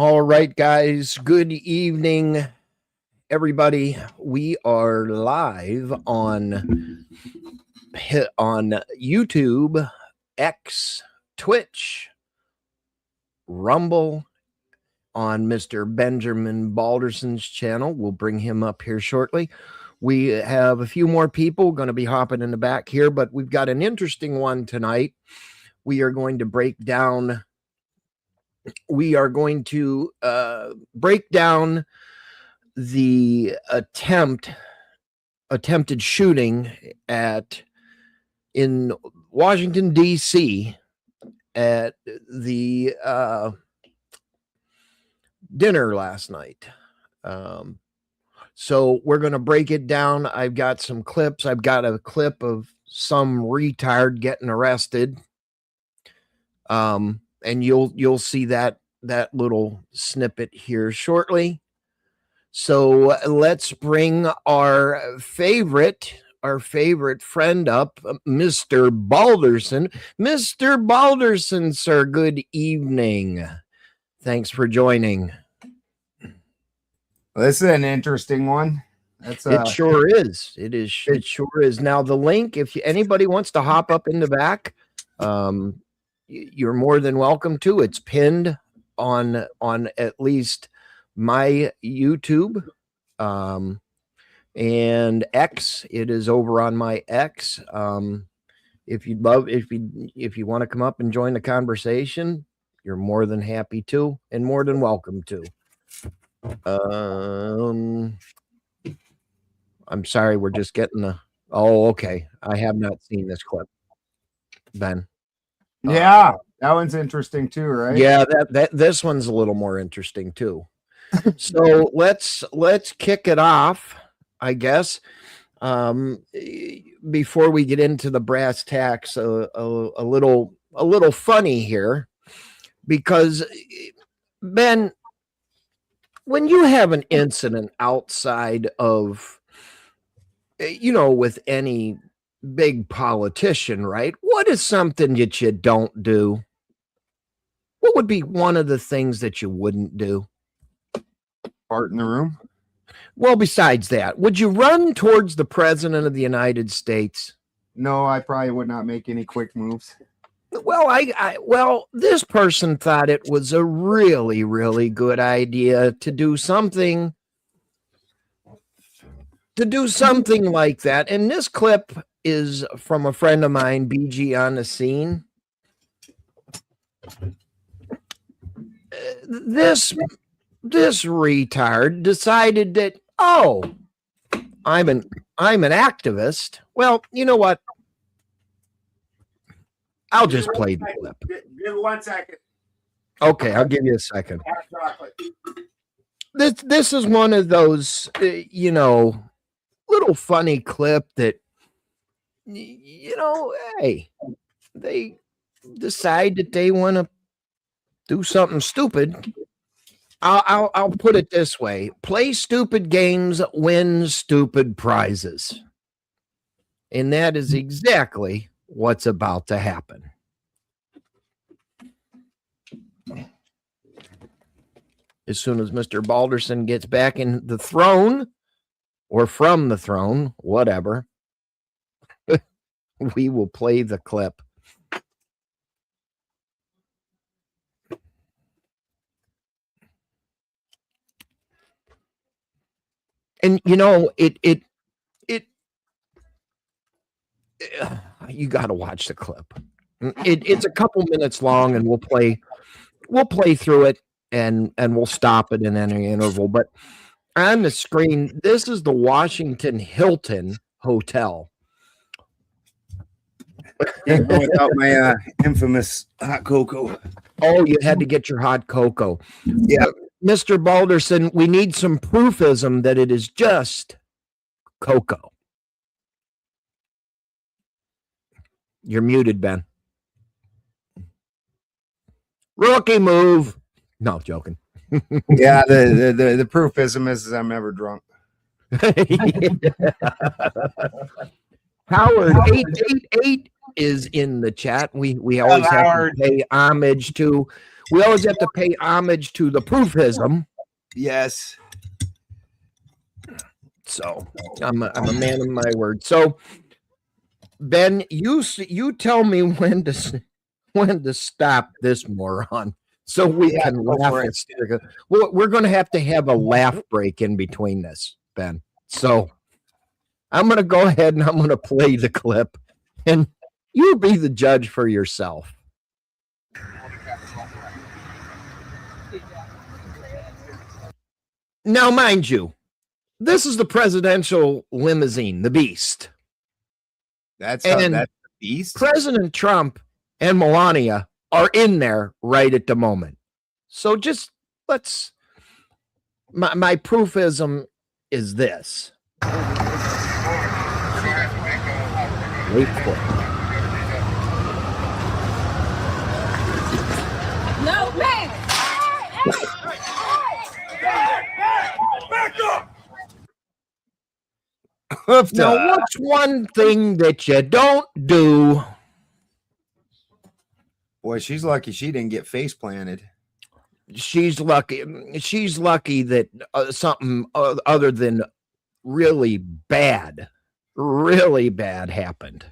All right, guys. Good evening, everybody. We are live on YouTube, X, Twitch, Rumble, on Mr. Benjamin Balderson's channel. We'll bring him up here shortly. We have a few more people going to be hopping in the back here, but we've got an interesting one tonight. We are going to break down the attempted shooting in Washington, D.C. at the dinner last night. So we're going to break it down. I've got some clips. I've got a clip of some retard getting arrested. And you'll see that little snippet here shortly. So let's bring our favorite friend up, Mr. Balderson. Mr. Balderson, sir, good evening. Thanks for joining. Well, this is an interesting one. It sure is. It sure is. Now the link, if anybody wants to hop up in the back, you're more than welcome to. It's pinned on at least my YouTube and X. It is over on my X. If you want to come up and join the conversation, you're more than happy to and more than welcome to. I'm sorry, we're just getting okay. I have not seen this clip, Ben. Yeah, that one's interesting too, right? Yeah, this one's a little more interesting too. So let's kick it off, I guess. Before we get into the brass tacks, a little funny here, because Ben, when you have an incident outside of, with any big politician, right? What is something that you don't do? What would be one of the things that you wouldn't do? Fart in the room? Well, besides that, would you run towards the president of the United States? No, I probably would not make any quick moves. Well, this person thought it was a really, really good idea to do something like that. And this clip is from a friend of mine, BG on the Scene. This retard decided that, I'm an activist. Well, you know what? I'll just play the clip. Give 1 second. Okay, I'll give you a second. This is one of those, little funny clip that, hey, they decide that they want to do something stupid. I'll put it this way: play stupid games, win stupid prizes. And that is exactly what's about to happen. As soon as Mr. Balderson gets back in the throne, or from the throne, whatever, we will play the clip. And you got to watch the clip. It's a couple minutes long, and we'll play through it, and we'll stop it in any interval. But on the screen, this is the Washington Hilton Hotel. Can't go without my infamous hot cocoa. Oh, you had to get your hot cocoa. Yeah. Mr. Balderson, we need some proofism that it is just cocoa. You're muted, Ben. Rookie move. No, joking. Yeah, the proofism is I'm never drunk. Howard 888 is in the chat. We always have to pay homage to. we always have to pay homage to the proofism. Yes. So I'm a man of my word. So Ben, you tell me when to stop this moron, so we can laugh. We're going to have a laugh break in between this, Ben. So I'm going to go ahead and I'm going to play the clip, and you be the judge for yourself. Now, mind you, this is the presidential limousine, the Beast. That's the Beast. President Trump and Melania are in there right at the moment. So just my proofism is this. Wait for it. No, man. Back up! Now, what's one thing that you don't do? Boy, she's lucky she didn't get face planted. She's lucky. She's lucky that something other than really bad happened.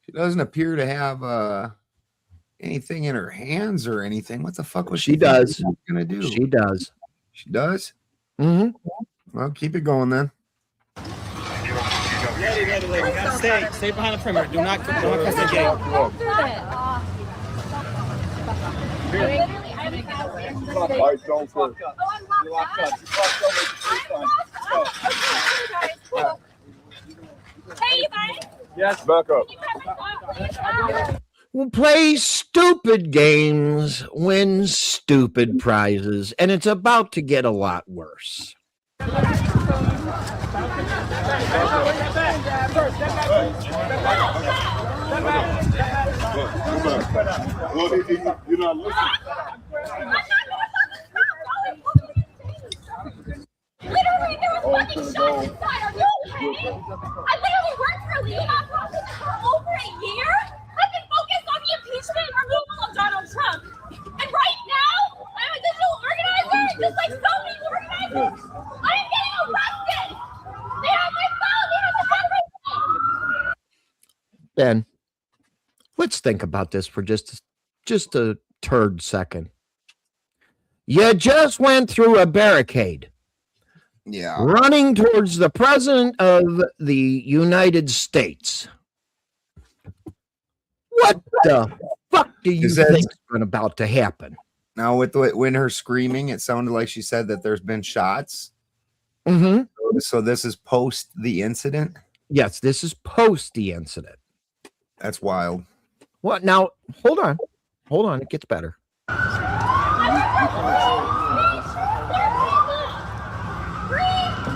She doesn't appear to have anything in her hands or anything. What the fuck was she does gonna do? She does. She does? Mm-hmm. Well, keep it going then. Stay behind the perimeter. Do not press the gate. Hey, you guys. Yes, back up. We'll play stupid games, win stupid prizes, and it's about to get a lot worse. You're not listening. Literally, there was fucking shots inside. Are you okay? I literally worked for a legal nonprofit for over a year. I've been focused on the impeachment and removal of Donald Trump. And right now, I'm a digital organizer, just like so many organizers. I am getting arrested. They have my phone. They have everything. Ben, let's think about this for just a turd second. You just went through a barricade. Yeah. Running towards the president of the United States. What the fuck do you think is about to happen? Now, when her screaming, it sounded like she said that there's been shots. Mm-hmm. So this is post the incident? Yes, this is post the incident. That's wild. What? Now, hold on. It gets better. Free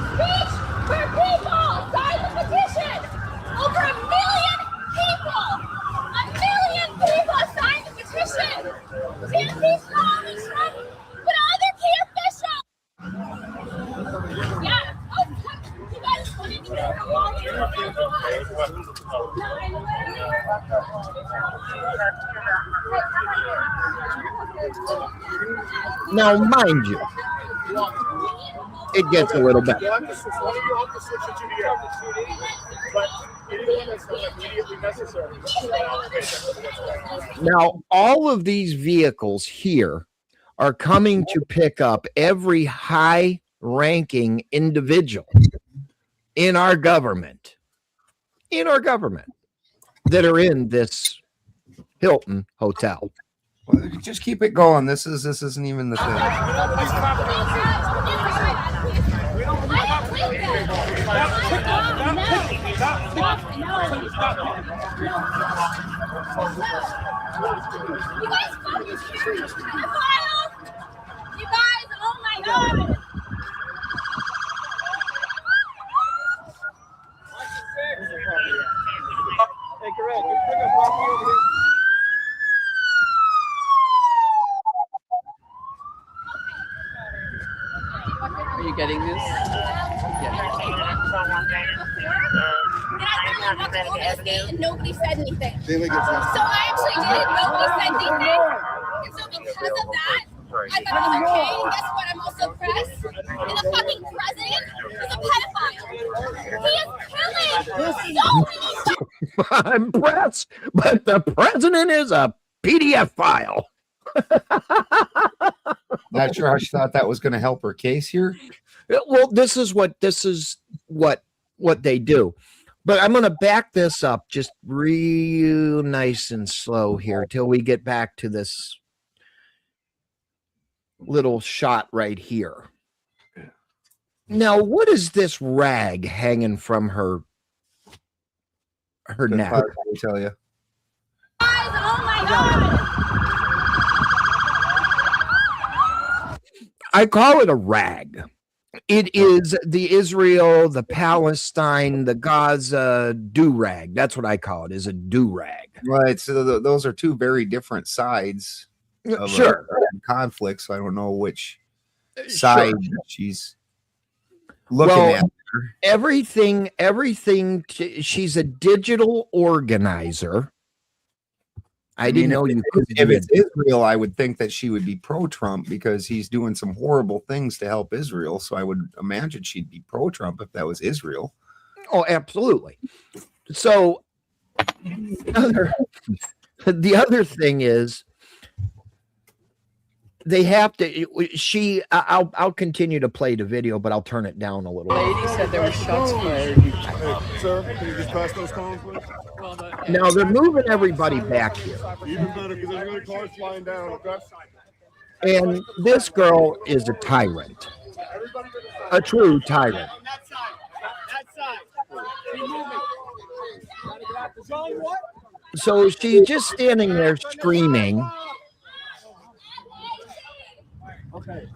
speech for people! Sign the petition! Over 1 million people! 1 million people signed the petition to impeach Donald Trump, but other key officials. Yeah. Oh, you guys wanted to get a long Now, mind you, it gets a little better. You'll have to switch it to the air. But anyone that's not immediately necessary. Now, all of these vehicles here are coming to pick up every high-ranking individual in our government that are in this Hilton hotel. Well, just keep it going. This isn't even the thing. You guys fucking you guys, oh my god! Hey, correct. Just pick up Rocky over here. Are you getting this? And nobody said anything. So I actually did. Nobody said anything. And so because because of that, I thought it was okay. And guess what? I'm also oppressed. And the fucking president is a pedophile. He is killing so many. I'm impressed, but the president is a PDF file. Not sure how she thought that was going to help her case here. Well, this is what they do. But I'm going to back this up just real nice and slow here till we get back to this little shot right here. Now, what is this rag hanging from her neck? I tell you. Oh my God. I call it a rag. It is the Israel, the Palestine, the Gaza do-rag. That's what I call it, is a do-rag. Right. So those are two very different sides of Sure. a conflict. So I don't know which side Sure. she's looking at. Everything, she's a digital organizer. I didn't know you could. If it's Israel, I would think that she would be pro-Trump because he's doing some horrible things to help Israel. So I would imagine she'd be pro-Trump if that was Israel. Oh, absolutely. So the other thing is they have to. I'll continue to play the video, but I'll turn it down a little. The lady said there were shots fired. Hey, sir, can you just pass those cones, please? Now they're moving everybody back here. Even better, because there's going to be cars flying down, okay? And this girl is a tyrant, a true tyrant. That side. Keep moving. John, what? So she's just standing there screaming. Okay.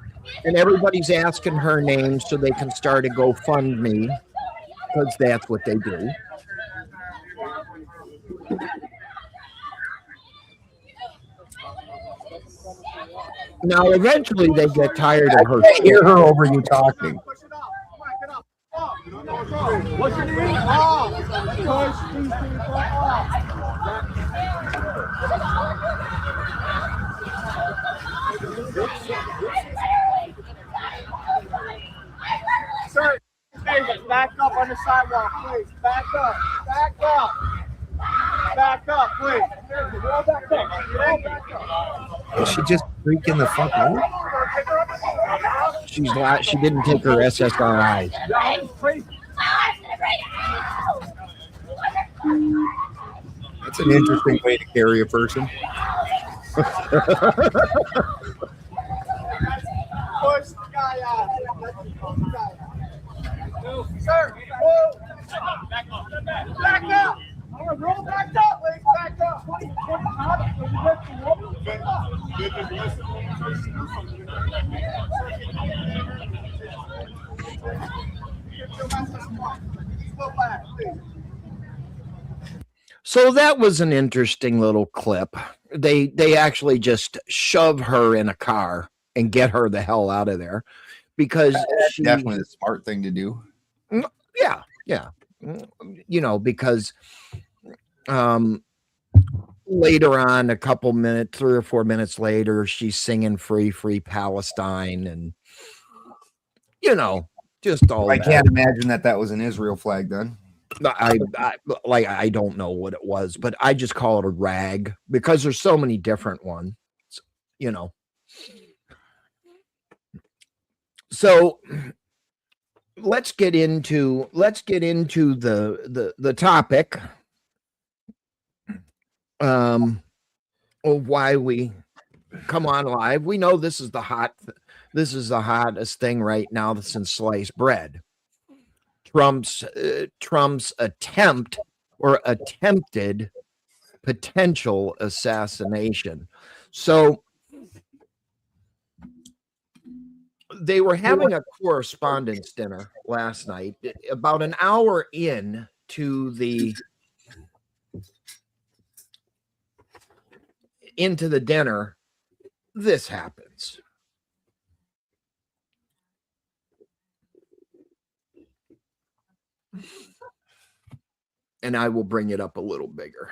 And everybody's asking her name so they can start a GoFundMe, because that's what they do. Now, eventually, they get tired of her. I hear her over you talking. Push it up. Come on, get up. What's your name? Push these people Sir, back up on the sidewalk, please. Back up. Back up, please. All back up. Is she just freaking the fuck out? She's not. She didn't take her SSRIs. That's an interesting way to carry a person. Push the guy out. Sir, whoa. Back up. I'm gonna roll back up, please. Back up. So that was an interesting little clip. They actually just shove her in a car and get her the hell out of there, because she Definitely the smart thing to do. yeah, you know, because later on, a couple minutes, 3 or 4 minutes later, she's singing free Palestine, and you know, just all I that. can't imagine that was an Israel flag then. I don't know what it was, but I just call it a rag because there's so many different ones, you know. So let's get into the topic of why we come on live. We know this is the hottest thing right now since sliced bread. Trump's attempt or attempted potential assassination. So they were having a correspondence dinner last night. About an hour in to into the dinner, this happens. And I will bring it up a little bigger.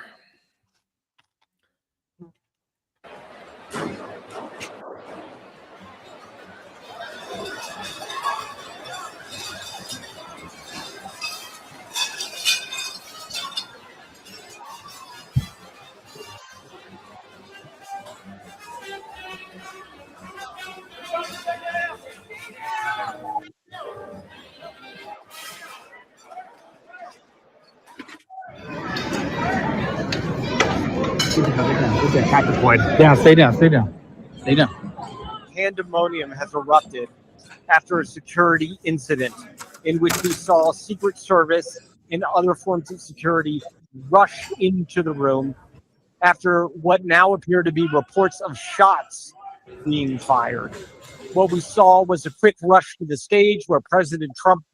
Down, stay down, stay down. Stay down. Pandemonium has erupted after a security incident in which we saw Secret Service and other forms of security rush into the room after what now appear to be reports of shots being fired. What we saw was a quick rush to the stage where President Trump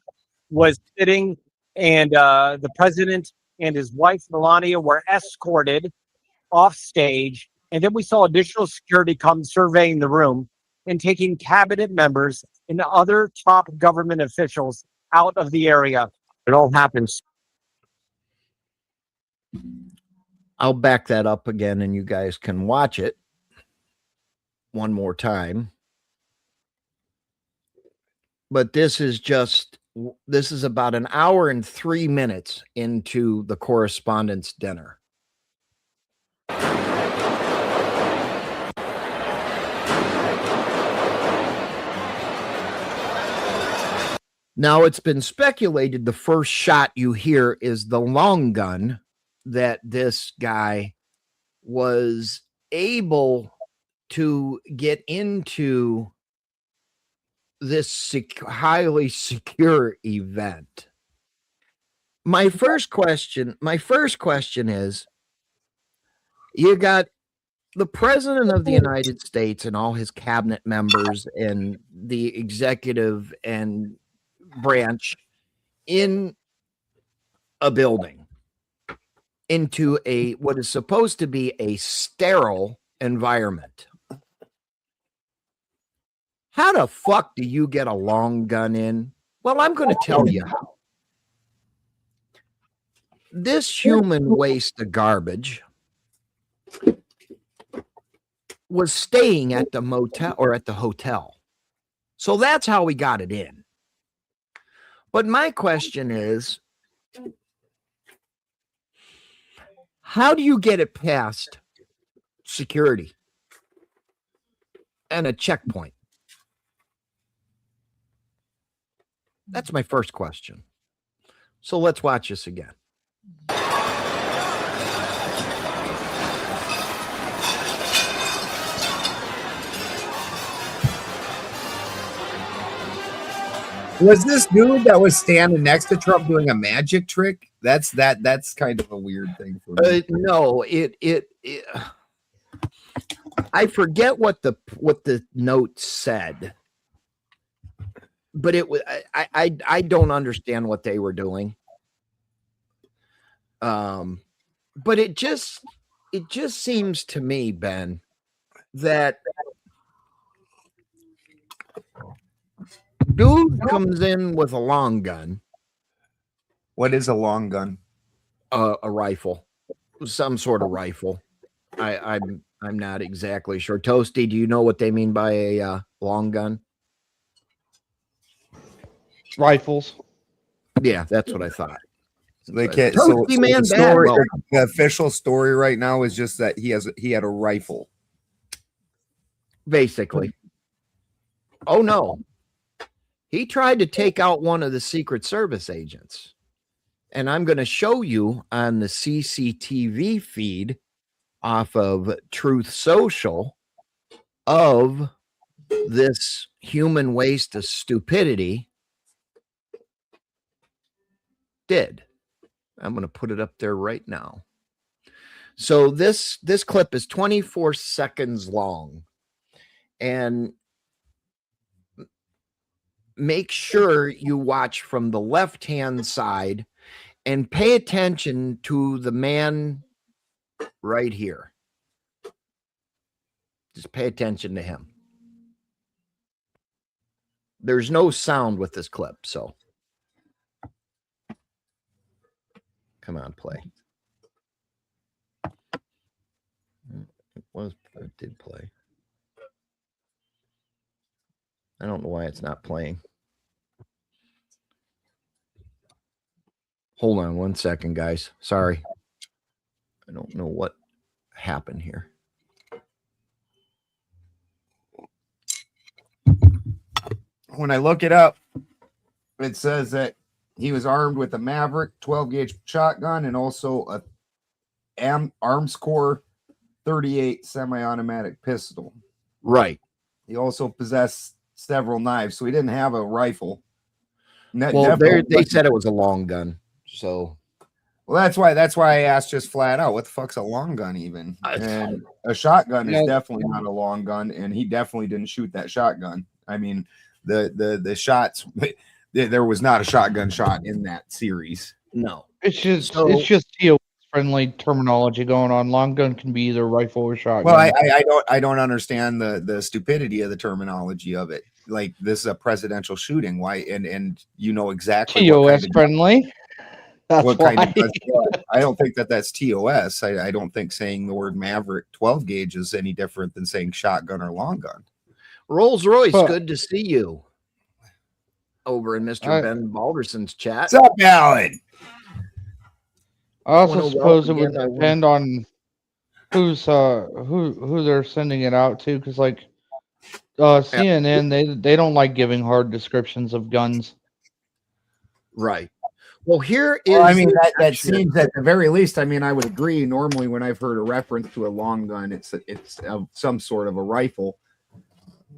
was sitting, and the president and his wife, Melania, were escorted off stage. And then we saw additional security come surveying the room and taking cabinet members and other top government officials out of the area. It all happens. I'll back that up again and you guys can watch it one more time. But this is about an hour and 3 minutes into the correspondence dinner. Now, it's been speculated the first shot you hear is the long gun that this guy was able to get into this highly secure event. My first question is, you got the president of the United States and all his cabinet members and the executive and branch in a building into what is supposed to be a sterile environment. How the fuck do you get a long gun in? Well, I'm going to tell you how. This human waste of garbage was staying at the motel or at the hotel. So that's how we got it in. But my question is, how do you get it past security and a checkpoint? That's my first question. So let's watch this again. Was this dude that was standing next to Trump doing a magic trick? That's kind of a weird thing for me. No, I forget what the note said, but it was I don't understand what they were doing. But it just seems to me, Ben, that dude comes in with a long gun. What is a long gun? A rifle, some sort of rifle. I'm not exactly sure. Toasty, do you know what they mean by a long gun? Rifles. Yeah, that's what I thought. They can't. Toasty man, the official story right now is just that he had a rifle, basically. Oh no, he tried to take out one of the Secret Service agents, and I'm going to show you on the CCTV feed off of Truth Social of this human waste of stupidity. I'm going to put it up there right now. So this clip is 24 seconds long, and make sure you watch from the left-hand side and pay attention to the man right here. Just pay attention to him. There's no sound with this clip, so come on, play. It did play. I don't know why it's not playing. Hold on one second, guys. Sorry. I don't know what happened here. When I look it up, it says that he was armed with a Maverick 12-gauge shotgun and also a Arms Corps .38 semi-automatic pistol. Right. He also possessed several knives, so he didn't have a rifle. Well, they said it was a long gun. So, well, that's why I asked just flat out, what the fuck's a long gun even? And a shotgun is definitely not a long gun, and he definitely didn't shoot that shotgun. I mean, the shots, there was not a shotgun shot in that series. No, it's just TOS friendly terminology going on. Long gun can be either rifle or shotgun. Well, I don't understand the stupidity of the terminology of it. Like, this is a presidential shooting. Why? And you know exactly TOS friendly. That's what why. kind of I don't think that's TOS. I don't think saying the word Maverick 12 gauge is any different than saying shotgun or long gun. Rolls Royce, good to see you over in Mr. Ben Balderson's chat. What's up, Alan? I also suppose it would depend on who's who they're sending it out to, because like CNN, they don't like giving hard descriptions of guns. Right. Well, here is. Well, I mean, that seems at the very least. I mean, I would agree. Normally, when I've heard a reference to a long gun, it's some sort of a rifle,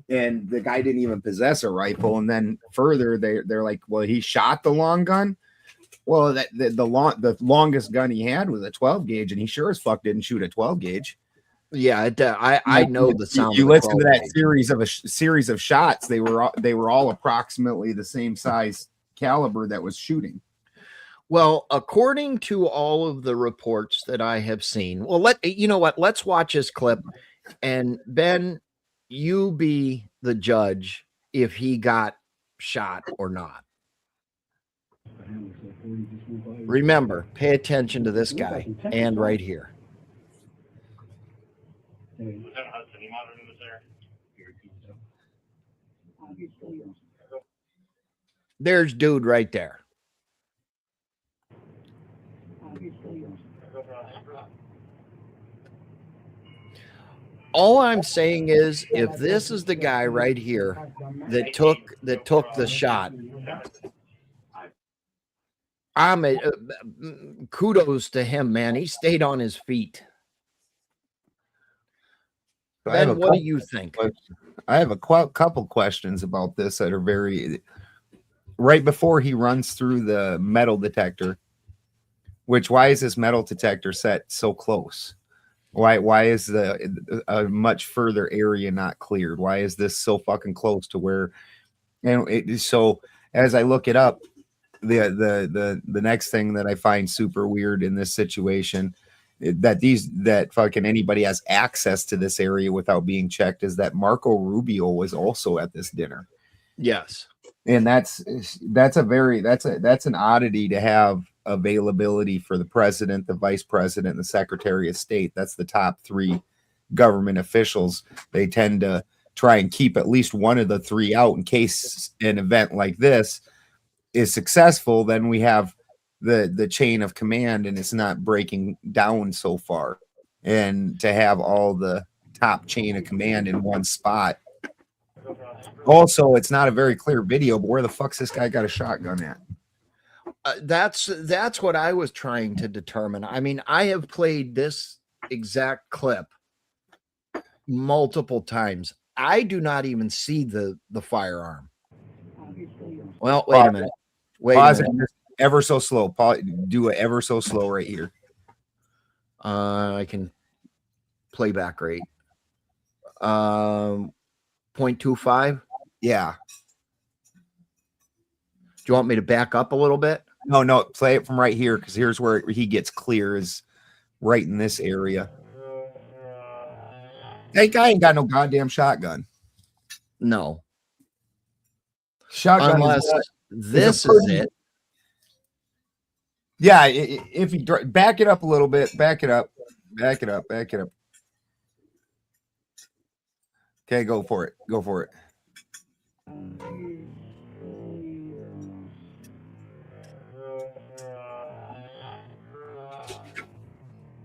and the guy didn't even possess a rifle. And then further, they're like, well, he shot the long gun. Well, the longest gun he had was a 12 gauge, and he sure as fuck didn't shoot a 12 gauge. Yeah, I know the sound. You listen to that series of shots. They were all approximately the same size caliber that was shooting. Well, according to all of the reports that I have seen, well, you know what? Let's watch this clip, and Ben, you be the judge if he got shot or not. Remember, pay attention to this guy and right here. There's dude right there. All I'm saying is, if this is the guy right here that took the shot, kudos to him, man. He stayed on his feet. Ben, what do you think? I have a couple questions about this that are very right before he runs through the metal detector. Why is this metal detector set so close? Why is a much further area not cleared? Why is this so fucking close to where? And so as I look it up, the next thing that I find super weird in this situation, that fucking anybody has access to this area without being checked, is that Marco Rubio was also at this dinner. Yes. And that's an oddity to have availability for the president, the vice president, and the secretary of state. That's the top three government officials. They tend to try and keep at least one of the three out in case an event like this is successful. Then we have the chain of command, and it's not breaking down so far. And to have all the top chain of command in one spot. Also, it's not a very clear video, but where the fuck's this guy got a shotgun at? That's what I was trying to determine. I mean, I have played this exact clip multiple times. I do not even see the firearm. Well, wait a minute. Pause it ever so slow. Do it ever so slow right here. I can play back rate. 0.25. Yeah. Do you want me to back up a little bit? No, play it from right here, because here's where he gets clear, is right in this area. That guy ain't got no goddamn shotgun. No. Shotgun. Unless this is it. Yeah, if you back it up a little bit, back it up. Okay, go for it.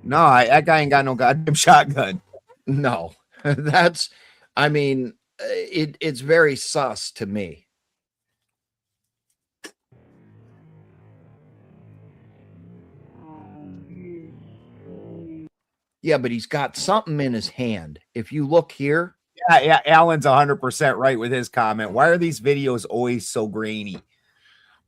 No, that guy ain't got no goddamn shotgun. No, I mean, it's very sus to me. Yeah, but he's got something in his hand. If you look here. Yeah, Alan's 100% right with his comment. Why are these videos always so grainy?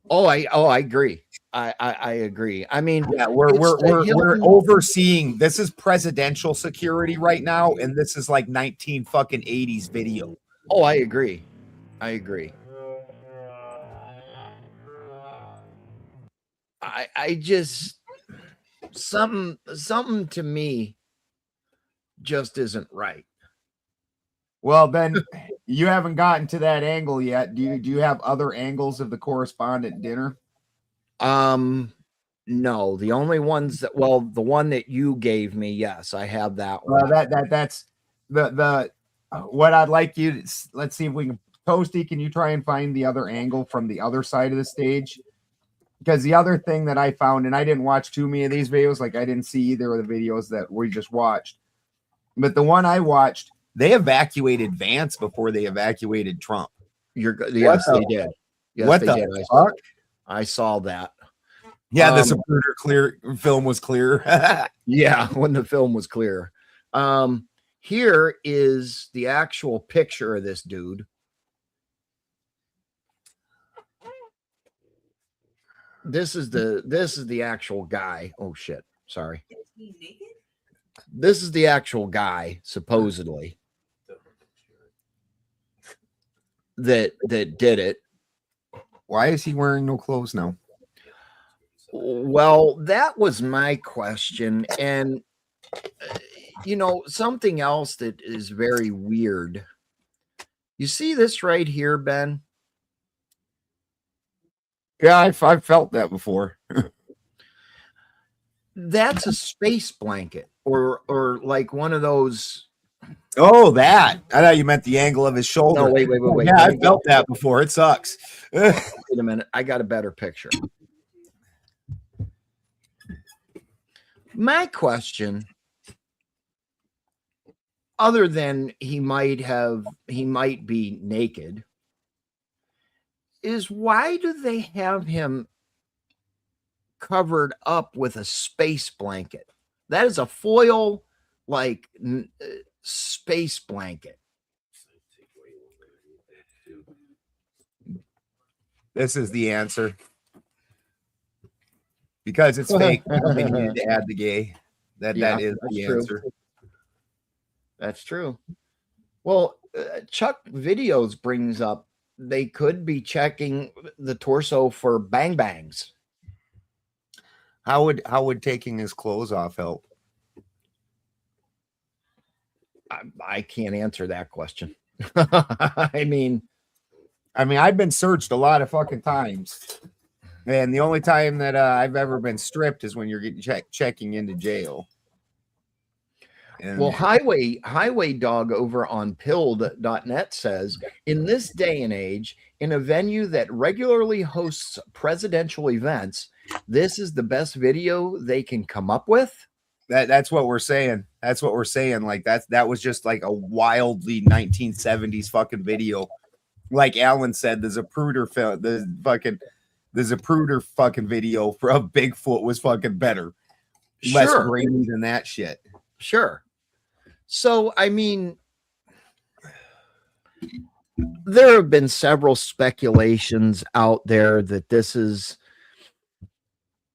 I agree. I agree. I mean, yeah, we're overseeing. This is presidential security right now, and this is like 1980s video. Oh, I agree. I agree. I just something to me just isn't right. Well, Ben, you haven't gotten to that angle yet. Do you have other angles of the correspondent dinner? No, the only ones that, well, the one that you gave me, yes, I have that one. That's the what I'd like you to, let's see if we can. Toasty, can you try and find the other angle from the other side of the stage? Because the other thing that I found, and I didn't watch too many of these videos, like I didn't see either of the videos that we just watched, but the one I watched, they evacuated Vance before they evacuated Trump. Yes, they did. Yes, what they the did. fuck? I saw that. Yeah, the Zapruder film was clear. Yeah, when the film was clear. Here is the actual picture of this dude. This is the actual guy. Oh shit. Sorry. This is the actual guy, supposedly, that did it. Why is he wearing no clothes now? Well, that was my question. And you know, something else that is very weird. You see this right here, Ben? Yeah, I've felt that before. That's a space blanket, or like one of those. Oh, that. I thought you meant the angle of his shoulder. No, wait. Yeah, I felt that before. It sucks. Wait a minute. I got a better picture. My question, other than he might be naked, is why do they have him covered up with a space blanket? That is a foil, like, space blanket. This is the answer. Because it's fake, we needed to add the gay. That is the answer. That's true. Well, Chuck Videos brings up they could be checking the torso for bang bangs. How would taking his clothes off help? I can't answer that question. I mean, I've been searched a lot of fucking times, and the only time that I've ever been stripped is when you're getting checking into jail. And well, Highway Dog over on pilled.net says, in this day and age, in a venue that regularly hosts presidential events, this is the best video they can come up with. That's what we're saying. That's what we're saying. Like that was just like a wildly 1970s fucking video. Like Alan said, the Zapruder film, the Zapruder fucking video for a Bigfoot was fucking better. Less grainy than that shit. Sure. So, I mean, there have been several speculations out there that this is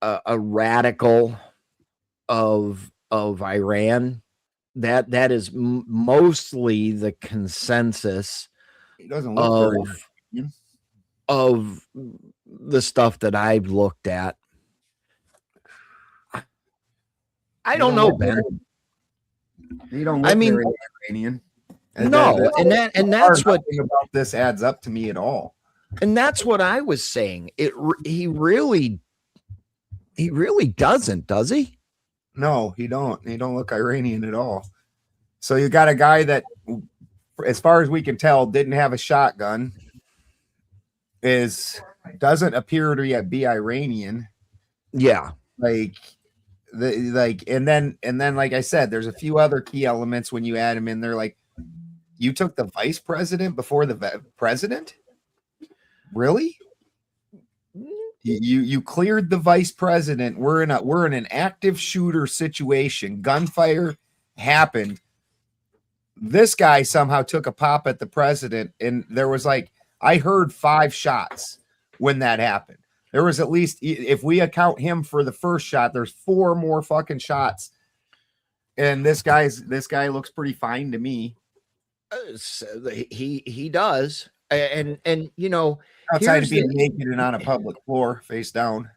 a radical of Iran. That is mostly the consensus. It doesn't look of the stuff that I've looked at. I don't know, Ben. You don't look very Iranian. No, and that's what about this adds up to me at all. And that's what I was saying. He really doesn't, does he? No, he don't. He don't look Iranian at all. So you got a guy that, as far as we can tell, didn't have a shotgun, doesn't appear to be Iranian. Yeah. And then like I said, there's a few other key elements when you add them in there. Like, you took the vice president before the president? Really? You cleared the vice president. We're in an active shooter situation, gunfire happened, this guy somehow took a pop at the president, and there was like, I heard 5 shots when that happened. There was at least, if we account him for the first shot, there's 4 more fucking shots. And this guy looks pretty fine to me. He does, and you know, outside of being naked and on a public floor, face down.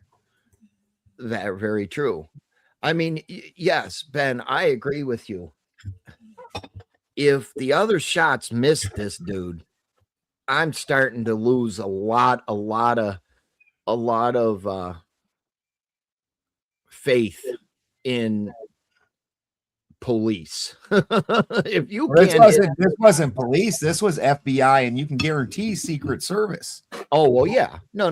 That very true. I mean, yes, Ben, I agree with you. If the other shots missed this dude, I'm starting to lose a lot of faith in police. If you this wasn't police, this was FBI, and you can guarantee Secret Service. Oh well, yeah, no.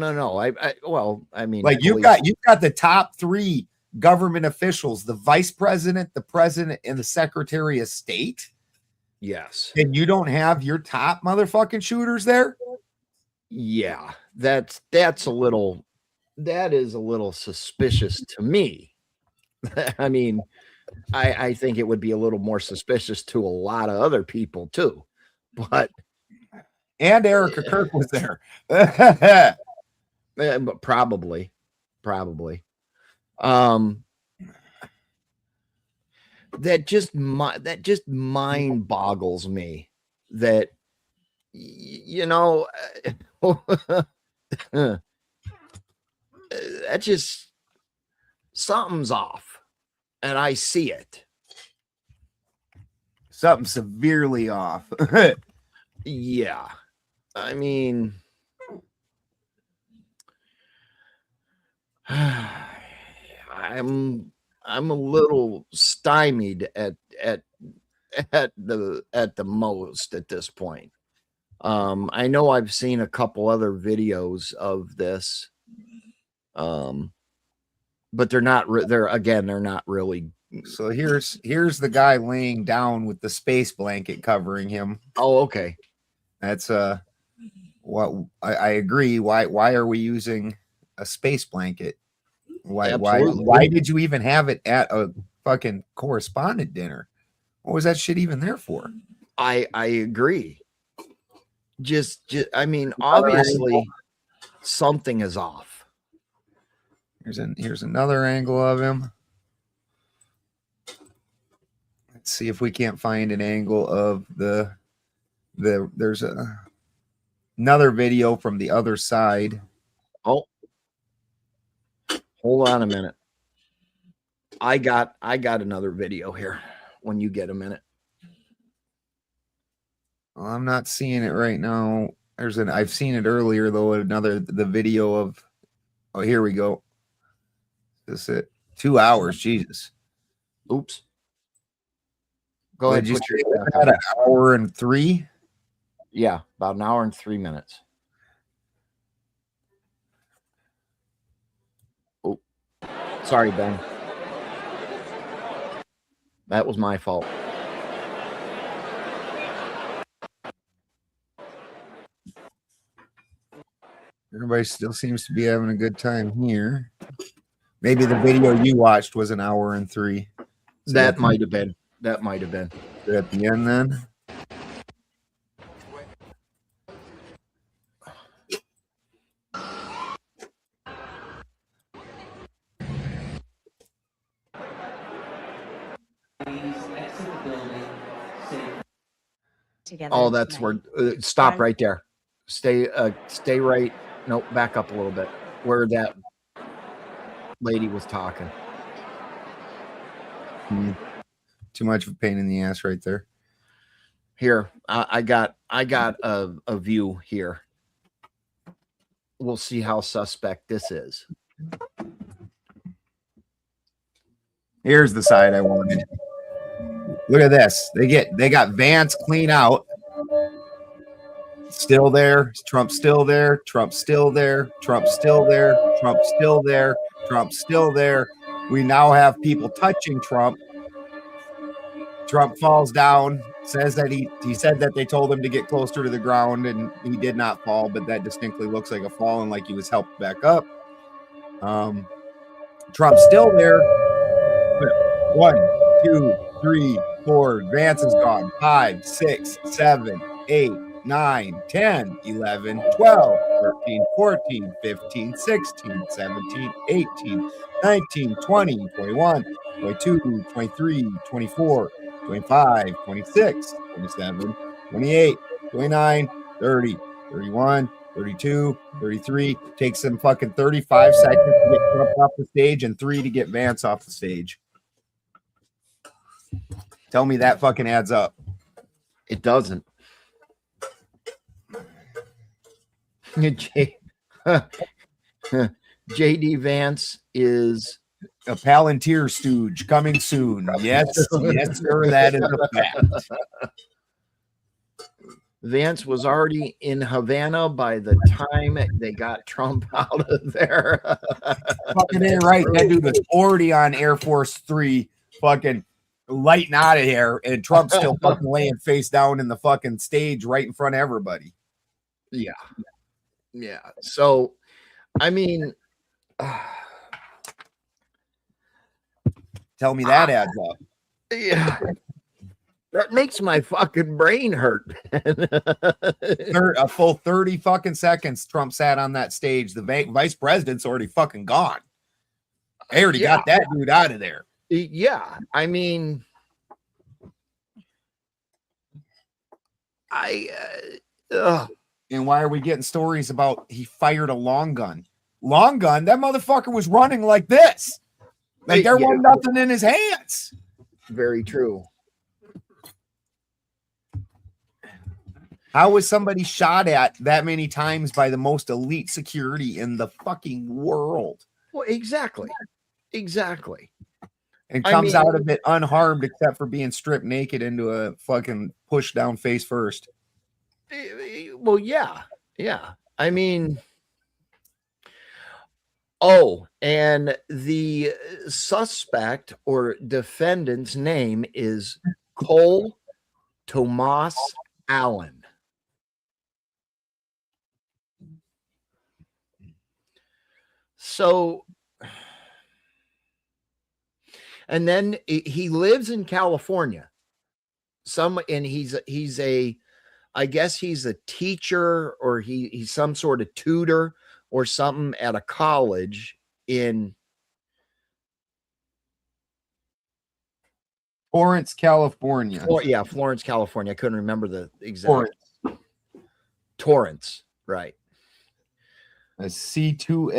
I mean, like you've got the top 3 government officials: the vice president, the president, and the secretary of state. Yes, and you don't have your top motherfucking shooters there. Yeah, that is a little suspicious to me. I mean, I think it would be a little more suspicious to a lot of other people too, but and Erica Kirk was there. But probably. That just mind boggles me that, you know, that just something's off, and I see it. Something severely off. Yeah, I mean, I'm a little stymied at the most at this point. I know I've seen a couple other videos of this, but they're not really. So here's the guy laying down with the space blanket covering him. Oh, okay. That's what I agree. Why are we using a space blanket? Why did you even have it at a fucking correspondent dinner? What was that shit even there for? I agree. Just I mean, obviously something is off. Here's another angle of him. Let's see if we can't find an angle of there's another video from the other side. Oh, hold on a minute. I got another video here when you get a minute. Well, I'm not seeing it right now. I've seen it earlier though. The video of, oh, here we go. This it 2 hours. Jesus. Oops. Go ahead. Just about an hour and 3. Yeah, about an hour and 3 minutes. Oh, sorry, Ben. That was my fault. Everybody still seems to be having a good time here. Maybe the video you watched was an hour and 3. So that might have been. At the end then. Oh, that's where. Stop right there. Stay right. Nope, back up a little bit. Where that lady was talking. Too much of a pain in the ass right there. Here, I got a view here. We'll see how suspect this is. Here's the side I wanted. Look at this. They got Vance clean out. Still there. Trump's still there. Trump's still there. Trump's still there. Trump's still there. Trump's still there. We now have people touching Trump. Trump falls down, says that he said that they told him to get closer to the ground, and he did not fall, but that distinctly looks like a fall and like he was helped back up. Trump's still there. 1, 2, 3, forward. Vance is gone. 5, 6, 7, 8, 9, 10, 11, 12, 13, 14, 15, 16, 17, 18, 19, 20, 21, 22, 23, 24, 25, 26, 27, 28, 29, 30, 31, 32, 33. Takes them fucking 35 seconds to get Trump off the stage and 3 to get Vance off the stage. Tell me that fucking adds up. It doesn't. JD Vance is a Palantir stooge coming soon. Yes, yes, sir. That is a fact. Vance was already in Havana by the time they got Trump out of there. Fucking A, right. That dude was already on Air Force 3, fucking lighting out of here, and Trump's still fucking laying face down in the fucking stage right in front of everybody. Yeah. Yeah. So, I mean, tell me that adds up. Yeah. That makes my fucking brain hurt. A full 30 fucking seconds Trump sat on that stage. The vice president's already fucking gone. They already got that dude out of there. Yeah. I mean, and why are we getting stories about he fired a long gun? Long gun? That motherfucker was running like this. Like there wasn't nothing in his hands. Very true. How was somebody shot at that many times by the most elite security in the fucking world? Well, exactly. Exactly. And comes out of it unharmed except for being stripped naked into a fucking push down face first. Well, yeah. Yeah. I mean, oh, and the suspect or defendant's name is Cole Tomas Allen. So, and then he lives in California. And he's a, I guess he's a teacher, or he's some sort of tutor or something at a college in Torrance, California. Florence, California. I couldn't remember the exact Torrance, right? A C2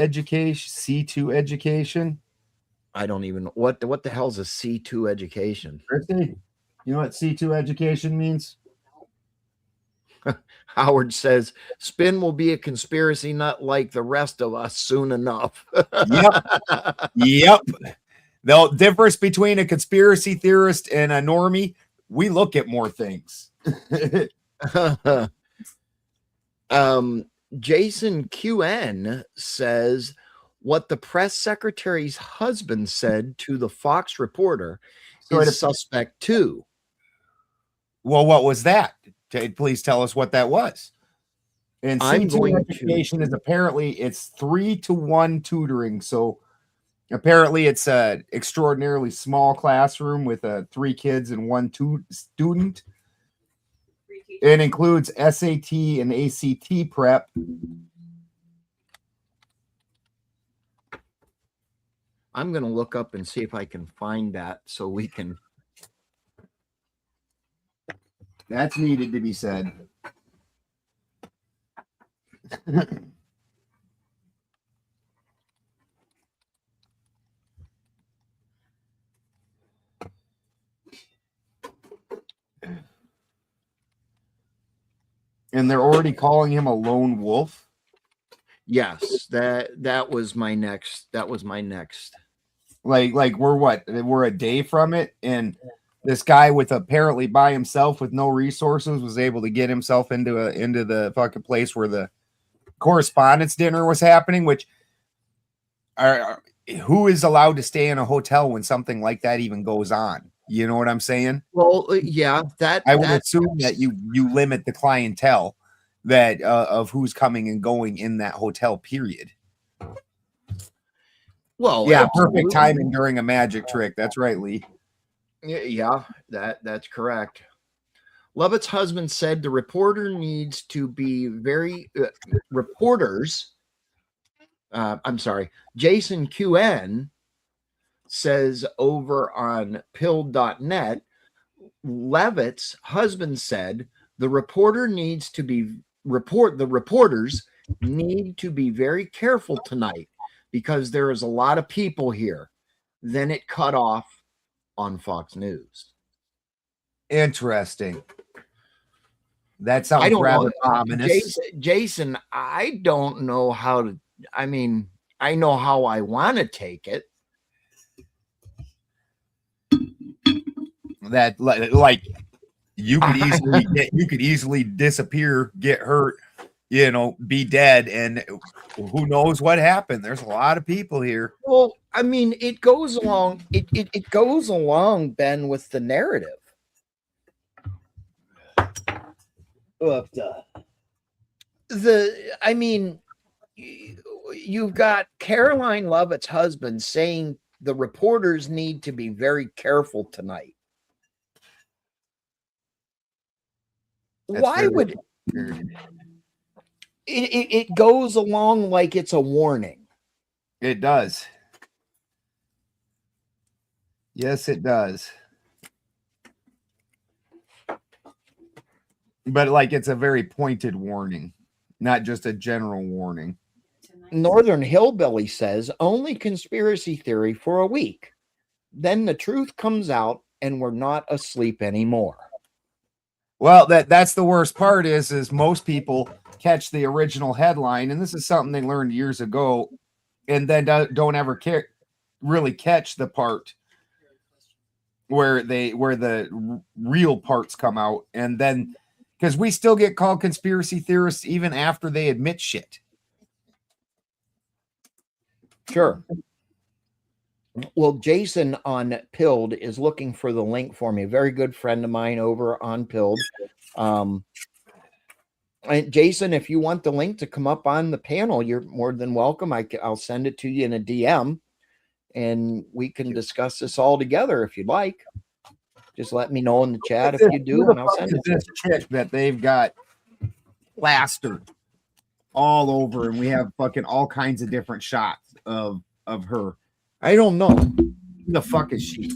education. I don't even what the hell's a C2 education? Christy, you know what C2 education means? Howard says Spin will be a conspiracy nut like the rest of us soon enough. Yep. The difference between a conspiracy theorist and a normie, we look at more things. Jason QN says what the press secretary's husband said to the Fox reporter is suspect too. Well, what was that? Please tell us what that was. And C2 education is apparently it's 3-to-1 tutoring. So apparently it's a extraordinarily small classroom with 3 kids and 1 student. It includes SAT and ACT prep. I'm going to look up and see if I can find that so we can. That's needed to be said. And they're already calling him a lone wolf. Yes, that was my next. That was my next. Like we're a day from it, and this guy with apparently by himself with no resources was able to get himself into the fucking place where the correspondence dinner was happening. Which who is allowed to stay in a hotel when something like that even goes on? You know what I'm saying? Well, yeah, I would assume that you limit the clientele that of who's coming and going in that hotel period. Well, yeah, absolutely. Perfect timing during a magic trick. That's right, Lee. Yeah, that's correct. Lovett's husband said the reporter needs to be very reporters. I'm sorry. Jason QN says over on pill.net, Levitt's husband said the reporters need to be very careful tonight because there is a lot of people here. Then it cut off on Fox News. Interesting. That sounds rather ominous. Jason, I don't know how to, I mean, I know how I want to take it. That like you could easily disappear, get hurt, be dead, and who knows what happened. There's a lot of people here. Well, I mean, it goes along, it goes along, Ben, with the narrative. I mean, you've got Caroline Lovett's husband saying the reporters need to be very careful tonight. Why would it goes along like it's a warning? It does. Yes, it does. But like it's a very pointed warning, not just a general warning. Northern Hillbilly says only conspiracy theory for a week. Then the truth comes out and we're not asleep anymore. Well, that's the worst part is most people catch the original headline, and this is something they learned years ago, and then don't ever really catch the part where the real parts come out, and then because we still get called conspiracy theorists even after they admit shit. Sure. Well, Jason on Pilled is looking for the link for me. A very good friend of mine over on Pilled. And Jason, if you want the link to come up on the panel, you're more than welcome. I'll send it to you in a DM, and we can discuss this all together if you'd like. Just let me know in the chat if you do, and I'll send it to you. This chick that they've got plastered all over, and we have fucking all kinds of different shots of her. I don't know. Who the fuck is she?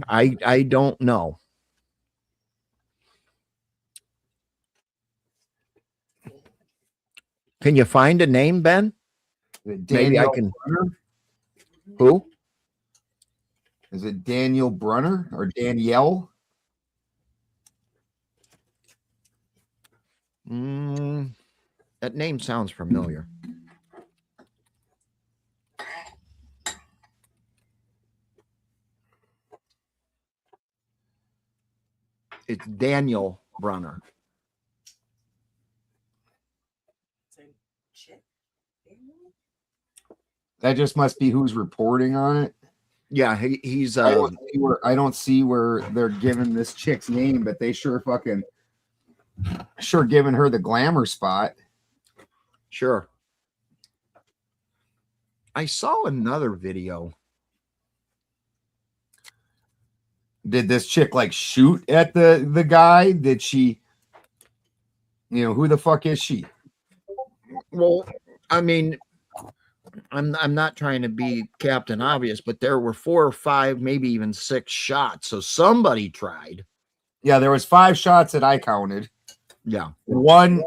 I don't know. Can you find a name, Ben? Maybe I can. Brunner? Who? Is it Daniel Brunner or Danielle? That name sounds familiar. It's Daniel Brunner. That just must be who's reporting on it. Yeah, he's. I don't see where they're giving this chick's name, but they sure giving her the glamour spot. Sure. I saw another video. Did this chick like shoot at the guy? Did she? Who the fuck is she? Well, I mean, I'm not trying to be Captain Obvious, but there were 4 or 5, maybe even 6 shots. So somebody tried. Yeah, there was 5 shots that I counted. Yeah. One,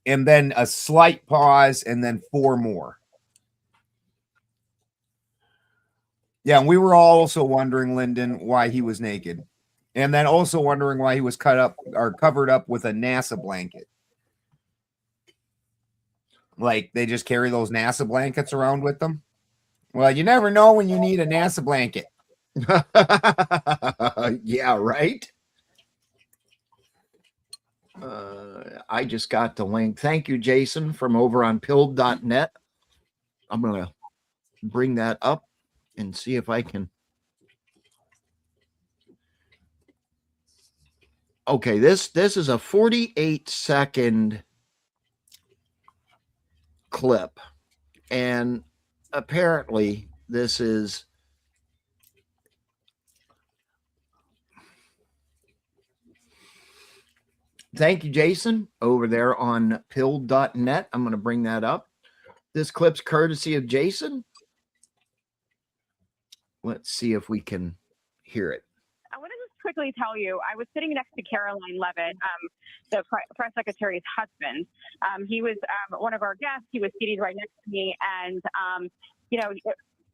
and then a slight pause, and then 4 more. Yeah, and we were all also wondering, Lyndon, why he was naked. And then also wondering why he was covered up with a NASA blanket. Like, they just carry those NASA blankets around with them? Well, you never know when you need a NASA blanket. Yeah, right? I just got the link. Thank you, Jason, from over on pilled.net. I'm going to bring that up and see if I can. Okay, this is a 48-second clip, and apparently this is Thank you, Jason, over there on pilled.net. I'm going to bring that up. This clip's courtesy of Jason. Let's see if we can hear it. I want to just quickly tell you, I was sitting next to Caroline Levitt, the press secretary's husband. He was one of our guests. He was seated right next to me. And, you know,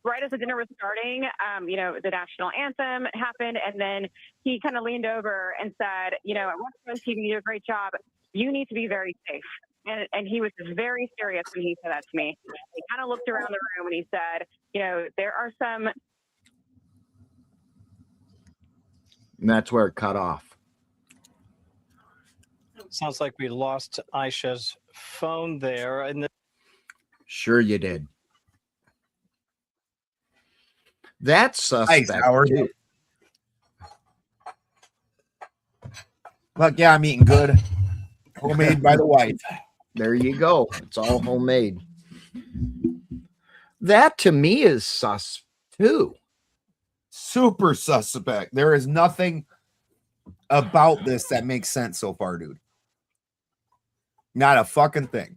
right as the dinner was starting, you know, the national anthem happened. And then he kind of leaned over and said, you know, at Washington TV, you do a great job. You need to be very safe. And he was very serious when he said that to me. He kind of looked around the room and he said, you know, there are some. And that's where it cut off. Sounds like we lost Aisha's phone there. And Sure you did. That's suspect. Nice, Howard. Look, yeah, I'm eating good. Homemade by the wife. There you go. It's all homemade. That to me is sus too. Super suspect. There is nothing about this that makes sense so far, dude. Not a fucking thing.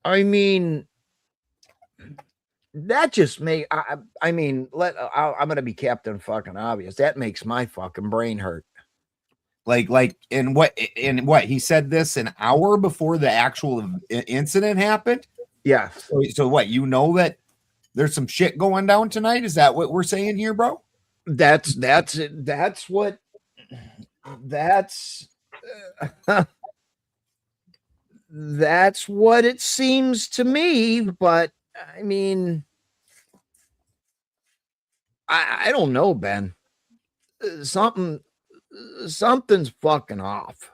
I mean, that just make. I mean, I'm gonna be Captain Fucking Obvious. That makes my fucking brain hurt. Like, and what he said this an hour before the actual incident happened. Yeah. So what? You know that there's some shit going down tonight. Is that what we're saying here, bro? That's what it seems to me. But I mean, I don't know, Ben. Something's fucking off,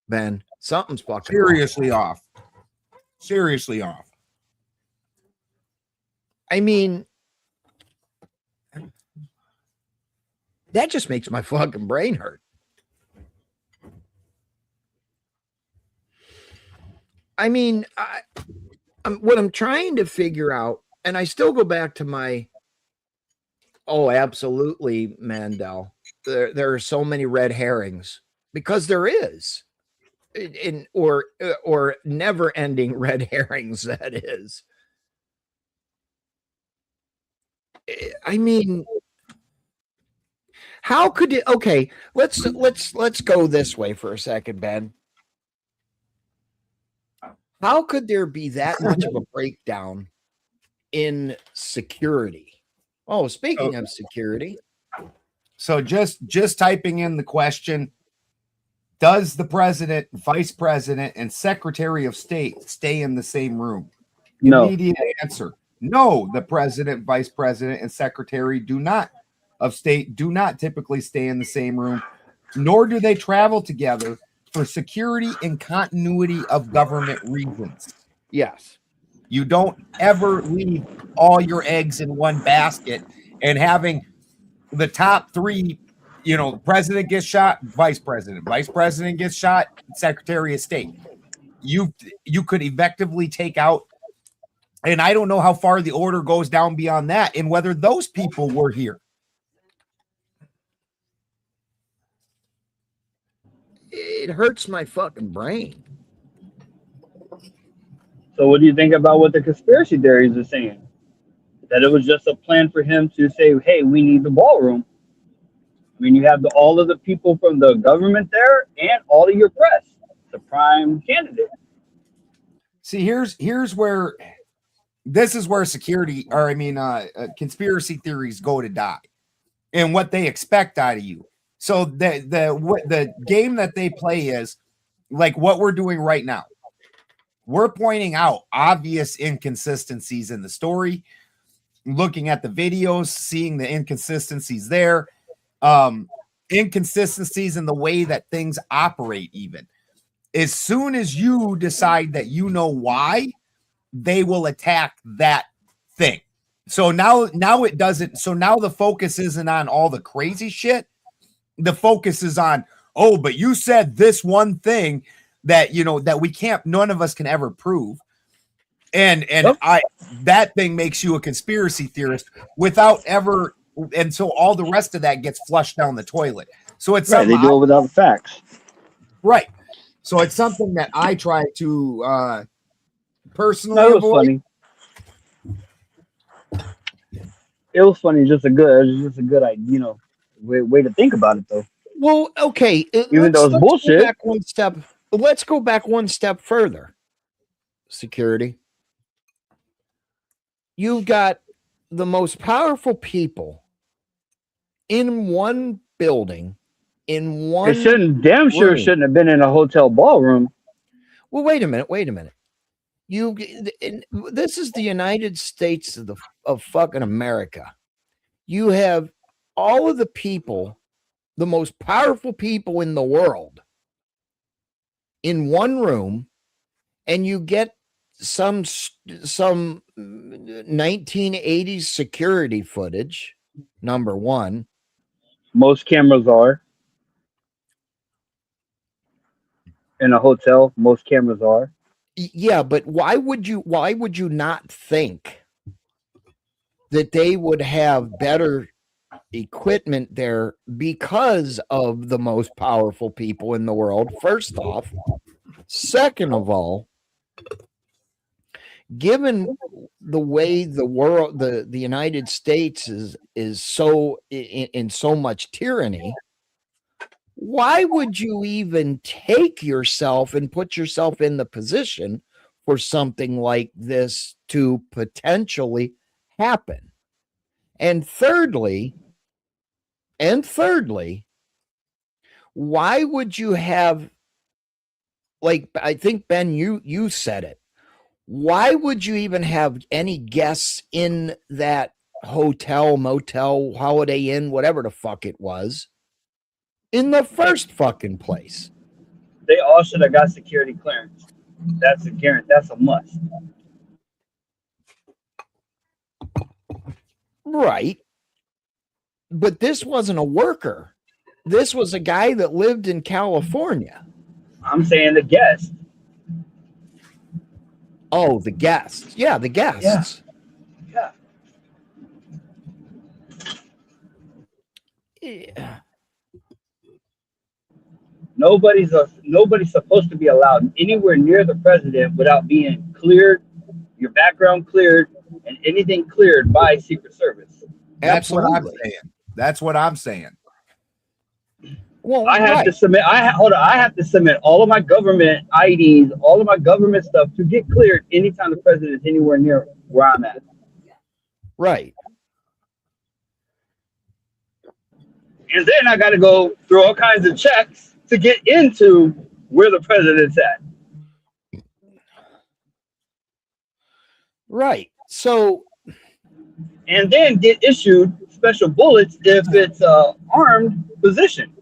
Ben. Something's fucking seriously off. Seriously off. I mean, that just makes my fucking brain hurt. I mean, what I'm trying to figure out, and I still go back to my, oh, absolutely, Mandel. There are so many red herrings because there is, or never-ending red herrings. That is. I mean, how could it? Okay, let's go this way for a second, Ben. How could there be that much of a breakdown in security? Oh, speaking of security. So just typing in the question, does the president, vice president, and secretary of state stay in the same room? No. Immediate answer. No, the president, vice president, and secretary of state do not typically stay in the same room, nor do they travel together for security and continuity of government reasons. Yes. You don't ever leave all your eggs in one basket and having the top three, you know, president gets shot, vice president gets shot, secretary of state. You could effectively take out, and I don't know how far the order goes down beyond that and whether those people were here. It hurts my fucking brain. So what do you think about what the conspiracy theories are saying? That it was just a plan for him to say, hey, we need the ballroom. I mean, you have all of the people from the government there and all of your press, the prime candidate. See, here's where this is where conspiracy theories go to die and what they expect out of you. So the game that they play is like what we're doing right now. We're pointing out obvious inconsistencies in the story, looking at the videos, seeing the inconsistencies there, inconsistencies in the way that things operate. Even as soon as you decide that you know why, they will attack that thing. So now it doesn't. So now the focus isn't on all the crazy shit. The focus is on, oh, but you said this one thing that, you know, that we can't, none of us can ever prove. And that thing makes you a conspiracy theorist without ever and so all the rest of that gets flushed down the toilet. So it's Right, they something do it without the facts. right. So it's something that I try to personally No, it was avoid. funny. It was funny. Just a good, way to think about it, though. Well, okay. Even though it's bullshit. Let's go back one step further. Security. You've got the most powerful people in one building, in one. It shouldn't have been in a hotel ballroom. Well, wait a minute. This is the United States of fucking America. You have all of the people, the most powerful people in the world, in one room, and you get some 1980s security footage. Number one, most cameras are in a hotel. Most cameras are. Yeah, but why would you not think that they would have better equipment there because of the most powerful people in the world? First off, second of all, given the way the world, the United States is so in so much tyranny, why would you even take yourself and put yourself in the position for something like this to potentially happen? And thirdly, why would you have, like, I think, Ben, you said it, why would you even have any guests in that hotel, motel, Holiday Inn, whatever the fuck it was, in the first fucking place? They all should have got security clearance. That's a guarantee. That's a must. Right. But this wasn't a worker. This was a guy that lived in California. I'm saying the guest. Oh, the guests. Yeah, the guests. Yeah. Yeah. Nobody's supposed to be allowed anywhere near the president without being cleared, your background cleared, and anything cleared by Secret Service. That's what I'm saying. That's what I'm saying. Well, I have to submit. I have to submit all of my government IDs, all of my government stuff to get cleared anytime the president is anywhere near where I'm at. Right. And then I got to go through all kinds of checks to get into where the president's at. Right. So, and then get issued special bullets if it's a armed position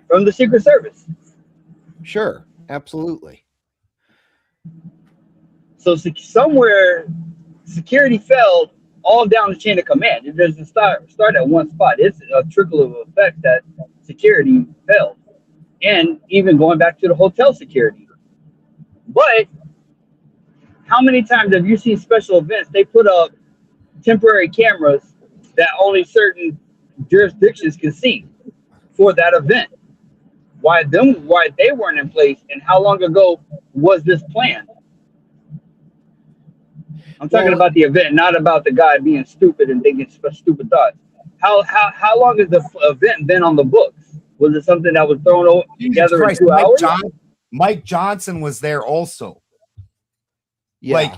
from the Secret Service. Sure, absolutely. So somewhere security failed all down the chain of command. It doesn't start at one spot. It's a trickle of effect that security failed. And even going back to the hotel security. But how many times have you seen special events? They put up temporary cameras that only certain jurisdictions can see for that event. Why they weren't in place, and how long ago was this planned? I'm talking about the event, not about the guy being stupid and thinking stupid thoughts. How long has the event been on the books? Was it something that was thrown together in 2 hours? Mike Johnson was there also. Yeah. Like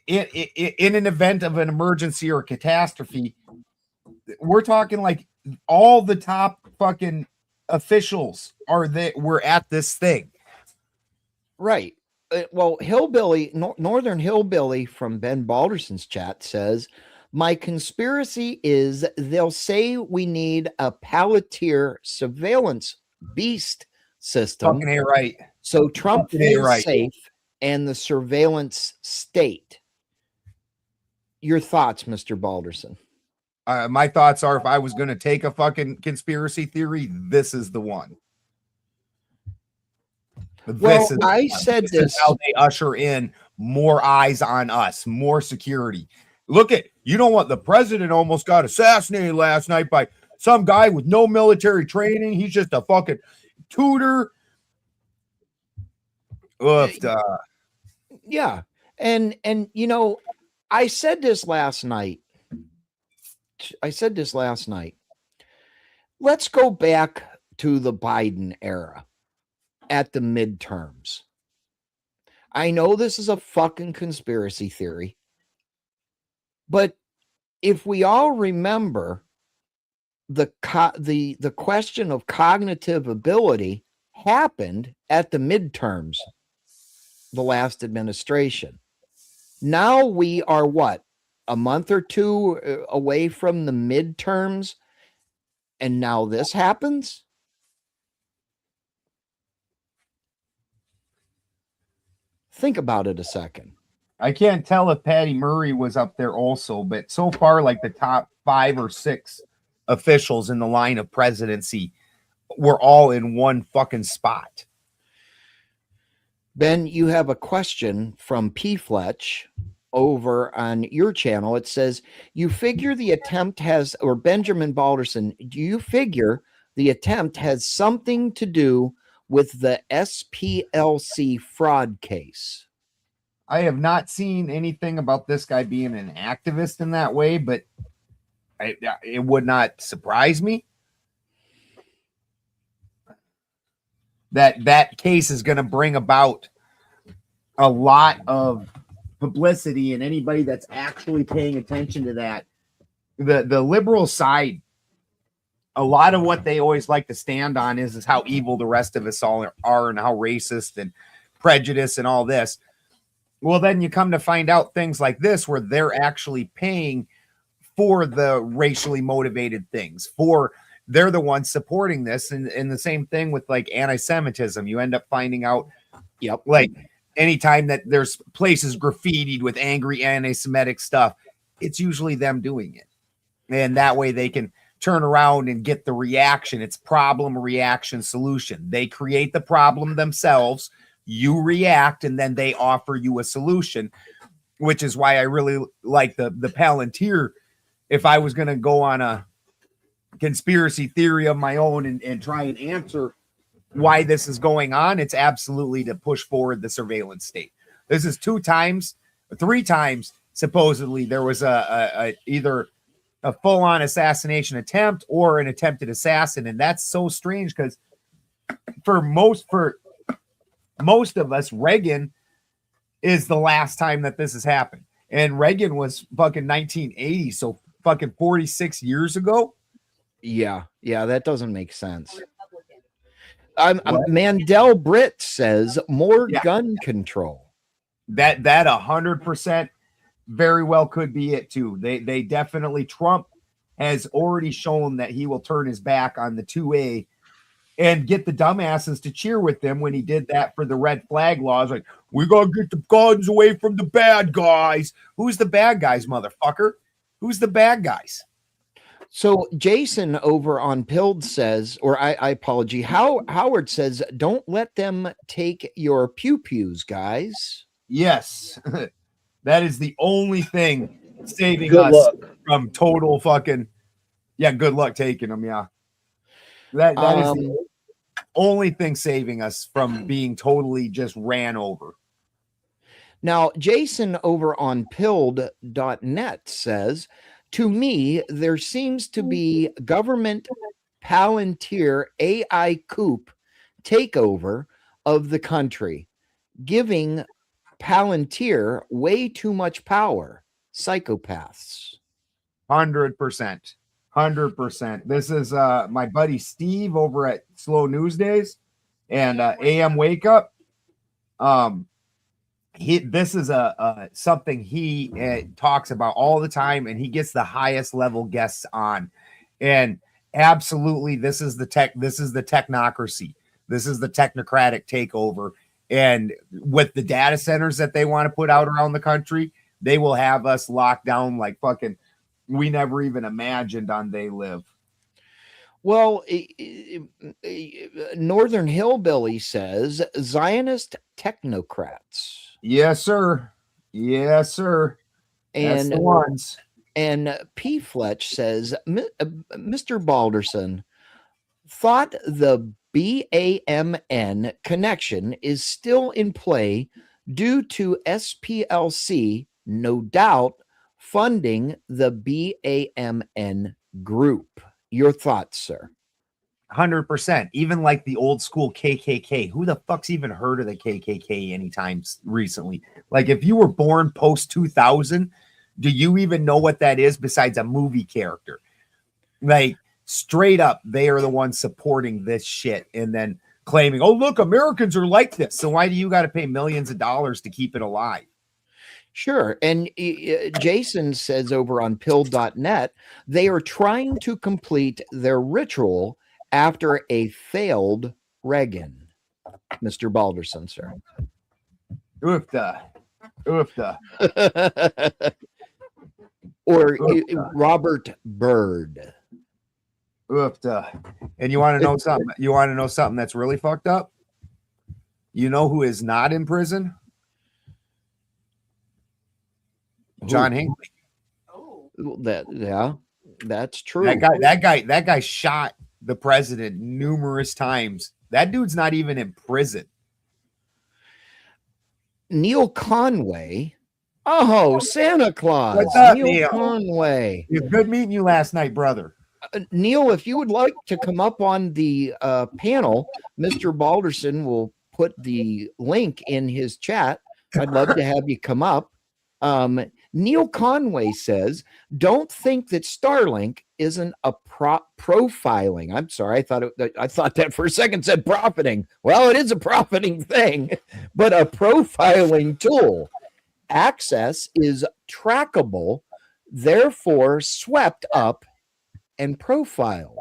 in an event of an emergency or a catastrophe, we're talking like all the top fucking officials were at this thing. Right. Well, Northern Hillbilly from Ben Balderson's chat says, my conspiracy is they'll say we need a Palantir surveillance beast system. Fucking A right. So Trump feels safe and the surveillance state. Your thoughts, Mr. Balderson? My thoughts are, if I was going to take a fucking conspiracy theory, this is the one. Well, I said this. Is how they usher in more eyes on us, more security. Look at, you know what? The president almost got assassinated last night by some guy with no military training. He's just a fucking tutor. Yeah. And you know, I said this last night. Let's go back to the Biden era at the midterms. I know this is a fucking conspiracy theory, but if we all remember, the question of cognitive ability happened at the midterms, the last administration. Now we are what, a month or two away from the midterms, and now this happens? Think about it a second. I can't tell if Patty Murray was up there also, but so far, like the top 5 or 6 officials in the line of presidency were all in one fucking spot. Ben, you have a question from P. Fletch over on your channel. It says, you figure the attempt has, or Benjamin Balderson, do you figure the attempt has something to do with the SPLC fraud case? I have not seen anything about this guy being an activist in that way, but it would not surprise me. That case is going to bring about a lot of publicity, and anybody that's actually paying attention to that, the liberal side, a lot of what they always like to stand on is how evil the rest of us all are and how racist and prejudice and all this. Well, then you come to find out things like this, where they're actually paying for the racially motivated things, they're the ones supporting this. And the same thing with like anti-Semitism. You end up finding out, like anytime that there's places graffitied with angry anti-Semitic stuff, it's usually them doing it. And that way they can turn around and get the reaction. It's problem, reaction, solution. They create the problem themselves, you react, and then they offer you a solution, which is why I really like the Palantir. If I was going to go on a conspiracy theory of my own and try and answer why this is going on, it's absolutely to push forward the surveillance state. This is 3 times supposedly there was either a full-on assassination attempt or an attempted assassin, and that's so strange because for most of us, Reagan is the last time that this has happened, and Reagan was fucking 1980, so fucking 46 years ago. Yeah, that doesn't make sense. Mandel Britt says more gun control. That 100% very well could be it too. They definitely, Trump has already shown that he will turn his back on the 2A and get the dumbasses to cheer with him when he did that for the red flag laws. Like, we gotta get the guns away from the bad guys. Who's the bad guys, motherfucker? Who's the bad guys? So Jason over on Pilled says, or I apologize, Howard says, don't let them take your pew-pews, guys. Yes. That is the only thing saving us from total fucking, good luck taking them, That is the only thing saving us from being totally just ran over. Now, Jason over on pilled.net says, to me, there seems to be government Palantir AI coup takeover of the country, giving Palantir way too much power. Psychopaths. 100%. 100%. This is my buddy Steve over at Slow News Days and AM Wake Up. This is something he talks about all the time, and he gets the highest level guests on. And absolutely, this is the technocracy. This is the technocratic takeover. And with the data centers that they want to put out around the country, they will have us locked down like fucking we never even imagined on They Live. Well, Northern Hillbilly says Zionist technocrats. Yes, sir. Yes, sir. That's And the ones. and P. Fletch says, Mr. Balderson thought the BAMN connection is still in play due to SPLC, no doubt, funding the BAMN group. Your thoughts, sir? 100%. Even like the old school KKK. Who the fuck's even heard of the KKK anytime recently? Like, if you were born post 2000, do you even know what that is besides a movie character? Like, straight up, they are the ones supporting this shit and then claiming, oh, look, Americans are like this. So why do you got to pay millions of dollars to keep it alive? Sure. And Jason says over on pill.net, they are trying to complete their ritual after a failed Reagan. Mr. Balderson, sir. Oofda. Or Robert Byrd. Oofda. And you want to know something? You want to know something that's really fucked up? You know who is not in prison? John Hinckley. That's true. That guy shot the president numerous times. That dude's not even in prison. Neil Conway. Oh, Santa Claus. What's up, Neil Conway. It was good meeting you last night, brother. Neil, if you would like to come up on the panel, Mr. Balderson will put the link in his chat. I'd love to have you come up. Neil Conway says, don't think that Starlink isn't a profiling. I'm sorry. I thought that for a second said profiting. Well, it is a profiting thing, but a profiling tool. Access is trackable, therefore swept up and profiled.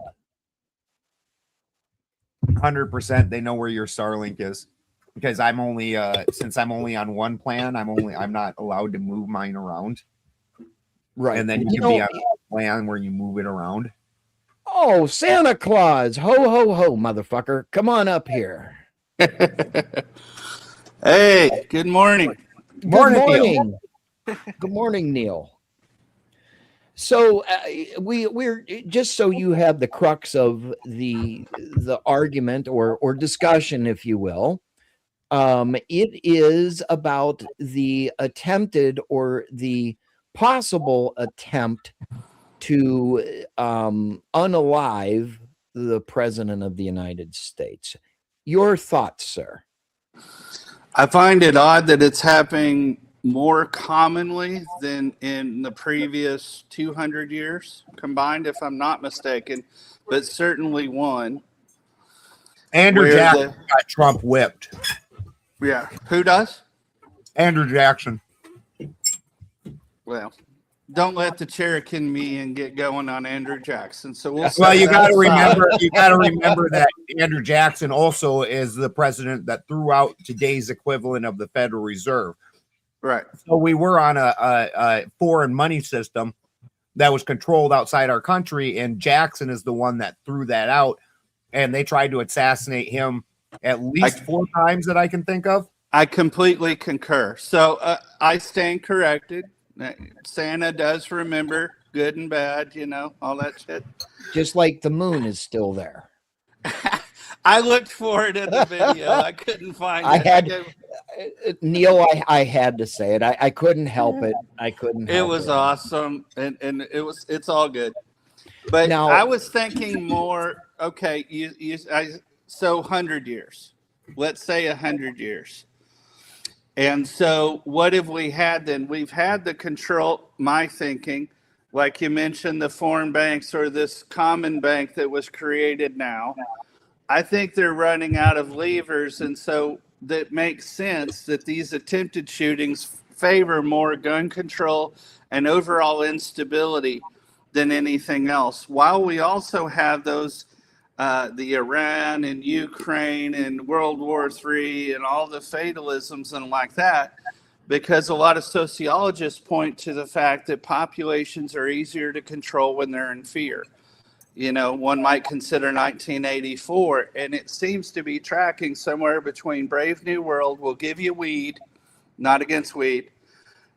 100%. They know where your Starlink is. Because I'm only since I'm only on one plan, I'm not allowed to move mine around. Right. And then you can be on a plan where you move it around. Oh, Santa Claus. Ho, ho, ho, motherfucker. Come on up here. Hey, good morning. Good morning. Good morning, Neil. So we're just so you have the crux of the argument or discussion, if you will. It is about the attempted or the possible attempt to unalive the President of the United States. Your thoughts, sir? I find it odd that it's happening more commonly than in the previous 200 years combined, if I'm not mistaken, but certainly one. Andrew Jackson got Trump whipped. Yeah. Who does? Andrew Jackson. Well, don't let the Cherokee me and get going on Andrew Jackson. So well, you got to remember that Andrew Jackson also is the president that threw out today's equivalent of the Federal Reserve. Right. So we were on a foreign money system that was controlled outside our country, and Jackson is the one that threw that out, and they tried to assassinate him at least 4 times that I can think of. I completely concur. So I stand corrected. Santa does remember good and bad, all that shit. Just like the moon is still there. I looked for it in the video. I couldn't find it. Neil, I had to say it. I couldn't help it. It was awesome, and it's all good. But now, I was thinking more. Okay, so 100 years. Let's say 100 years. And so what have we had then? We've had the control, my thinking, like you mentioned, the foreign banks or this common bank that was created now. I think they're running out of levers. And so that makes sense that these attempted shootings favor more gun control and overall instability than anything else. While we also have those the Iran and Ukraine and World War III and all the fatalisms and like that, because a lot of sociologists point to the fact that populations are easier to control when they're in fear. One might consider 1984, and it seems to be tracking somewhere between Brave New World, will give you weed, not against weed,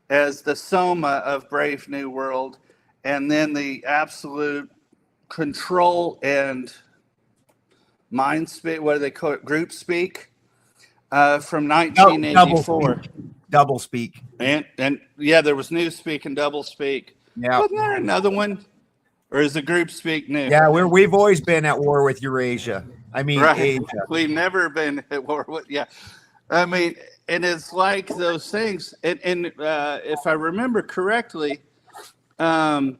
as the soma of Brave New World, and then the absolute control and mind speak, what do they call it, group speak, from 1984. Double speak. And yeah, there was new speak and double speak. Yeah. Wasn't there another one? Or is the group speak new? Yeah, we've always been at war with Eurasia. I mean, right. Asia. We've never been at war with, yeah. I mean, and it's like those things. And if I remember correctly, he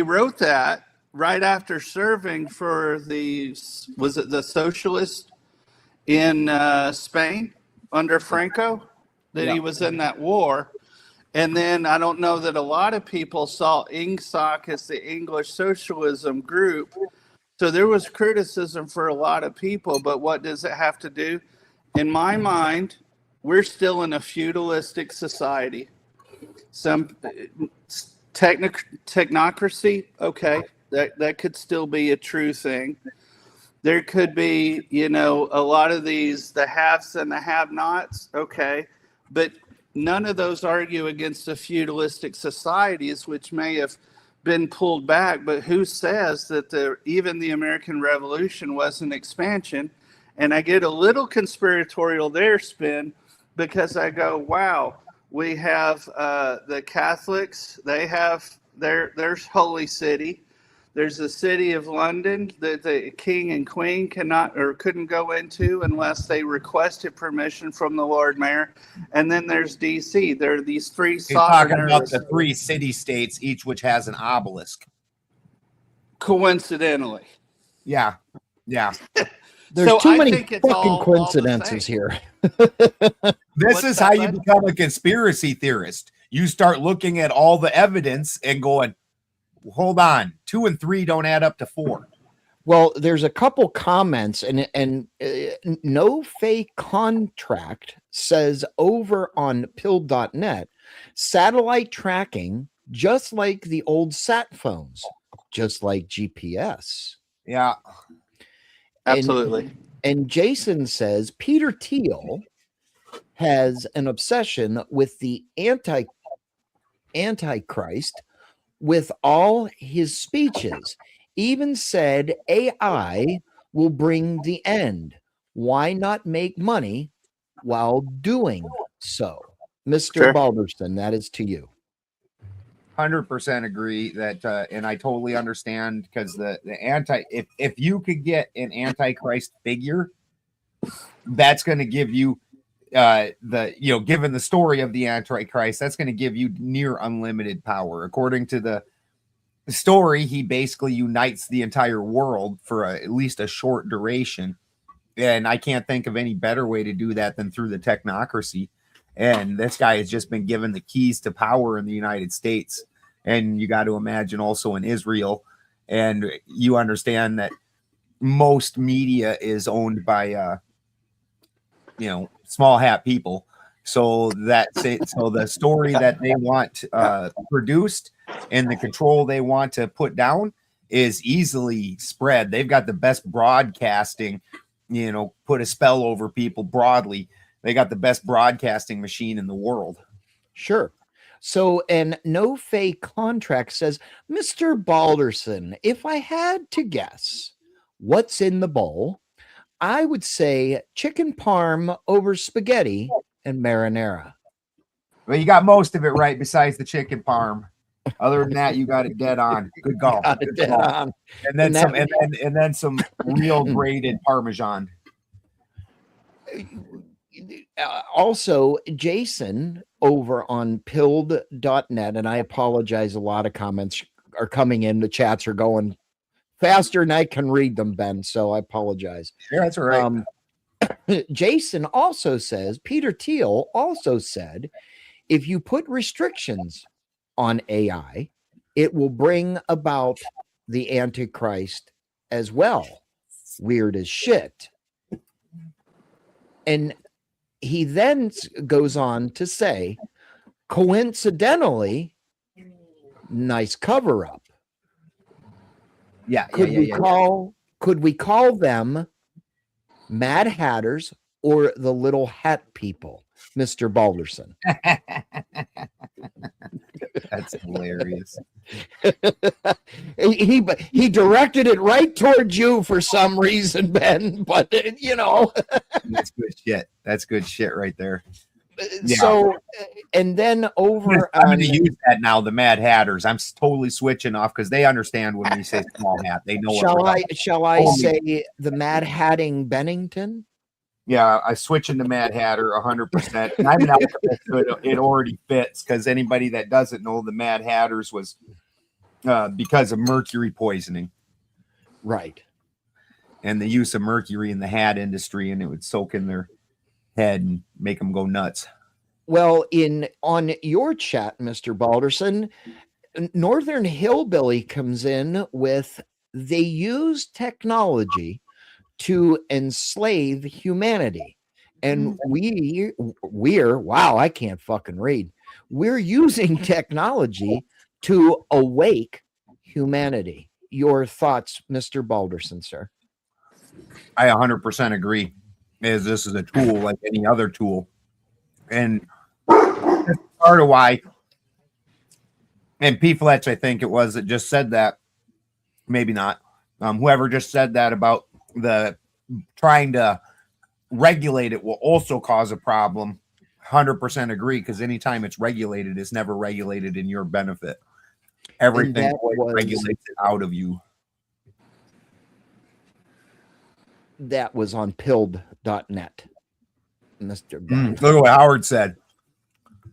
wrote that right after serving for was it the socialist in Spain under Franco, that he was in that war. And then I don't know that a lot of people saw INGSOC as the English socialism group. So there was criticism for a lot of people, but what does it have to do? In my mind, we're still in a feudalistic society. Some technocracy, okay, that could still be a true thing. There could be, a lot of these, the haves and the have-nots, okay, but none of those argue against the feudalistic societies, which may have been pulled back. But who says that even the American Revolution was an expansion? And I get a little conspiratorial there, Spin, because I go, wow, we have the Catholics. They have their holy city. There's the city of London that the king and queen couldn't go into unless they requested permission from the Lord Mayor. And then there's D.C. There are these three sovereign talking about areas. the 3 city-states, each which has an obelisk. Coincidentally. Yeah. There's too many fucking coincidences here. This is how you become a conspiracy theorist. You start looking at all the evidence and going, hold on, 2 and 3 don't add up to 4. Well, there's a couple comments, and No Fake Contract says over on pill.net, satellite tracking, just like the old sat phones, just like GPS. Yeah. Absolutely. And Jason says Peter Thiel has an obsession with the Antichrist with all his speeches, even said AI will bring the end. Why not make money while doing so? Mr. Balderson, that is to you. 100% agree that, and I totally understand, because if you could get an Antichrist figure, that's going to give you given the story of the Antichrist, that's going to give you near unlimited power. According to the story, he basically unites the entire world for at least a short duration. And I can't think of any better way to do that than through the technocracy. And this guy has just been given the keys to power in the United States. And you got to imagine also in Israel. And you understand that most media is owned by, small hat people. So that's it. So the story that they want produced and the control they want to put down is easily spread. They've got the best broadcasting, put a spell over people broadly. They got the best broadcasting machine in the world. Sure. So, and No Fake Contract says, Mr. Balderson, if I had to guess what's in the bowl, I would say chicken parm over spaghetti and marinara. Well, you got most of it right besides the chicken parm. Other than that, you got it dead on. Good call. Good call. And then some real grated Parmesan. Also, Jason over on pilled.net, and I apologize, a lot of comments are coming in. The chats are going faster than I can read them, Ben, so I apologize. Yeah, that's all right. Jason also says, Peter Thiel also said, if you put restrictions on AI, it will bring about the Antichrist as well. Weird as shit. And he then goes on to say, coincidentally, nice cover up. Yeah. Could we call them Mad Hatters or the Little Hat People? Mr. Balderson. That's hilarious. he directed it right towards you for some reason, Ben, but you know. That's good shit. That's good shit right there. Yeah. So, and then over I'm going to use that now, the Mad Hatters. I'm totally switching off because they understand when we say small hat. They know shall I say the Mad Hatting Bennington? Yeah, I switch into Mad Hatter 100%. And I'm an alchemist, so it already fits because anybody that doesn't know, the Mad Hatters was because of mercury poisoning. Right. And the use of mercury in the hat industry, and it would soak in their head and make them go nuts. Well, on your chat, Mr. Balderson, Northern Hillbilly comes in with they use technology to enslave humanity. And we're wow, I can't fucking read. We're using technology to awake humanity. Your thoughts, Mr. Balderson, sir? I 100% agree. As this is a tool like any other tool. And that's part of why, and P. Fletch, I think it was, that just said that, maybe not, whoever just said that about the trying to regulate it will also cause a problem. 100% agree, because anytime it's regulated, it's never regulated in your benefit. Everything regulates it out of you. That was on pilled.net, Mr. Look at what Howard said.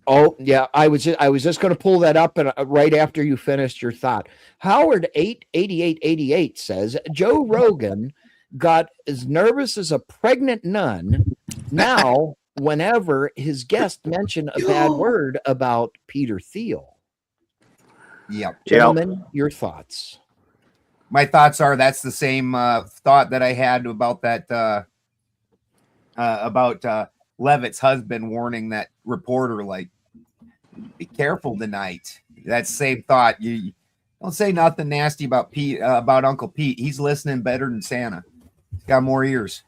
Oh yeah, I was just going to pull that up, and right after you finished your thought, Howard 88888 says Joe Rogan got as nervous as a pregnant nun now whenever his guest mentioned a bad word about Peter Thiel. Yep. Gentlemen, your thoughts. My thoughts are that's the same thought that I had about that Levitt's husband warning that reporter, like, be careful tonight. That same thought. You don't say nothing nasty about Pete, about Uncle Pete. He's listening better than Santa. He's got more ears.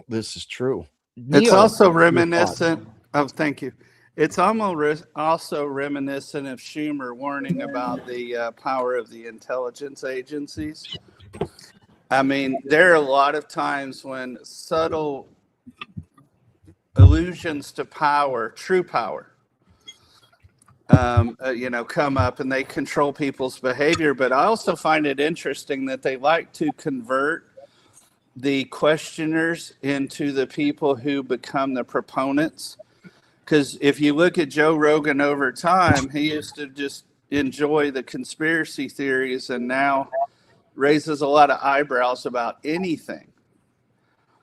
This is true. It's also reminiscent of, thank you. It's almost also reminiscent of Schumer warning about the power of the intelligence agencies. I mean, there are a lot of times when subtle allusions to power, true power, come up and they control people's behavior. But I also find it interesting that they like to convert the questioners into the people who become the proponents. Because if you look at Joe Rogan over time, he used to just enjoy the conspiracy theories and now raises a lot of eyebrows about anything.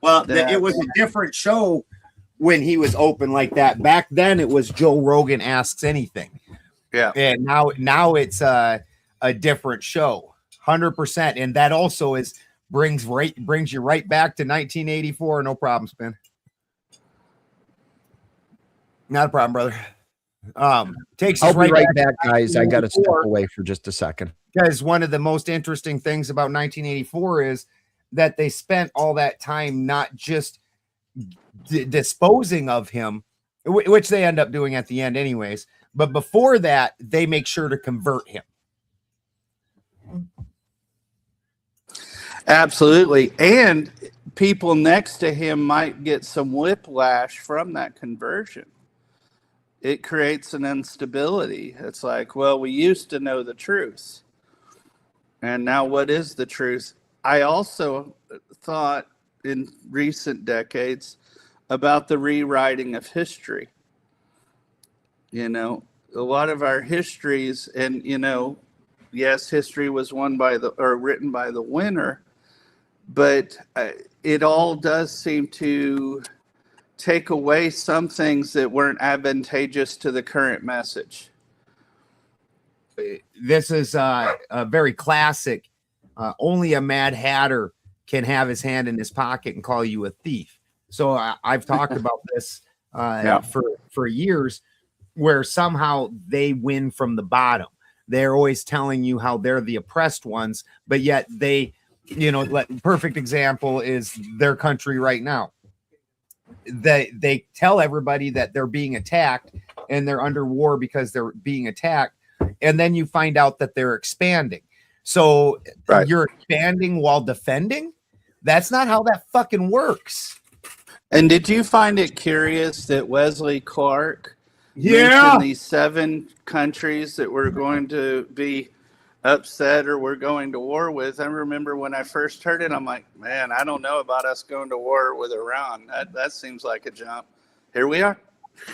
Well, it was a different show when he was open like that. Back then, it was Joe Rogan Asks Anything. Yeah. And now it's a different show, 100%. And that also brings you right back to 1984. No problem, Spin. Not a problem, brother. Takes I'll be right back, guys. I got to step away for just a second. Because one of the most interesting things about 1984 is that they spent all that time not just disposing of him, which they end up doing at the end anyways, but before that, they make sure to convert him. Absolutely. And people next to him might get some whiplash from that conversion. It creates an instability. It's like, well, we used to know the truth. And now what is the truth? I also thought in recent decades about the rewriting of history. You know, a lot of our histories, and, yes, history was written by the winner, but it all does seem to take away some things that weren't advantageous to the current message. This is a very classic. Only a Mad Hatter can have his hand in his pocket and call you a thief. So I've talked about this for years, where somehow they win from the bottom. They're always telling you how they're the oppressed ones, but yet they, perfect example is their country right now. they tell everybody that they're being attacked and they're under war because they're being attacked, and then you find out that they're expanding. So you're expanding while defending? That's not how that fucking works. And did you find it curious that Wesley Clark mentioned these 7 countries that we're going to be upset or we're going to war with? I remember when I first heard it, I'm like, man, I don't know about us going to war with Iran. That seems like a jump. Here we are.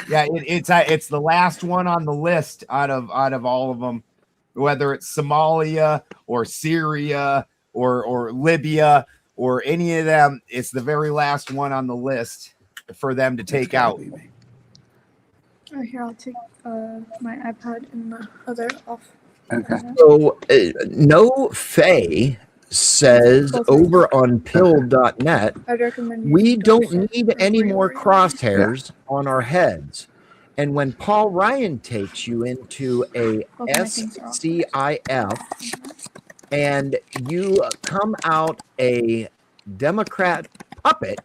Yeah, it's the last one on the list out of all of them, whether it's Somalia or Syria or Libya or any of them. It's the very last one on the list for them to take out. Oh, here, I'll take my iPad and the other off. Okay. So, No Faye says over on pill.net, we don't need any more crosshairs on our heads. And when Paul Ryan takes you into a SCIF and you come out a Democrat puppet,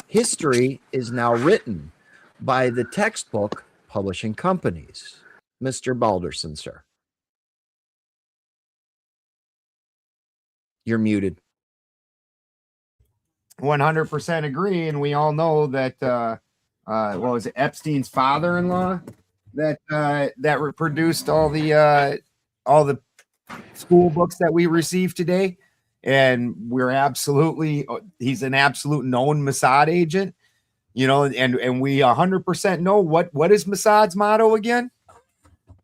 history is now written by the textbook publishing companies. Mr. Balderson, sir. You're muted. 100% agree, and we all know that what was it, Epstein's father-in-law that reproduced all the school books that we received today, and he's an absolute known Mossad agent, you know, and we 100% know what is Mossad's motto again?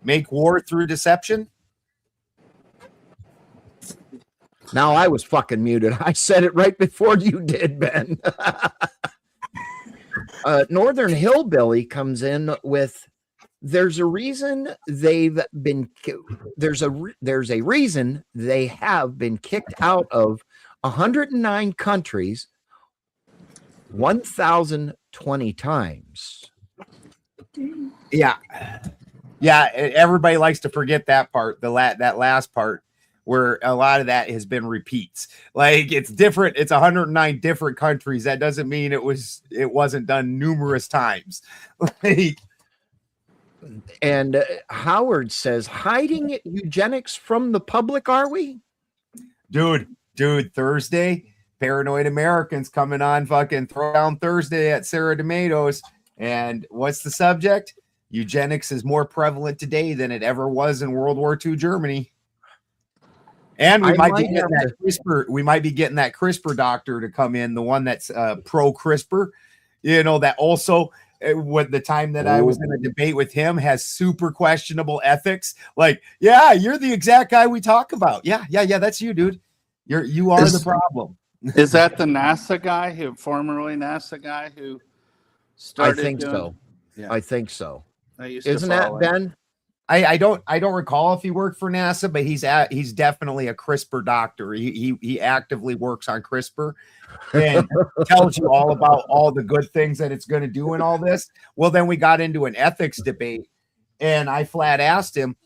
Make war through deception. Now I was fucking muted. I said it right before you did, Ben. Northern Hillbilly comes in with, there's a reason they've been, there's a reason they have been kicked out of 109 countries 1,020 times. Yeah. Everybody likes to forget that part, that last part, where a lot of that has been repeats. Like, it's different. It's 109 different countries. That doesn't mean it wasn't done numerous times. And Howard says, hiding eugenics from the public, are we? Dude, Thursday, Paranoid Americans coming on fucking Throwdown Thursday at Sarah Tomatoes. And what's the subject? Eugenics is more prevalent today than it ever was in World War II Germany. And we might be getting that CRISPR doctor to come in, the one that's pro CRISPR, you know, that also with the time that I was in a debate with him has super questionable ethics. Like, yeah, you're the exact guy we talk about. Yeah, that's you, dude. You are the problem. Is that the NASA guy formerly NASA guy who started? I think so. Yeah. I think so. Isn't that Ben? I don't recall if he worked for NASA, but he's definitely a CRISPR doctor. He actively works on CRISPR and tells you all about all the good things that it's going to do and all this. Well, then we got into an ethics debate, and I flat asked him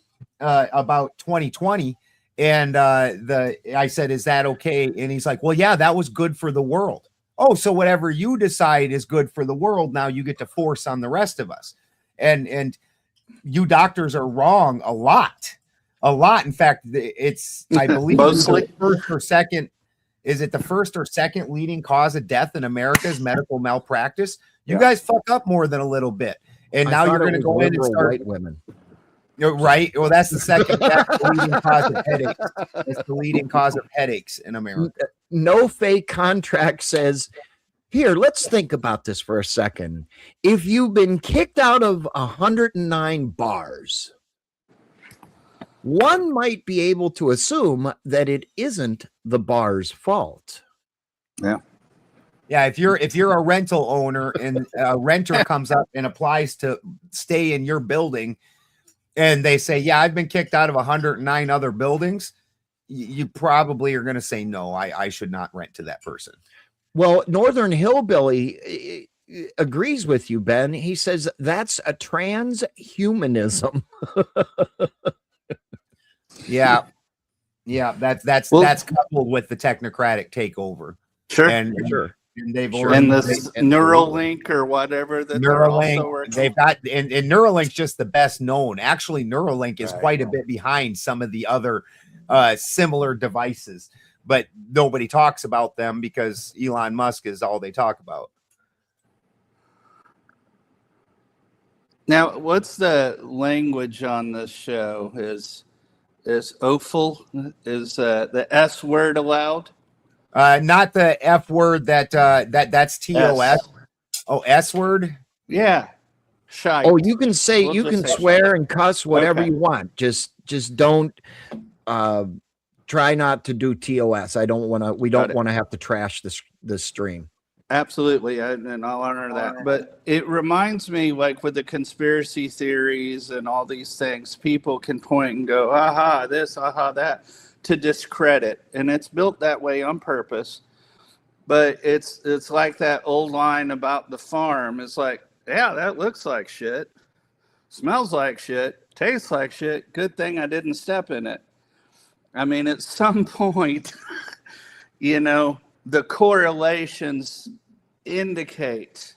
about 2020, and I said, "Is that okay?" And he's like, "Well, yeah, that was good for the world." Oh, so whatever you decide is good for the world, now you get to force on the rest of us, and you doctors are wrong a lot. In fact, it's, I believe, mostly first or second. Is it the first or second leading cause of death in America is medical malpractice? You guys fuck up more than a little bit, and now you're going to go in and start white women. You're right. Well, that's the second leading cause of headaches. It's the leading cause of headaches in America. No fake contract says, here, let's think about this for a second. If you've been kicked out of 109 bars, one might be able to assume that it isn't the bar's fault. Yeah. Yeah, if you're a rental owner and a renter comes up and applies to stay in your building and they say, yeah, I've been kicked out of 109 other buildings, you probably are going to say, no, I should not rent to that person. Well, Northern Hillbilly agrees with you, Ben. He says that's a transhumanism. Yeah, that's coupled with the technocratic takeover. Sure, and sure. And they've Sure. And already this Neuralink or whatever that they're also Neuralink, working. they've got, and Neuralink's just the best known. Actually, Neuralink is Right. quite a bit behind some of the other similar devices, but nobody talks about them because Elon Musk is all they talk about. Now, what's the language on this show? Is awful? Is the S word allowed? Not the F word that's TOS. S. Oh, S word? Yeah. Shite. Oh, you can say We'll you just can say swear shite. and cuss whatever Okay. you want. Just don't try not to do TOS. I don't want to. We Got don't it. want to have to trash this stream. Absolutely, and I'll honor that. But it reminds me, like with the conspiracy theories and all these things, people can point and go, aha, this, aha, that, to discredit. And it's built that way on purpose. But it's like that old line about the farm. It's like, yeah, that looks like shit, smells like shit, tastes like shit. Good thing I didn't step in it. I mean, at some point, you know, the correlations indicate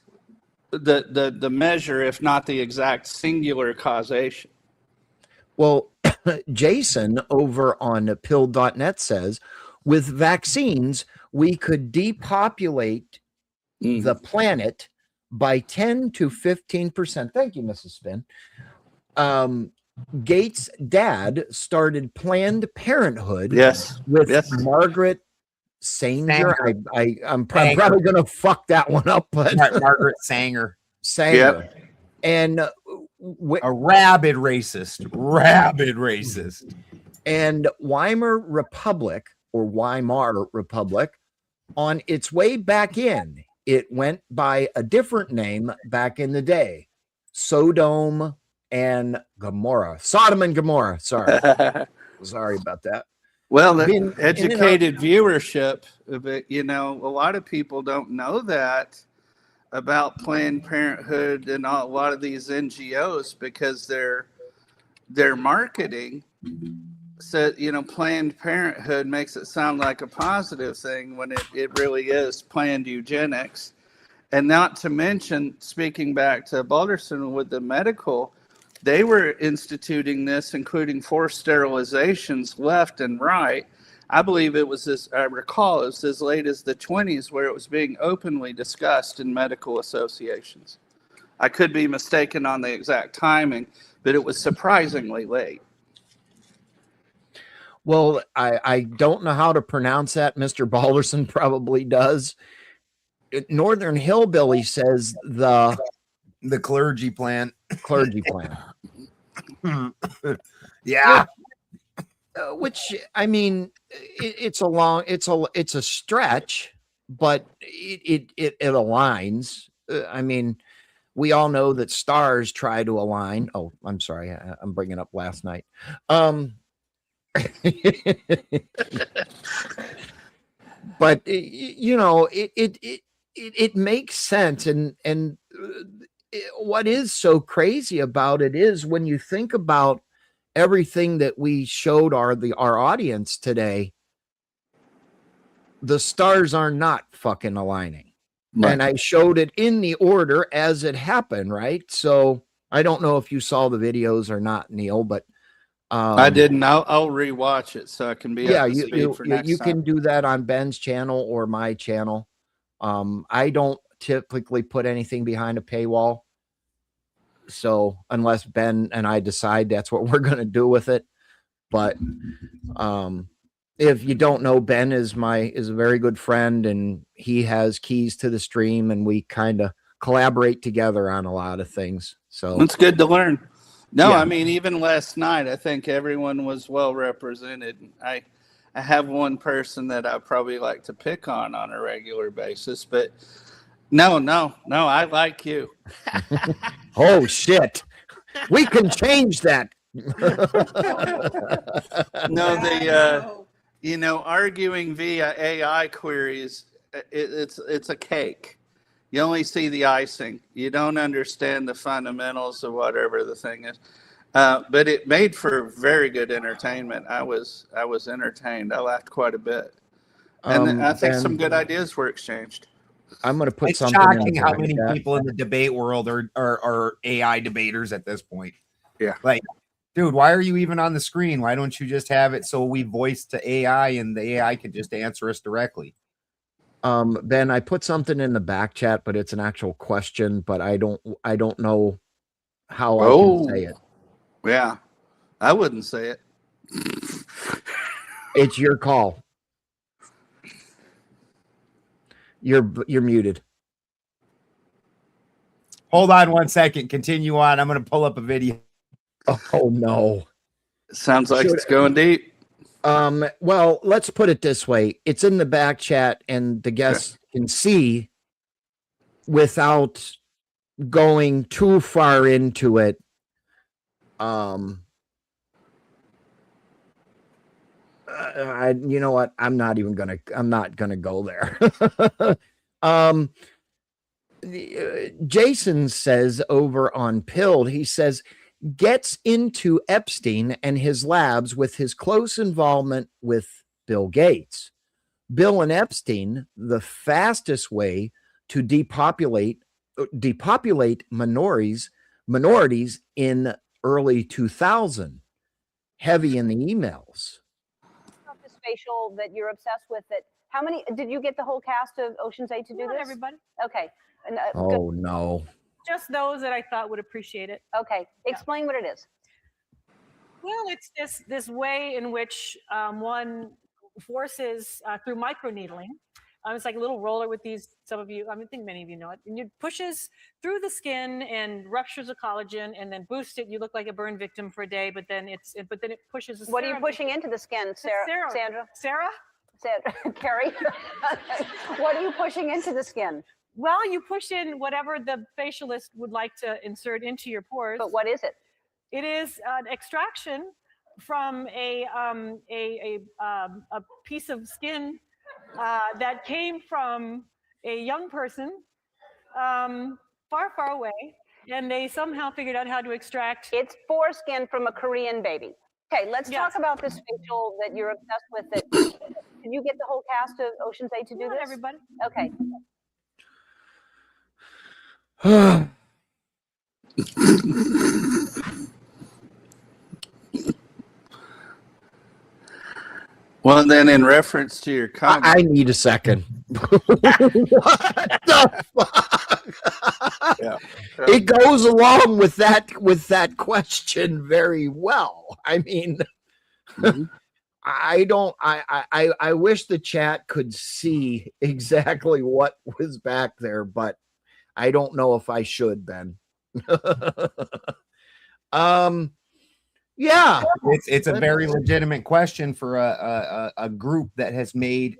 the measure, if not the exact singular causation. Well, Jason over on pill.net says, with vaccines, we could depopulate the planet by 10 to 15%. Thank you, Mrs. Spin. Gates' dad started Planned Parenthood. Yes. With Yes. Margaret Sanger. I'm probably going to fuck that one up, but Margaret Sanger. Yep. And a rabid racist. And Weimar Republic, on its way back in, it went by a different name back in the day. Sodom and Gomorrah. Sodom and Gomorrah. Sorry. Sorry about that. Well, the educated viewership, but you know, a lot of people don't know that about Planned Parenthood and a lot of these NGOs because their marketing said, you know, Planned Parenthood makes it sound like a positive thing when it really is planned eugenics. And not to mention, speaking back to Balderson with the medical, they were instituting this, including forced sterilizations left and right. I believe it was I recall it was as late as the 20s where it was being openly discussed in medical associations. I could be mistaken on the exact timing, but it was surprisingly late. Well, I don't know how to pronounce that. Mr. Balderson probably does. Northern Hillbilly says the clergy plan. Yeah. Which, I mean, it's a stretch, but it aligns. I mean, we all know that stars try to align. Oh, I'm sorry. I'm bringing up last night. But you know, it makes sense. And what is so crazy about it is when you think about everything that we showed our audience today, the stars are not fucking aligning. Right. And I showed it in the order as it happened, right? So I don't know if you saw the videos or not, Neil, but I didn't. I'll rewatch it so I can be up to speed for next you time. can do that on Ben's channel or my channel. I don't typically put anything behind a paywall. So unless Ben and I decide that's what we're going to do with it. But if you don't know, Ben is a very good friend, and he has keys to the stream, and we kind of collaborate together on a lot of things. So it's good to learn. No, yeah. I mean, even last night, I think everyone was well represented. I have one person that I probably like to pick on a regular basis, but no, I like you. Oh shit, we can change that. No, you know, arguing via AI queries, it's a cake. You only see the icing. You don't understand the fundamentals of whatever the thing is. But it made for very good entertainment. I was entertained. I laughed quite a bit. And I think some good ideas were exchanged. I'm going to put It's something shocking in how the many chat. people in the debate world are AI debaters at this point. Yeah. Like, dude, why are you even on the screen? Why don't you just have it so we voice to AI and the AI can just answer us directly? Ben, I put something in the back chat, but it's an actual question, but I don't know how I can say it. Yeah. I wouldn't say it. It's your call. You're muted. Hold on 1 second. Continue on. I'm going to pull up a video. Oh no. Sounds like it's going deep. Well, let's put it this way. It's in the back chat and the guests can see without going too far into it. You know what? I'm not gonna go there. Jason says over on Pilled, he says, gets into Epstein and his labs with his close involvement with Bill Gates. Bill and Epstein, the fastest way to depopulate minorities in early 2000. Heavy in the emails. This facial that you're obsessed with. That how many did you get the whole cast of Ocean's 8 to do this? Everybody. Okay. And, oh no. Just those that I thought would appreciate it. Okay. Explain what it is. Well, it's this way in which one forces through microneedling. It's like a little roller with these. Some of you, I think many of you know it. And it pushes through the skin and ruptures the collagen, and then boosts it. You look like a burn victim for a day, but then it pushes. What are you pushing into the skin, Sarah? Sandra? Carrie? What are you pushing into the skin? Well, you push in whatever the facialist would like to insert into your pores. But what is it? It is an extraction from a piece of skin that came from a young person far, far away, and they somehow figured out how to extract. It's foreskin from a Korean baby. Okay, let's talk about this facial that you're obsessed with. Did you get the whole cast of Ocean's 8 to do this? Everybody. Okay. Well, then in reference to your comment, I need a second. What the fuck? Yeah. It goes along with that question very well. I mean, I wish the chat could see exactly what was back there, but I don't know if I should, Ben. Yeah, it's a very legitimate question for a group that has made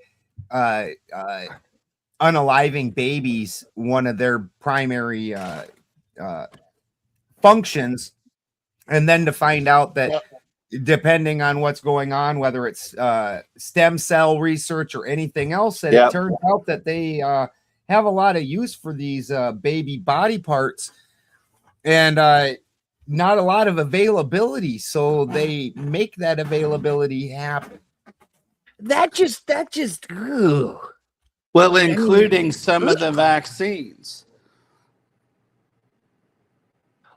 unaliving babies one of their primary functions, and then to find out that depending on what's going on, whether it's stem cell research or anything else, that it turns out that they have a lot of use for these baby body parts, and not a lot of availability, so they make that availability happen. That just ugh. Well, including some of the vaccines.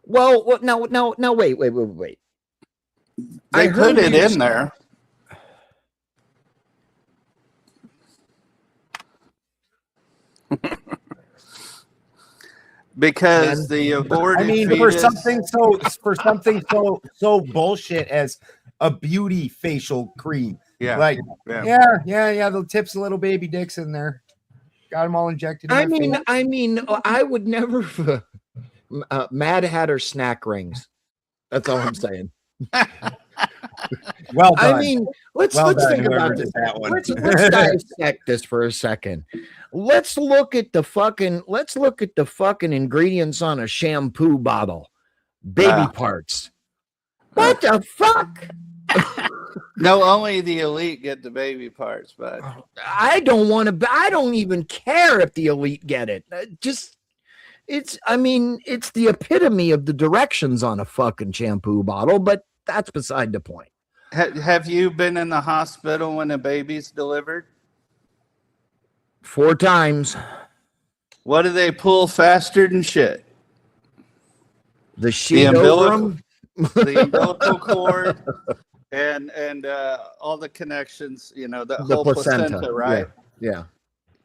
Well, now, wait. They put it in there. Because the aborted for fetus, something so bullshit as a beauty facial cream. Yeah. The tips of little baby dicks in there. Got them all injected. I mean, I would never. Mad Hatter snack rings. That's all I'm saying. Well done. I mean, let's think about this. Let's dissect this for a second. Let's look at the fucking ingredients on a shampoo bottle. Baby parts. What the fuck? No, only the elite get the baby parts, but I don't even care if the elite get it. It's the epitome of the directions on a fucking shampoo bottle, but that's beside the point. Have you been in the hospital when a baby's delivered? 4 times. What do they pull faster than shit? The sheet over 'em? The umbilical cord, and all the connections. You know, the whole placenta, right? Yeah.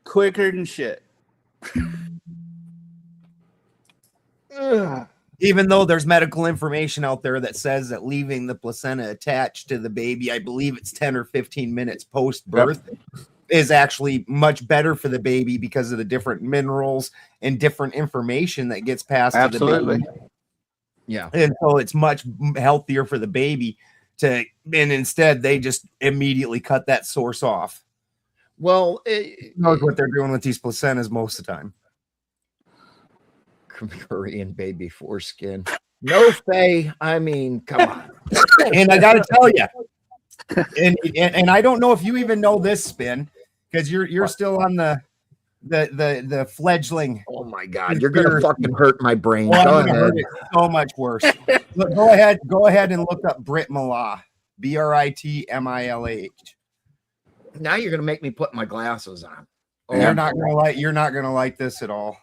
Quicker than shit. Even though there's medical information out there that says that leaving the placenta attached to the baby, I believe it's 10 or 15 minutes post-birth, is actually much better for the baby because of the different minerals and different information that gets passed to the baby. Yeah. And so it's much healthier for the baby and instead they just immediately cut that source off. Well, knows what they're doing with these placentas most of the time. Korean baby foreskin. No, Faye. I mean, come on. And I got to tell you, and I don't know if you even know this, Spin, because you're still on the fledgling. Oh my God, you're gonna fucking hurt my brain. Well, Go I'm gonna ahead. hurt it so much worse. Look, go ahead and look up Brit Milah. Britmilah. Now you're gonna make me put my glasses on. Oh, you're not gonna like this at all.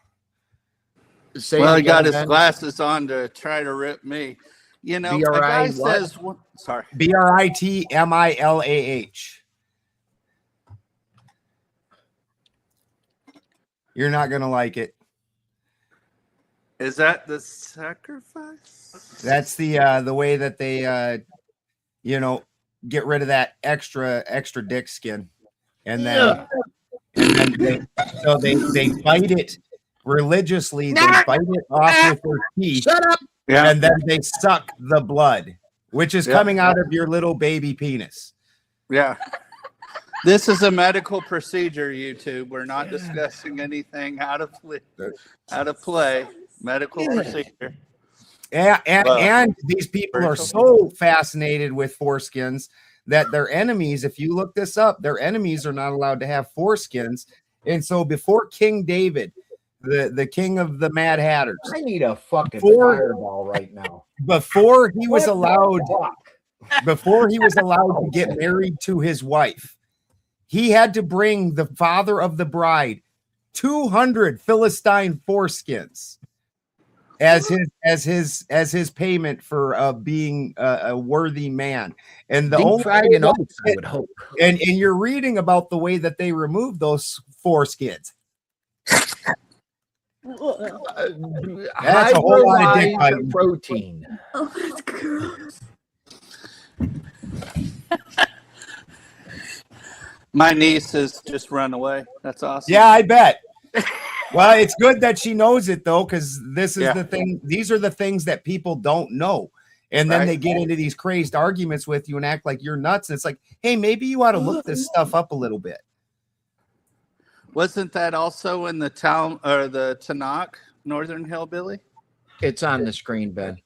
Well, he got his glasses on to try to rip me. You know, a guy says, sorry. Britmilah. You're not gonna like it. Is that the sacrifice? That's the way that they get rid of that extra dick skin, and then they bite it religiously. They bite it off with their teeth. Shut up. Yeah. And then they suck the blood, which is coming out of your little baby penis. Yeah. This is a medical procedure, YouTube. We're not discussing anything out of play. Medical procedure. And these people are so fascinated with foreskins that their enemies, if you look this up, their enemies are not allowed to have foreskins. And so before King David, the king of the Mad Hatters, I need a fucking fireball right now. Before he was allowed to get married to his wife, he had to bring the father of the bride 200 Philistine foreskins as his payment for being a worthy man. And the only dragon oats, I would hope. And you're reading about the way that they removed those foreskins. That's a whole lot of dick biting. Protein. Oh, that's gross. My niece has just run away. That's awesome. Yeah, I bet. Well, it's good that she knows it though, because this is the thing. These are the things that people don't know. And then they get into these crazed arguments with you and act like you're nuts. And it's like, hey, maybe you ought to look this stuff up a little bit. Wasn't that also in the the Tanakh, Northern Hillbilly? It's on the screen, Ben.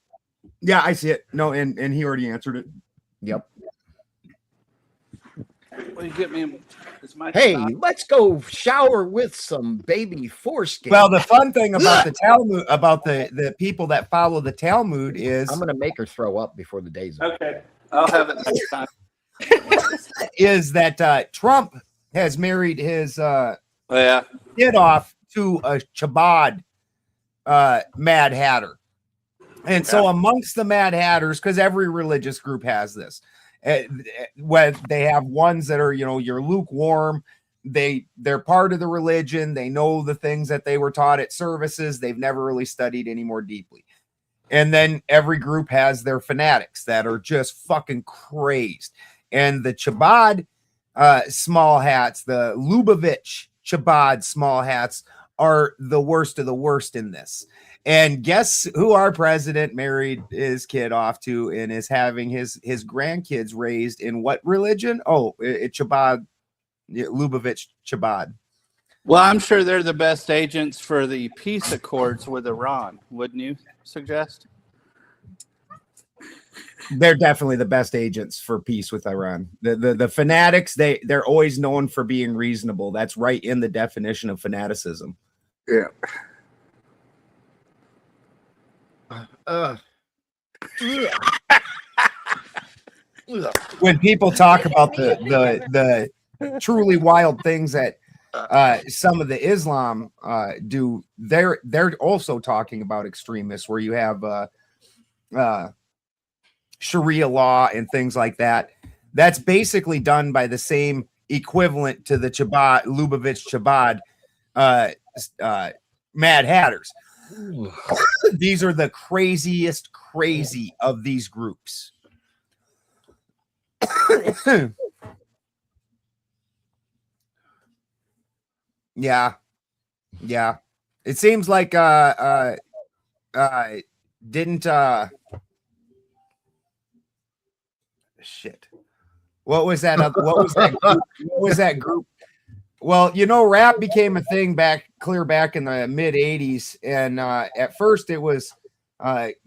Yeah, I see it. No, and he already answered it. Yep. Will you get me? Hey, let's go shower with some baby foreskin. Well, the fun thing about the Talmud, about the people that follow the Talmud is, I'm gonna make her throw up before the day's up. Okay, I'll have it next time. is that Trump has married his kid off to a Chabad Mad Hatter. And so amongst the Mad Hatters, because every religious group has this, when they have ones that are, you're lukewarm, they're part of the religion, they know the things that they were taught at services, they've never really studied any more deeply. And then every group has their fanatics that are just fucking crazed. And the Chabad small hats, the Lubavitch Chabad small hats, are the worst of the worst in this. And guess who our president married his kid off to and is having his grandkids raised in what religion? Oh, it's Chabad, Lubavitch Chabad. Well, I'm sure they're the best agents for the peace accords with Iran, wouldn't you suggest? They're definitely the best agents for peace with Iran. The fanatics, they're always known for being reasonable. That's right in the definition of fanaticism. Yeah. When people talk about the truly wild things that some of the Islam do. They're also talking about extremists, where you have Sharia law and things like that. That's basically done by the same equivalent to the Chabad, Lubavitch Chabad Mad Hatters. These are the craziest crazy of these groups. Yeah. It seems like didn't shit. What was that? What was that group? What was that group? Well, you know, rap became a thing clear back in the mid 80s. And at first it was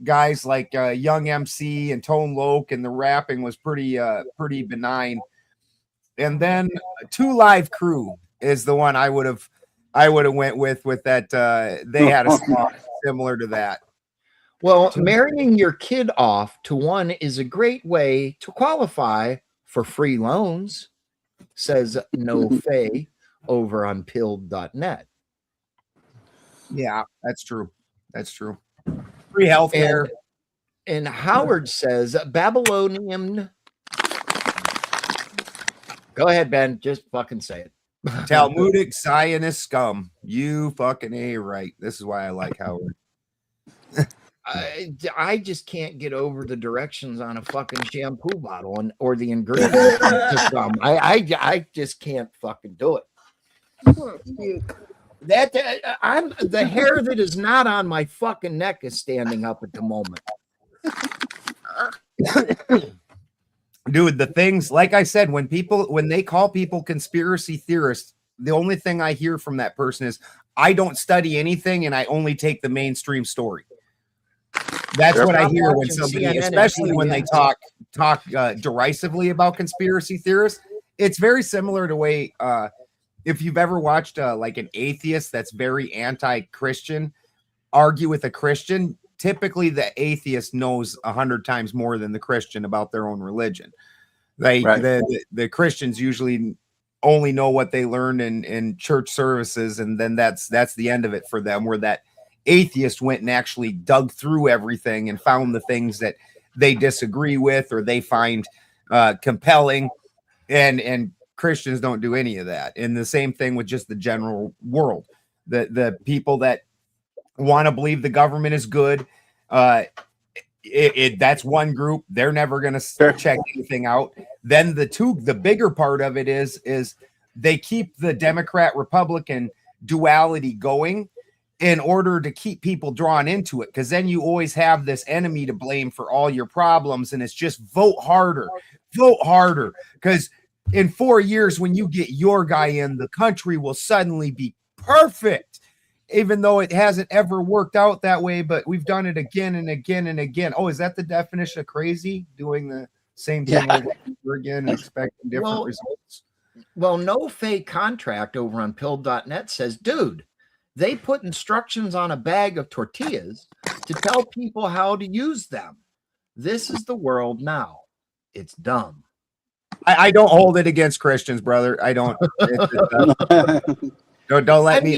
guys like Young MC and Tone Loc, and the rapping was pretty benign. And then Two Live Crew is the one I would have went with that. They had a song similar to that. Well, marrying your kid off to one is a great way to qualify for free loans, says No Faye over on pilled.net. Yeah, that's true. That's true. Free healthcare. And Howard says Babylonian. Go ahead, Ben. Just fucking say it. Talmudic Zionist scum. You fucking A right. This is why I like Howard. I just can't get over the directions on a fucking shampoo bottle or the ingredients. I just can't fucking do it. I'm the hair that is not on my fucking neck is standing up at the moment. Dude, the things, like I said, when they call people conspiracy theorists, the only thing I hear from that person is, I don't study anything and I only take the mainstream story. That's what I hear when somebody, especially when they talk derisively about conspiracy theorists. It's very similar to way, if you've ever watched like an atheist that's very anti-Christian argue with a Christian, typically the atheist knows 100 times more than the Christian about their own religion. The Christians usually only know what they learned in church services, and then that's the end of it for them, where that atheist went and actually dug through everything and found the things that they disagree with or they find compelling, and Christians don't do any of that. And the same thing with just the general world. The people that want to believe the government is good, that's one group. They're never going to check anything out. Then the bigger part of it is they keep the Democrat Republican duality going in order to keep people drawn into it, because then you always have this enemy to blame for all your problems, and it's just vote harder, because in 4 years, when you get your guy in, the country will suddenly be perfect, even though it hasn't ever worked out that way. But we've done it again and again and again. Oh, is that the definition of crazy? Doing the same thing over and over again and expecting different results? Well, No Fake Contract over on pill.net says, dude, they put instructions on a bag of tortillas to tell people how to use them. This is the world now. It's dumb. I don't hold it against Christians, brother. I don't. Don't let me.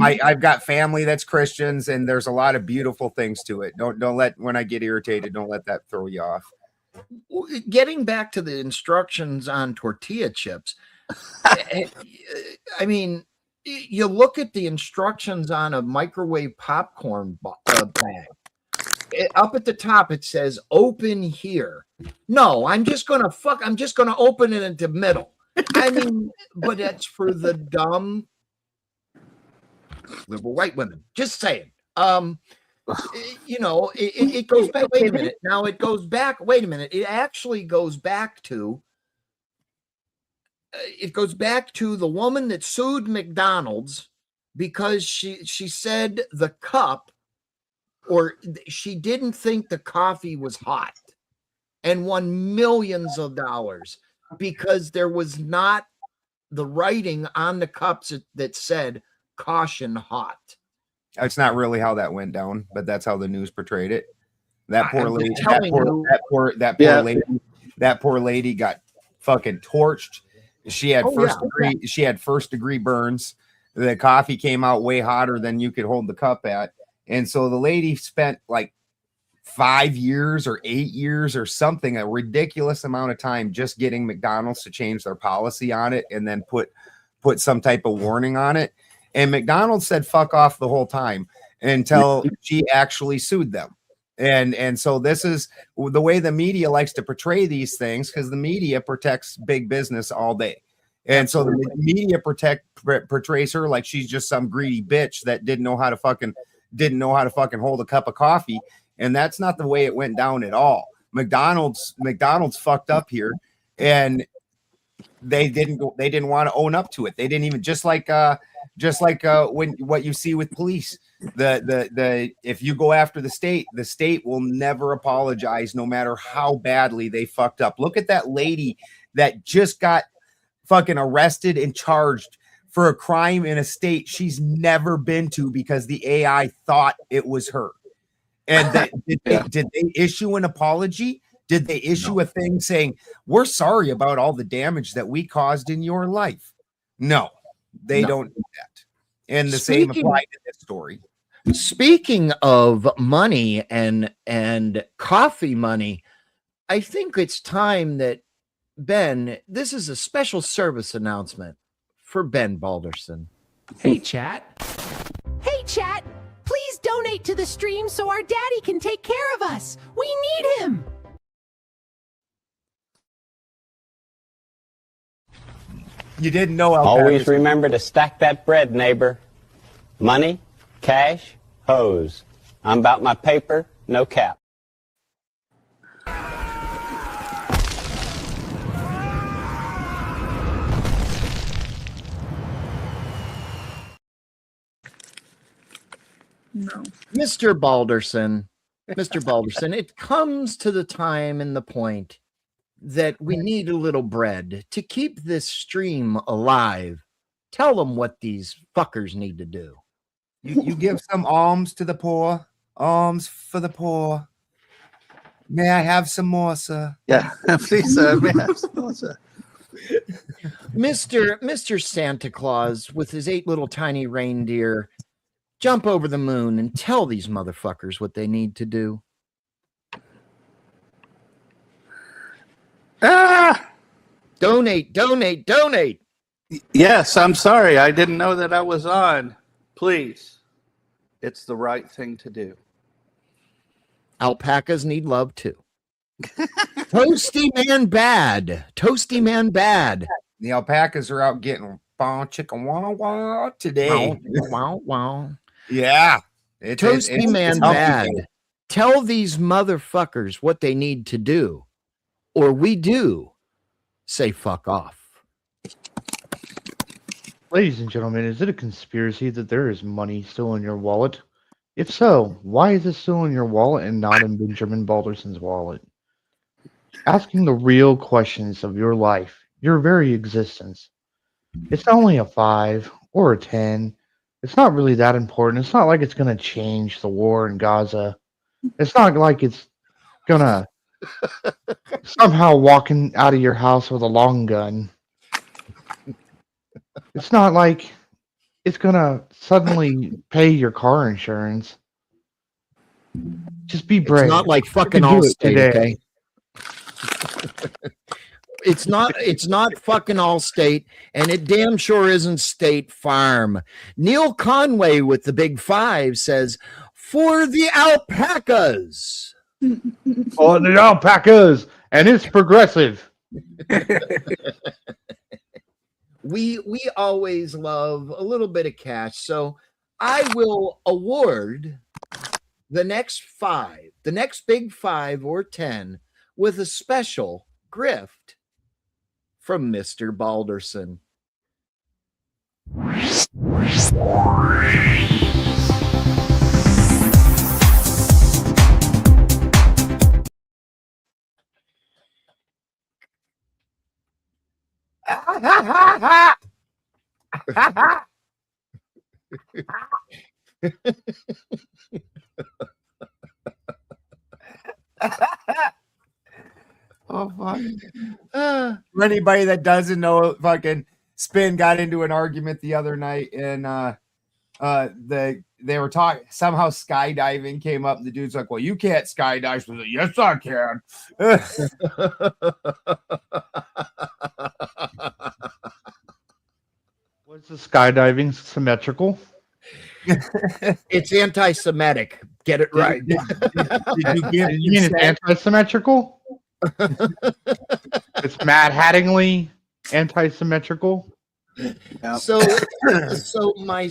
I've got family that's Christians, and there's a lot of beautiful things to it. Don't let, when I get irritated, don't let that throw you off. Getting back to the instructions on tortilla chips, I mean, you look at the instructions on a microwave popcorn bag. Up at the top, it says open here. No, I'm just going to open it into middle. I mean, but that's for the dumb liberal white women. Just saying. It goes back. Wait a minute. Now it goes back. Wait a minute. It actually goes back to the woman that sued McDonald's because she said the cup, or she didn't think the coffee was hot, and won millions of dollars because there was not the writing on the cups that said caution hot. It's not really how that went down, but that's how the news portrayed it. That poor lady, that poor lady got fucking torched. She had degree. She had first degree burns. The coffee came out way hotter than you could hold the cup at. And so the lady spent like 5 years or 8 years or something, a ridiculous amount of time just getting McDonald's to change their policy on it and then put some type of warning on it. And McDonald's said fuck off the whole time until she actually sued them. And so this is the way the media likes to portray these things, because the media protects big business all day. And so the media portrays her like she's just some greedy bitch that didn't know how to fucking hold a cup of coffee. And that's not the way it went down at all. McDonald's fucked up here, and they didn't want to own up to it. They didn't even, just like when what you see with police, the if you go after the state will never apologize no matter how badly they fucked up. Look at that lady that just got fucking arrested and charged for a crime in a state she's never been to because the AI thought it was her. And did they issue an apology? Did they issue a thing saying, we're sorry about all the damage that we caused in your life? No, they don't do that. And the same applied to this story. Speaking of money and coffee money, I think it's time that Ben, this is a special service announcement for Ben Balderson. Hey, chat. Hey, chat. Please donate to the stream so our daddy can take care of us. We need him. You didn't know. Always remember to stack that bread, neighbor. Money, cash, hose. I'm about my paper, no cap. No. Mr. Balderson, it comes to the time and the point that we need a little bread to keep this stream alive. Tell them what these fuckers need to do. You give some alms to the poor. Alms for the poor. May I have some more, sir? Yeah, please, sir. May I have some more, sir? Mr. Santa Claus with his 8 little tiny reindeer, jump over the moon and tell these motherfuckers what they need to do. Donate. Yes, I'm sorry. I didn't know that I was on. Please. It's the right thing to do. Alpacas need love too. Toasty man bad. The alpacas are out getting chicken wah today. Wow. Yeah. Toasty man bad. Tell these motherfuckers what they need to do, or we do say fuck off. Ladies and gentlemen, is it a conspiracy that there is money still in your wallet? If so, why is it still in your wallet and not in Benjamin Balderson's wallet? Asking the real questions of your life, your very existence. It's only a 5 or a 10. It's not really that important. It's not like it's going to change the war in Gaza. It's not like it's going to somehow walking out of your house with a long gun. It's not like it's going to suddenly pay your car insurance. Just be brave. It's not like fucking Allstate, okay? It's not fucking Allstate, and it damn sure isn't State Farm. Neil Conway with the Big 5 says, for the alpacas. For the alpacas, and it's progressive. We always love a little bit of cash, so I will award the next big 5 or 10 with a special grift from Mr. Balderson. Oh fuck. For anybody that doesn't know, fucking Spin got into an argument the other night, and they were talking, somehow skydiving came up, and the dude's like, well, you can't skydive. So like, yes, I can. Was the skydiving symmetrical? It's anti-Semitic. Get it right. Did you give You mean it's anti-symmetrical? It's Matt Hattingly anti-symmetrical. So my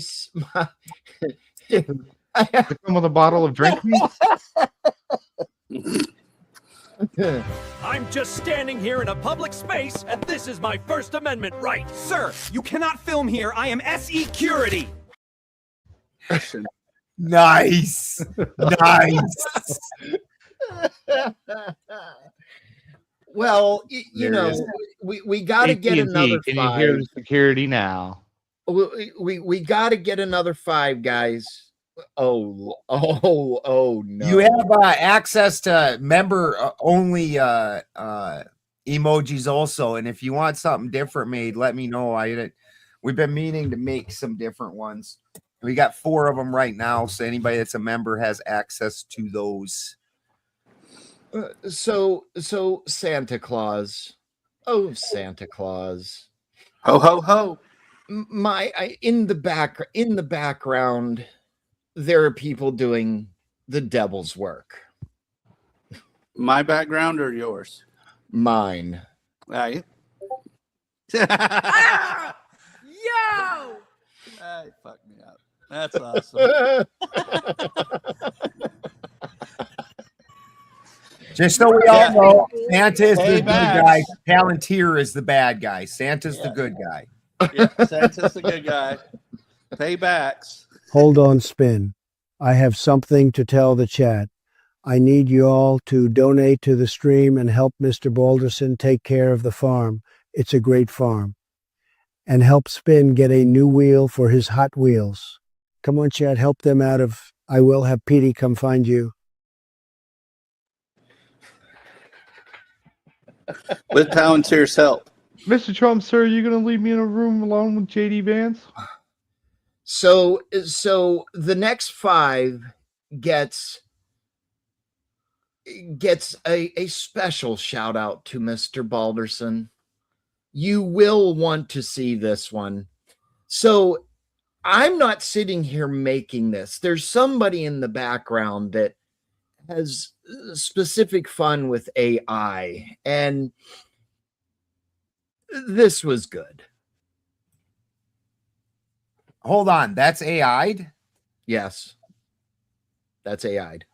come with a bottle of drink me? I'm just standing here in a public space, and this is my First Amendment right. Sir, you cannot film here. I am SE-curity. Nice. Nice. Well, you know, we got to get another 5. Can you hear the security now? We got to get another 5, guys. Oh no! You have access to member only emojis also, and if you want something different made, let me know. We've been meaning to make some different ones. We got 4 of them right now, so anybody that's a member has access to those. So Santa Claus, oh Santa Claus, ho ho ho! In the background, there are people doing the devil's work. My background or yours? Mine. Right. Yo! Hey, fuck me up. That's awesome. Just so we all know, Santa is the good guy. Palantir is the bad guy. Santa's the good guy. Yeah, Santa's the good guy. Paybacks. Hold on, Spin. I have something to tell the chat. I need you all to donate to the stream and help Mr. Balderson take care of the farm. It's a great farm. And help Spin get a new wheel for his Hot Wheels. Come on, chat, help them out of... I will have Petey come find you. With Palantir's help. Mr. Trump, sir, are you going to leave me in a room alone with JD Vance? So the next 5 gets a special shout out to Mr. Balderson. You will want to see this one. So I'm not sitting here making this. There's somebody in the background that has specific fun with AI, and this was good. Hold on, that's AI'd? Yes. That's AI'd.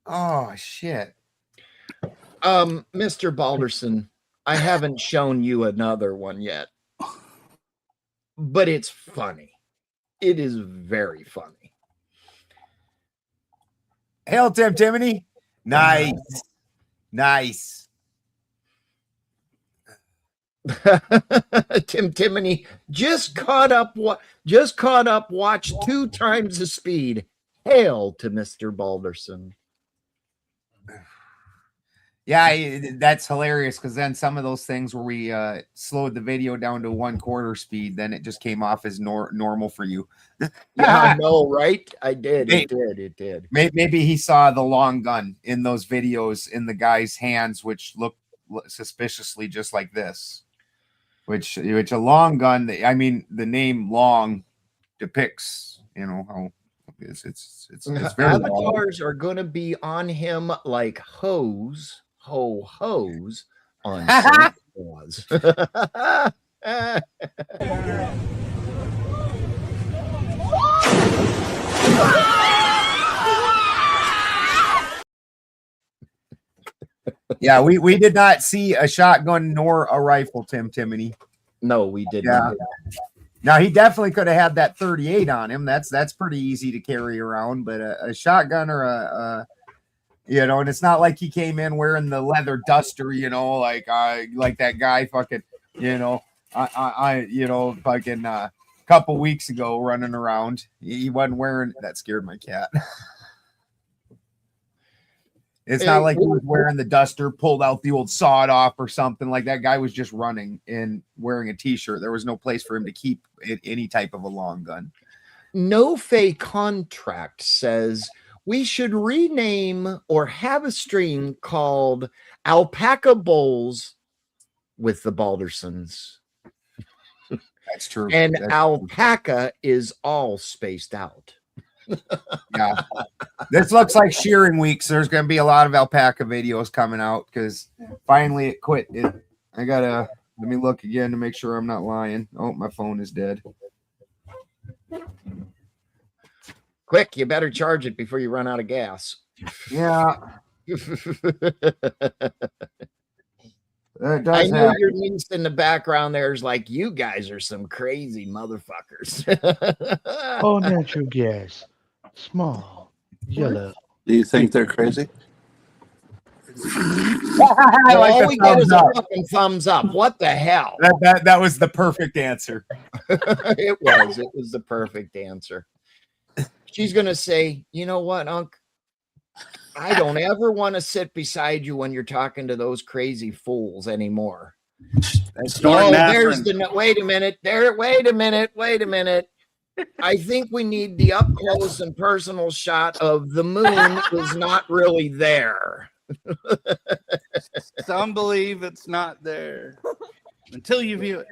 Oh shit. Mr. Balderson, I haven't shown you another one yet. But it's funny. It is very funny. Hail, Tim Timony. Nice. Nice. Tim Timony just caught up, watch 2 times the speed. Hail to Mr. Balderson. Yeah, that's hilarious, because then some of those things where we slowed the video down to 1/4 speed, then it just came off as normal for you. Yeah, I know, right? I did. It did. Maybe he saw the long gun in those videos in the guy's hands, which looked suspiciously just like this. Which a long gun, I mean, the name long depicts, you know, how it's very avatars are going to be on him like hose on Santa Claus. Yeah, we did not see a shotgun nor a rifle, Tim Timony. No, we did not. Now he definitely could have had that 38 on him. That's pretty easy to carry around, but a shotgun or a you know, and it's not like he came in wearing the leather duster, you know, like that guy fucking, you know, fucking couple weeks ago running around. He wasn't wearing. That scared my cat. It's not like he was wearing the duster, pulled out the old sawed off or something. Like that guy was just running and wearing a t-shirt. There was no place for him to keep any type of a long gun. No Fay contract says we should rename or have a stream called Alpaca Bowls with the Baldersons. That's true. And That's alpaca is all spaced out. Yeah. This looks like shearing week, so there's going to be a lot of alpaca videos coming out because finally it quit. I got to, let me look again to make sure I'm not lying. Oh, my phone is dead. Quick, you better charge it before you run out of gas. Yeah. I know your niece in the background there is like, you guys are some crazy motherfuckers. All natural gas. Small. Yellow. Do you think they're crazy? All we get is a fucking thumbs up. What the hell? That was the perfect answer. It was the perfect answer. She's gonna say, you know what, Unc? I don't ever want to sit beside you when you're talking to those crazy fools anymore. There's the wait a minute. Wait a minute. I think we need the up close and personal shot of the moon is not really there. Some believe it's not there until you view it.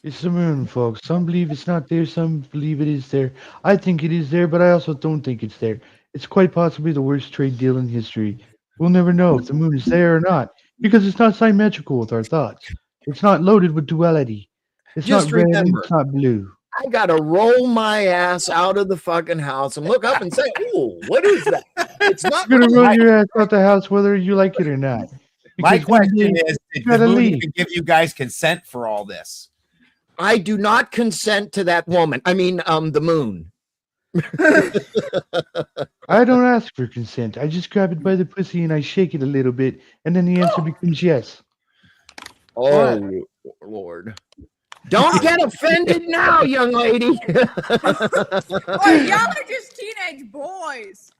It's the moon, folks. Some believe it's not there. Some believe it is there. I think it is there, but I also don't think it's there. It's quite possibly the worst trade deal in history. We'll never know if the moon is there or not because it's not symmetrical with our thoughts. It's not loaded with duality. It's Just not red and remember, it's not blue. I gotta roll my ass out of the fucking house and look up and say, "Ooh, what is that?" It's not You're gonna run your ass out the house whether you like it or not. My Because question is, did the moon leave. even give you guys consent for all this? I do not consent to that woman. I mean, the moon. I don't ask for consent. I just grab it by the pussy and I shake it a little bit, and then the answer becomes yes. Oh, Lord. Don't get offended now, young lady. Oh, y'all are just teenage boys.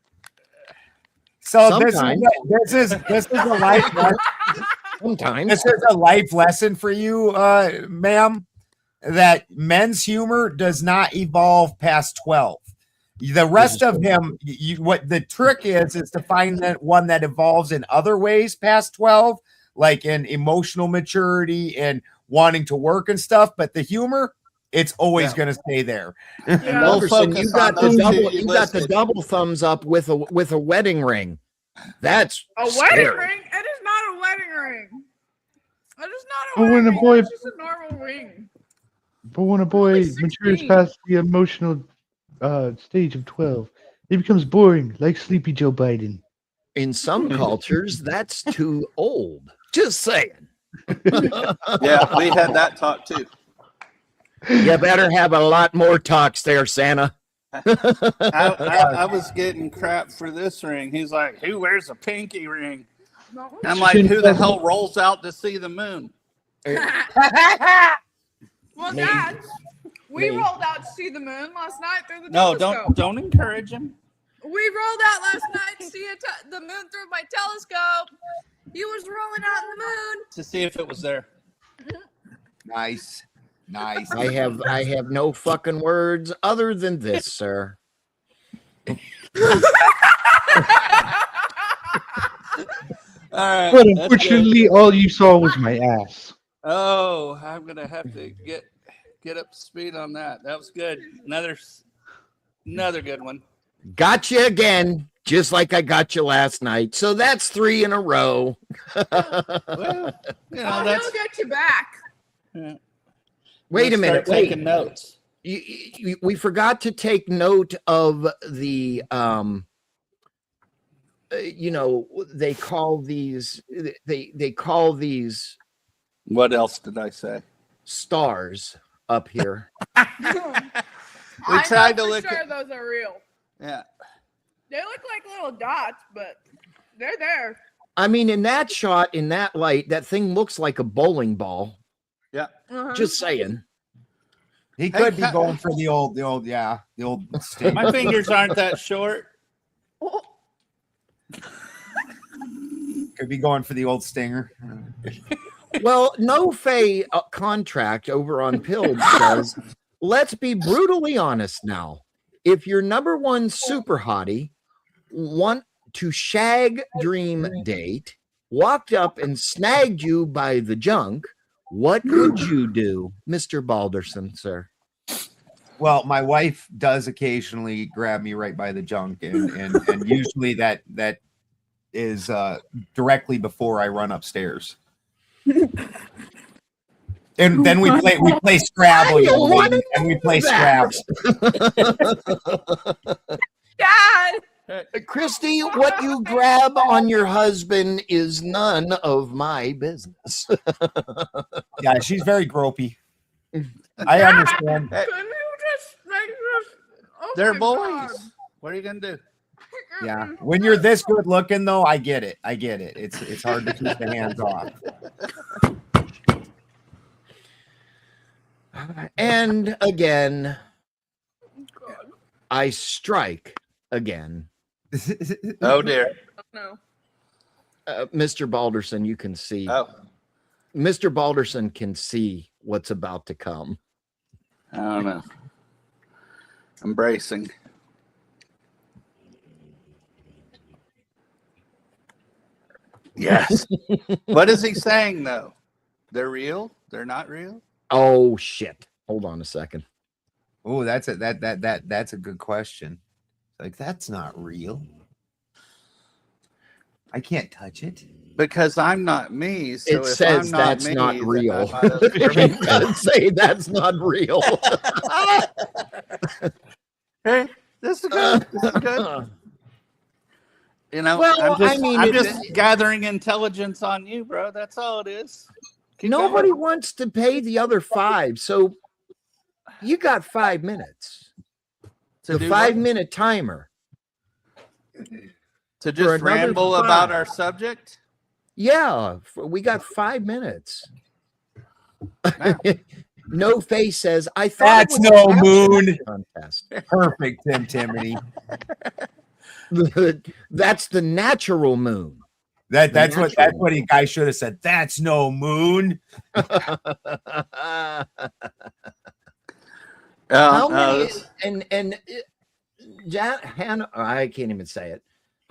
So this is a life lesson. Sometimes this is a life lesson for you, ma'am, that men's humor does not evolve past 12. The rest of him, what the trick is to find that one that evolves in other ways past 12, like in emotional maturity and wanting to work and stuff. But the humor, it's always going to stay there. Yeah. You got the double thumbs up with a wedding ring. That's a scary. wedding ring. It is not a wedding ring. It is not a But wedding when a ring. boy- It's just a normal ring. But when a boy matures past the emotional stage of 12, it becomes boring, like Sleepy Joe Biden. In some cultures, that's too old. Just saying. Yeah, we had that talk too. You better have a lot more talks there, Santa. I was getting crap for this ring. He's like, who wears a pinky ring? I'm like, who the hell rolls out to see the moon? Well, Dad, we rolled out to see the moon last night through the No, telescope. don't encourage him. We rolled out last night to see the moon through my telescope. He was rolling out in the moon. To see if it was there. Nice. I have no fucking words other than this, sir. All right. But unfortunately, all you saw was my ass. Oh, I'm gonna have to get up to speed on that. That was good. Another good one. Got you again, just like I got you last night. So that's 3 in a row. Well, I'll get you back. Yeah. Wait a minute. Taking notes. We forgot to take note of the they call these What else did I say? Stars up here. We tried to I'm look sure at. those are real. Yeah. They look like little dots, but they're there. I mean, in that shot, in that light, that thing looks like a bowling ball. Yeah. Just saying. He could be going for the old state. My fingers aren't that short. Could be going for the old stinger. Well, No Fay contract over on Pilled says, let's be brutally honest now. If your number one super hottie want to shag dream date walked up and snagged you by the junk, what would you do, Mr. Balderson, sir? Well, my wife does occasionally grab me right by the junk, and usually that is directly before I run upstairs. And then we play Scrabble, and we play Scrabble. Dad. Christy, what you grab on your husband is none of my business. Yeah, she's very gropey. I understand. Can you just make this? Oh They're my boys. God. What are you gonna do? Yeah, when you're this good looking, though, I get it. It's hard to keep the hands off. And again, I strike again. Oh dear. No. Mr. Balderson, you can see. Oh. Mr. Balderson can see what's about to come. I don't know. I'm bracing. Yes. What is he saying though? They're real? They're not real? Oh shit. Hold on a second. Oh, that's a good question. Like, that's not real. I can't touch it. Because I'm not me. So It says that's not real. It does say that's not real. Hey, this is good. This is good. You know, Well, I'm just gathering intelligence on you, bro. That's all it is. Nobody wants to pay the other 5, so you got 5 minutes. To The do 5-minute timer. To just ramble about our subject? Yeah, we got 5 minutes. No Face says, I thought That's no moon. Contest. Perfect, Tim Timothy. That's the natural moon. That's what a guy should have said. That's no moon. How many Hannah, I can't even say it.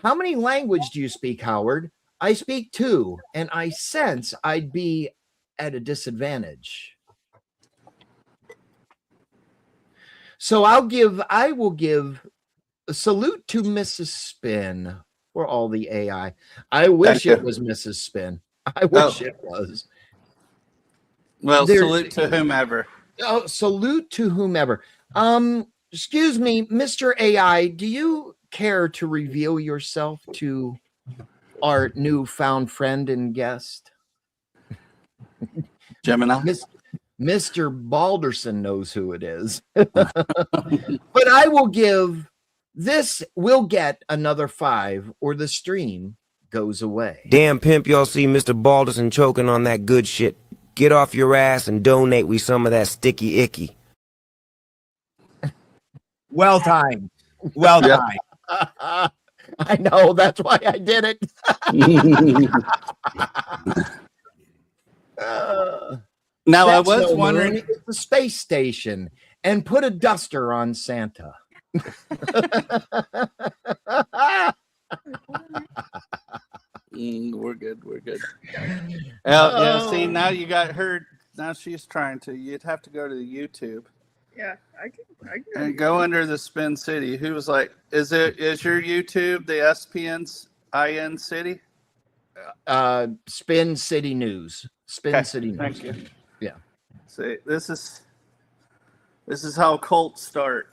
How many languages do you speak, Howard? I speak 2, and I sense I'd be at a disadvantage. So I will give a salute to Mrs. Spin for all the AI. I wish it was Mrs. Spin. I wish it was. Well, salute to whomever. Oh, salute to whomever. Excuse me, Mr. AI, do you care to reveal yourself to our newfound friend and guest? Gemini? Mr. Balderson knows who it is. But I will give this, will get another 5 or the stream goes away. Damn pimp, y'all see Mr. Balderson choking on that good shit. Get off your ass and donate we some of that sticky icky. Well timed. Well timed. I know, that's why I did it. Now, I That's was no wondering. moon, it's the space station, and put a duster on Santa. We're good. We're good. Yeah, see, now you got her. Now she's trying to. You'd have to go to the YouTube Yeah, I can and go under the Spin City. Who was like, is your YouTube the SPIN City? Spin City News. Spin Okay, City News. thank you. Yeah. See, this is how cults start.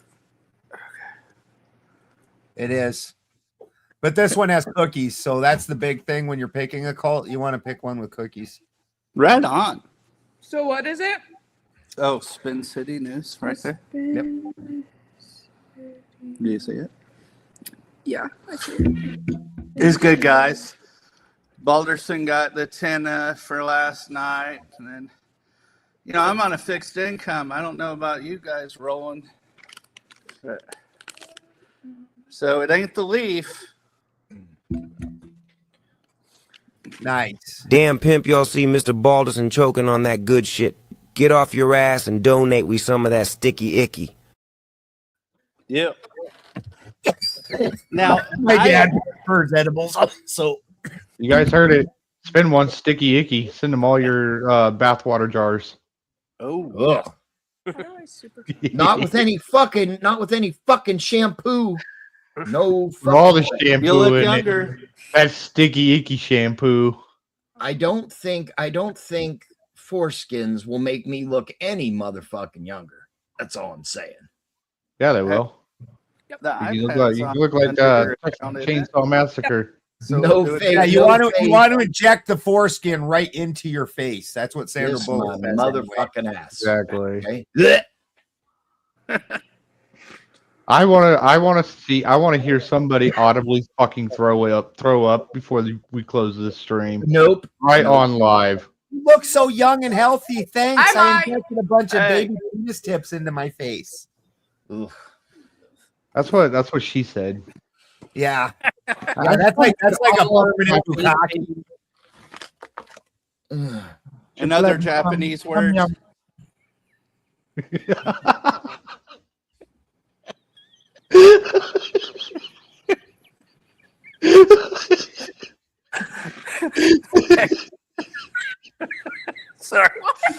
It is. But this one has cookies, so that's the big thing when you're picking a cult. You want to pick one with cookies. Right on. So what is it? Oh, Spin City News, right there. Yep. Do you see it? Yeah, I see it. It's good, guys. Balderson got the 10 for last night, and then, I'm on a fixed income. I don't know about you guys rolling, but so it ain't the Leaf. Nice. Damn pimp, y'all see Mr. Balderson choking on that good shit. Get off your ass and donate we some of that sticky icky. Yep. Now, my dad prefers edibles, so You guys heard it. Spin one sticky icky. Send them all your bathwater jars. Oh. Ugh. Not with any fucking shampoo. No For all the fucking- shampoo You look in younger. it. That sticky icky shampoo. I don't think foreskins will make me look any motherfucking younger. That's all I'm saying. Yeah, they will. The You iPad's look like under your account, isn't it? Chainsaw Massacre. So No do it- face. Yeah, you no want to face. you want to inject the foreskin right into your face. That's what Sandra Kiss Bullock my says motherfucking ass. Exactly. Okay. Blech. I want to hear somebody audibly fucking throw up before we close this stream. Nope. Right Nope. on live. You look so young and healthy. Thanks. I I might. injected a bunch of Hey. baby penis tips into my face. Ugh. That's what she said. Yeah. Yeah, that's like a permanent bukkake. Ugh. Another Japanese word. Sorry.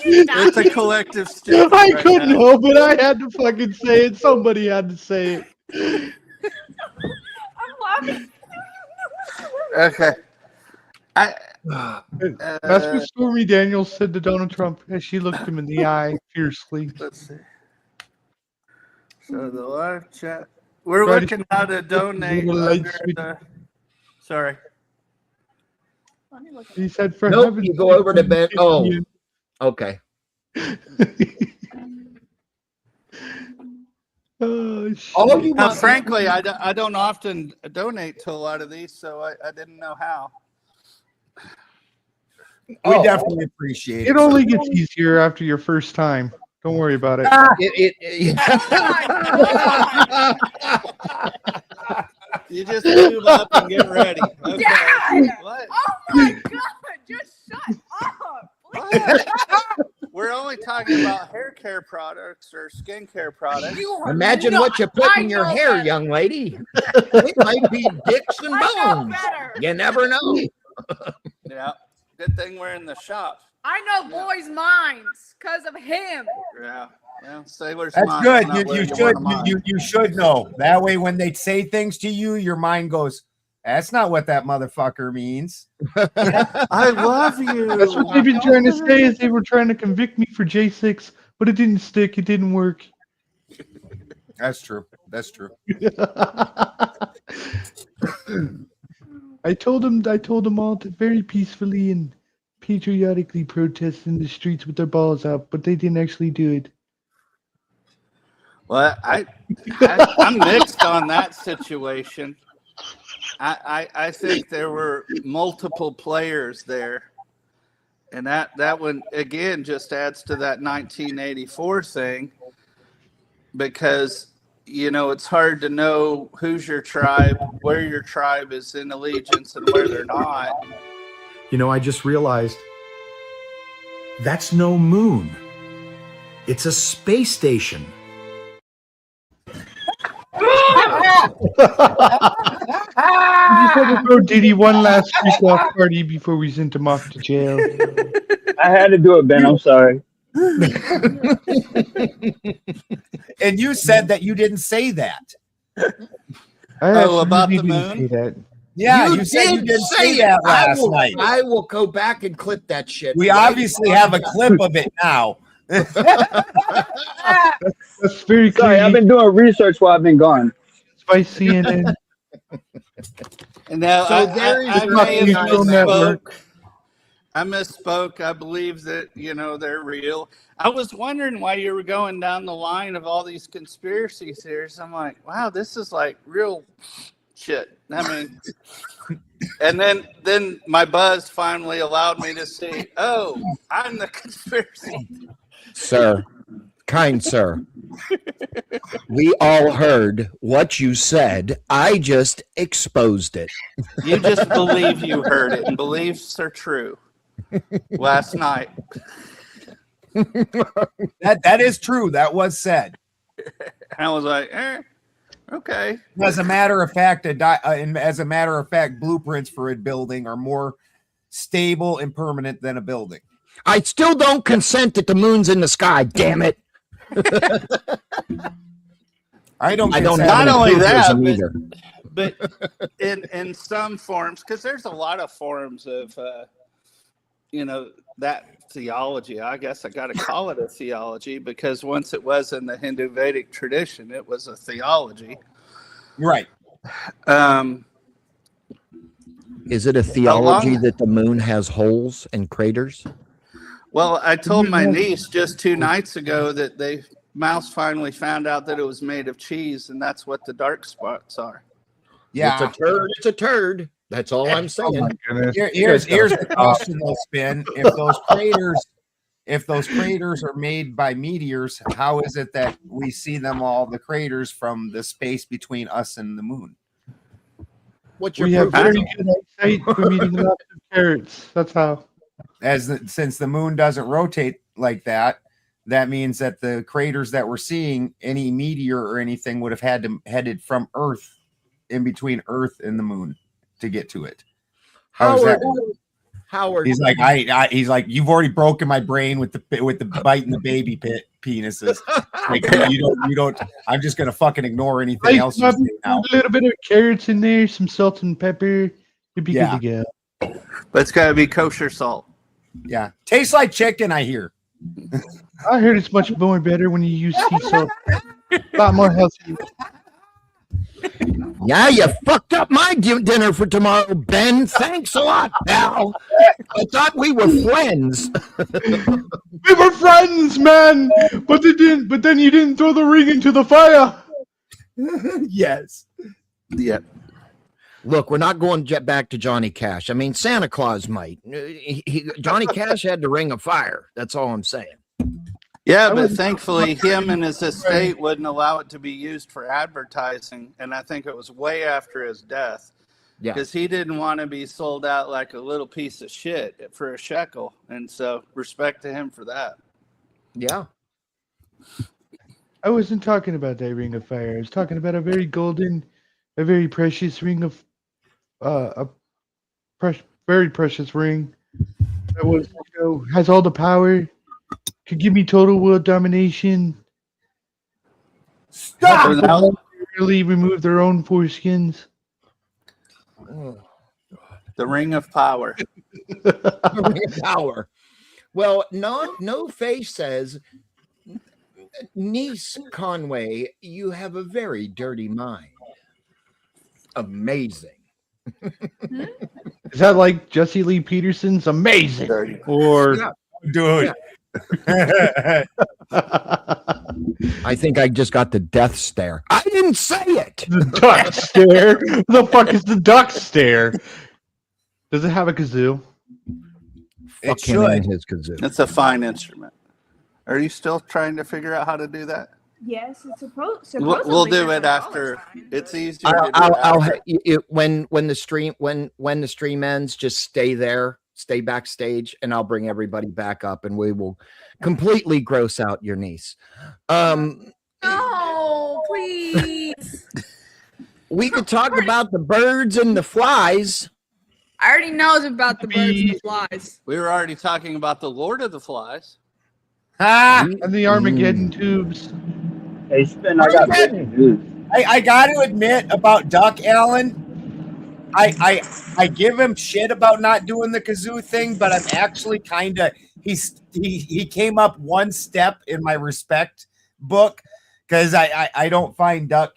It's a collective stupid I right couldn't now. help it. I had to fucking say it. Somebody had to say it. I'm laughing. Okay. That's what Stormy Daniels said to Donald Trump as she looked him in the eye fiercely. Let's see. So the live chat. We're Try to- looking how to donate Little light under switch. the. Sorry. He said, "For Nope. heaven's You go over to sake, bed. Oh, you." okay. Oh, shit. All you Now, want, frankly, I don't often donate to a lot of these, so I didn't know how. We Oh. definitely appreciate it. It only gets easier after your first time. Don't worry about it. You just move up and get ready. Okay. Dad! What? Oh my god! Just shut up! Please. We're only talking about hair care products or skincare products. You are Imagine not- what you put I in your know hair, better. young lady. It might be dicks and I know bones. better. You never know. Yeah. Good thing we're in the shop. I know boys' minds because of him. Yeah. Yeah. Sailor's That's mind, good. not where You you should want 'em on. you should know. That way when they say things to you, your mind goes, that's not what that motherfucker means. I love you. That's what they've been trying to say. Is they were trying to convict me for J6, but it didn't stick. It didn't work. That's true. That's true. I told them all to very peacefully and patriotically protest in the streets with their balls out, but they didn't actually do it. Well, I'm mixed on that situation. I think there were multiple players there, and that one again just adds to that 1984 thing, because it's hard to know who's your tribe, where your tribe is in allegiance, and where they're not. I just realized that's no moon. It's a space station. We just had to throw Diddy one last freak off party before we sent him off to jail. I had to do it, Ben. I'm sorry. And you said that you didn't say that. About the absolutely didn't moon? say that. Yeah, you said you didn't say that last night. I will go back and clip that shit. We obviously have a clip of it now. That's very clear. Sorry, I've been doing research while I've been gone. By CNN. And now So there is I your may have social misspoke. I misspoke. I believe that they're real. I was wondering why you were going down the line of all these conspiracy theories. I'm like, wow, this is like real shit. I mean, and then my buzz finally allowed me to see. Oh, I'm the conspiracy. Sir, Kind sir, we all heard what you said. I just exposed it. You just believe you heard it, and beliefs are true. Last night. That is true. That was said. I was like, okay. As a matter of fact, blueprints for a building are more stable and permanent than a building. I still don't consent that the moon's in the sky. Damn it! I don't. Not only that, but in some forms, because there's a lot of forms of, that theology. I guess I got to call it a theology because once it was in the Hindu Vedic tradition, it was a theology. Right. Is it a theology that the moon has holes and craters? Well, I told my niece just 2 nights ago that Mouse finally found out that it was made of cheese, and that's what the dark spots are. Yeah, it's a turd. It's a turd. That's all I'm saying. Here's the question, though, Spin. If those craters are made by meteors, how is it that we see them all, the craters, from the space between us and the moon? What's your we have very good eyesight for meeting lots of carrots. That's how. Since the moon doesn't rotate like that, that means that the craters that we're seeing, any meteor or anything, would have had to headed from Earth, in between Earth and the moon, to get to it. Howard, he's like, he's like, you've already broken my brain with the biting the baby penises. Like, you don't. I'm just gonna fucking ignore anything else you say now. A little bit of carrots in there, some salt and pepper. It'd be good to go. But it's got to be kosher salt. Yeah. Tastes like chicken, I hear. I heard it's much more better when you use sea salt. A lot more healthy. Yeah, you fucked up my dinner for tomorrow, Ben. Thanks a lot, pal. I thought we were friends. We were friends, man. But then you didn't throw the ring into the fire. Yes. Yeah. Look, we're not going back to Johnny Cash. I mean, Santa Claus might. Johnny Cash had the ring of fire. That's all I'm saying. Yeah, but thankfully him and his estate wouldn't allow it to be used for advertising. And I think it was way after his death. Yeah. Because he didn't want to be sold out like a little piece of shit for a shekel. And so respect to him for that. Yeah. I wasn't talking about that ring of fire. I was talking about a very golden, a very precious ring of, very precious ring that was, has all the power, could give me total world domination. Stop! Really remove their own foreskins. The ring of power. The ring of power. Well, no face says, niece Conway, you have a very dirty mind. Amazing. Is that like Jesse Lee Peterson's Amazing? Or dude. I think I just got the death stare. I didn't say it. The duck stare. The fuck is the duck stare? Does it have a kazoo? Fuck him and his kazoo. It's a fine instrument. Are you still trying to figure out how to do that? Yes, it's supposed. We'll do it after. It's easier. When the stream ends, just stay there, stay backstage, and I'll bring everybody back up, and we will completely gross out your niece. No, please. We could talk about the birds and the flies. I already knows about the birds and the flies. We were already talking about the Lord of the Flies. And the Armageddon tubes. Hey, Spin, I got good news. I got to admit about Duck Allen, I give him shit about not doing the kazoo thing, but I'm actually kind of he came up one step in my respect book because I don't find Duck.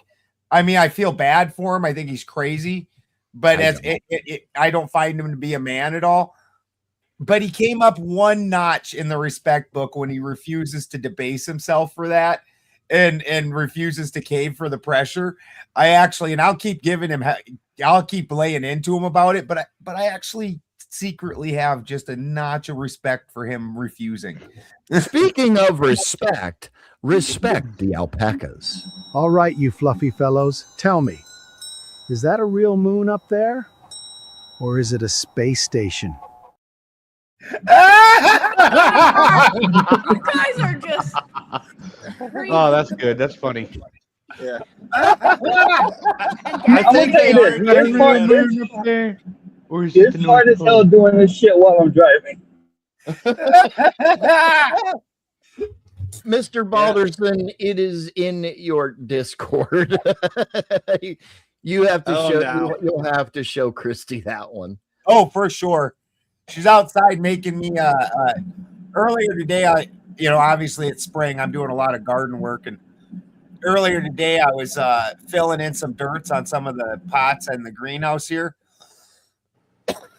I mean, I feel bad for him. I think he's crazy, but I don't find him to be a man at all. But he came up one notch in the respect book when he refuses to debase himself for that. And refuses to cave for the pressure. I'll keep giving him, I'll keep laying into him about it, but I actually secretly have just a notch of respect for him refusing. Speaking of respect, respect the alpacas. All right, you fluffy fellows, tell me, is that a real moon up there? Or is it a space station? You guys are just. Oh, that's good. That's funny. Yeah. I think they are this part, Or is this hard as hell doing this shit while I'm driving. Mr. Balderson, it is in your Discord. You have to Oh, show. no. You'll have to show Christy that one. Oh, for sure. She's outside making me earlier today. Obviously it's spring. I'm doing a lot of garden work, and earlier today I was filling in some dirts on some of the pots in the greenhouse here.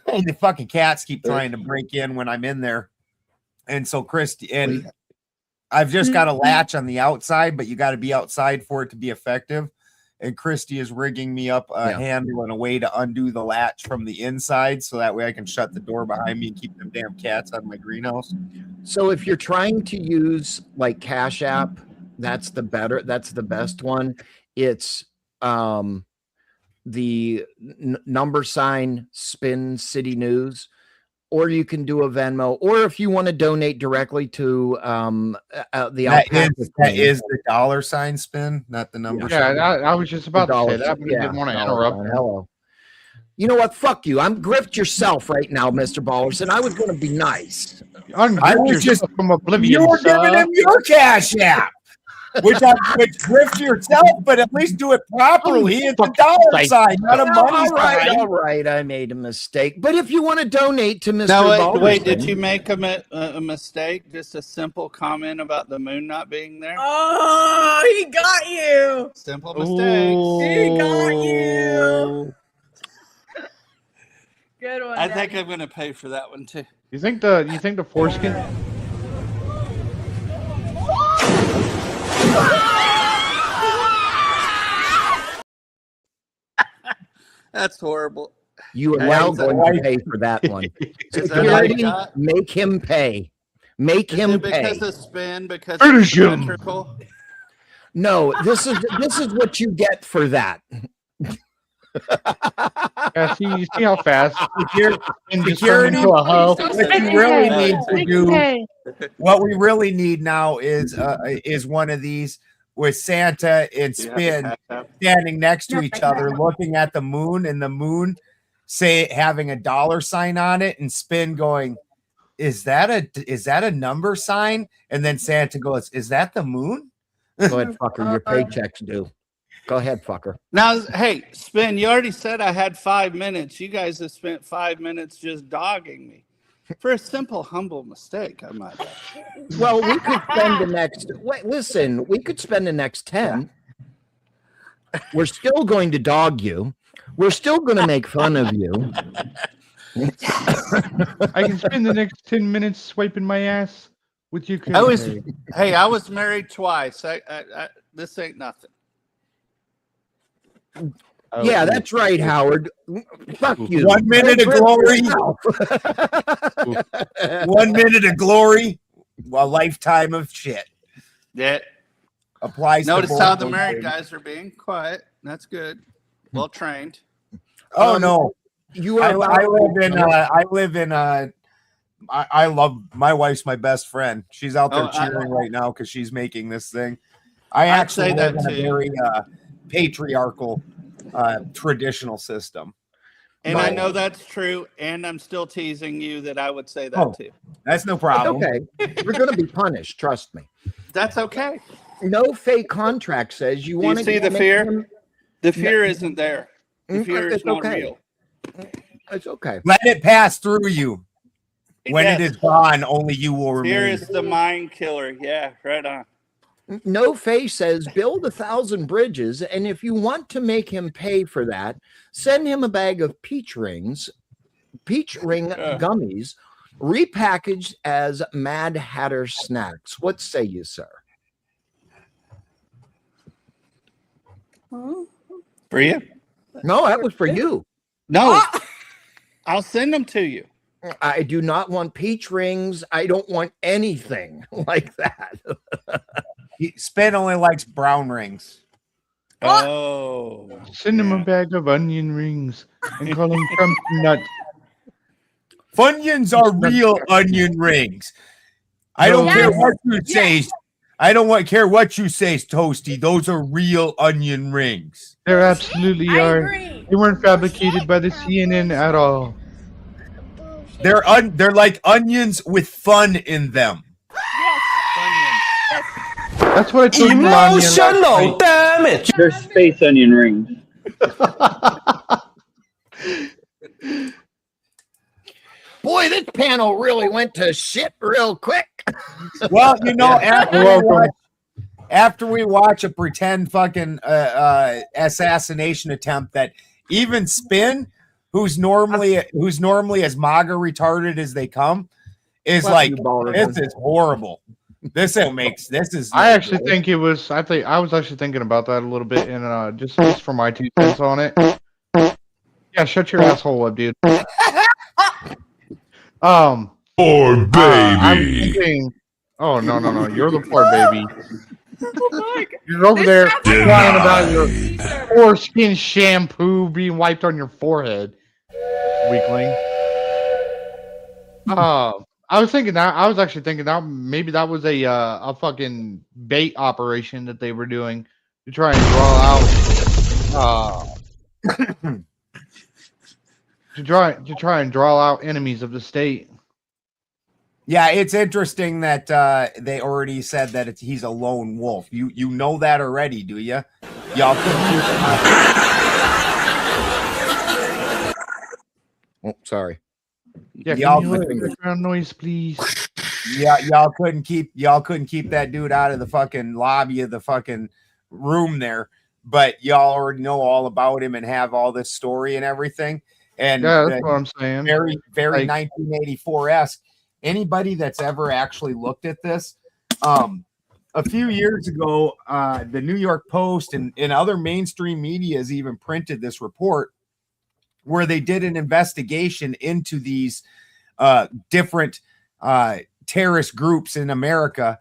And the fucking cats keep trying to break in when I'm in there. And so Christy, and I've just got a latch on the outside, but you got to be outside for it to be effective. And Christy is rigging me up a handle and a way to undo the latch from the inside, so that way I can shut the door behind me and keep them damn cats out of my greenhouse. So if you're trying to use like CASHAPP, that's the best one. It's the number sign SPINCITYNEWS, or you can do a Venmo, or if you want to donate directly to the that is the dollar sign spin, not the number sign. Yeah, I was just about to say that, but I didn't want to interrupt. Hello. You know what? Fuck you. I'm grift yourself right now, Mr. Balderson. I was going to be nice. I was just from oblivion. You were giving him your cash app, which grift yourself, but at least do it properly. It's a dollar sign, not a money sign. All right, I made a mistake. But if you want to donate to Mr. Now, Balderson, wait, did you make a mistake? Just a simple comment about the moon not being there? Oh, he got you. Simple mistake. He got you. Good one. I think I'm going to pay for that one too. You think the foreskin? That's horrible. you are now going to pay for that one. Security, make him pay. Make him pay. Because of spin, because it's symmetrical. No, this is what you get for that. Yeah, you see how fast Security, what we really need now is one of these with Santa and Spin standing next to each other, looking at the moon, and the moon having a dollar sign on it, and Spin going, is that a number sign? And then Santa goes, is that the moon? Go ahead, fucker. Your paycheck's due. Go ahead, fucker. Now, hey, Spin, you already said I had 5 minutes. You guys have spent 5 minutes just dogging me for a simple, humble mistake, I might add. Well, we could spend the next. Wait, listen, we could spend the next 10. We're still going to dog you. We're still going to make fun of you. I can spend the next 10 minutes swiping my ass with you. I was married twice. This ain't nothing. Yeah, that's right, Howard. Fuck you. 1 minute of glory. 1 minute of glory. A lifetime of shit. Yeah. Applies. Notice to how the married guys are being quiet. That's good. Well trained. Oh no. You are. I love my wife's my best friend. She's out there cheering right now because she's making this thing. I actually live in a very patriarchal traditional system. And I know that's true, and I'm still teasing you that I would say that too. That's no problem. Okay. You're going to be punished, trust me. That's okay. No fake contract says you want to see the fear? The fear isn't there. The fear is not real. It's okay. Let it pass through you. When it is gone, only you will remain. Fear is the mind killer. Yeah, right on. No Face says build 1,000 bridges, and if you want to make him pay for that, send him a bag of peach ring gummies, repackaged as Mad Hatter snacks. What say you, sir? For you? No, that was for you. No, I'll send them to you. I do not want peach rings. I don't want anything like that. Spin only likes brown rings. Oh. Send him a bag of onion rings and call him Trump nuts. Funyuns are real onion rings. I don't care what you say. I don't care what you say, Toasty. Those are real onion rings. There absolutely are. They weren't fabricated by the CNN at all. They're like onions with fun in them. That's what I told Emotional damage. They're space onion rings. Boy, this panel really went to shit real quick. Well, you know, after we watch a pretend fucking assassination attempt that even Spin, who's normally as MAGA retarded as they come, is like, this is horrible. This is. I actually think it was. I was actually thinking about that a little bit, and just for my 2 cents on it. Yeah, shut your asshole up, dude. Poor baby. Oh no! You're the poor baby. You're over there crying about your foreskin shampoo being wiped on your forehead, weakling. I was actually thinking that maybe that was a fucking bait operation that they were doing to try and draw out to try and draw out enemies of the state. Yeah, it's interesting that they already said that he's a lone wolf. You know that already, do you? Y'all Oh, sorry. Yeah, can you let background noise, please? Yeah, y'all couldn't keep that dude out of the fucking lobby of the fucking room there, but y'all already know all about him and have all this story and everything. And yeah, that's what I'm saying. Very 1984-esque. Anybody that's ever actually looked at this, a few years ago, the New York Post and other mainstream media has even printed this report where they did an investigation into these different terrorist groups in America.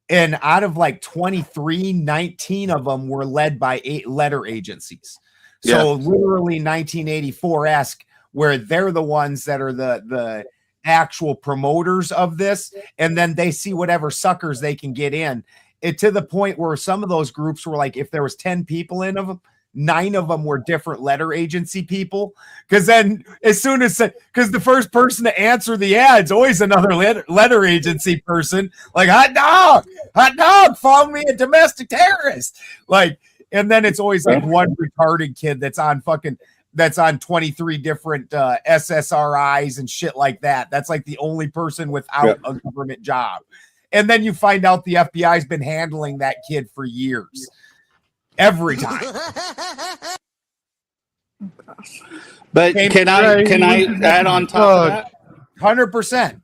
And out of like 23, 19 of them were led by 8 letter agencies. So literally 1984-esque, where they're the ones that are the actual promoters of this, and then they see whatever suckers they can get in. It to the point where some of those groups were like, if there was 10 people in them, 9 of them were different letter agency people. Because then because the first person to answer the ad's always another letter agency person, like hot dog, found me a domestic terrorist. Like, and then it's always like one retarded kid that's on 23 different SSRIs and shit like that. That's like the only person without a government job. And then you find out the FBI's been handling that kid for years. Every time. But can I add on top of that? 100%.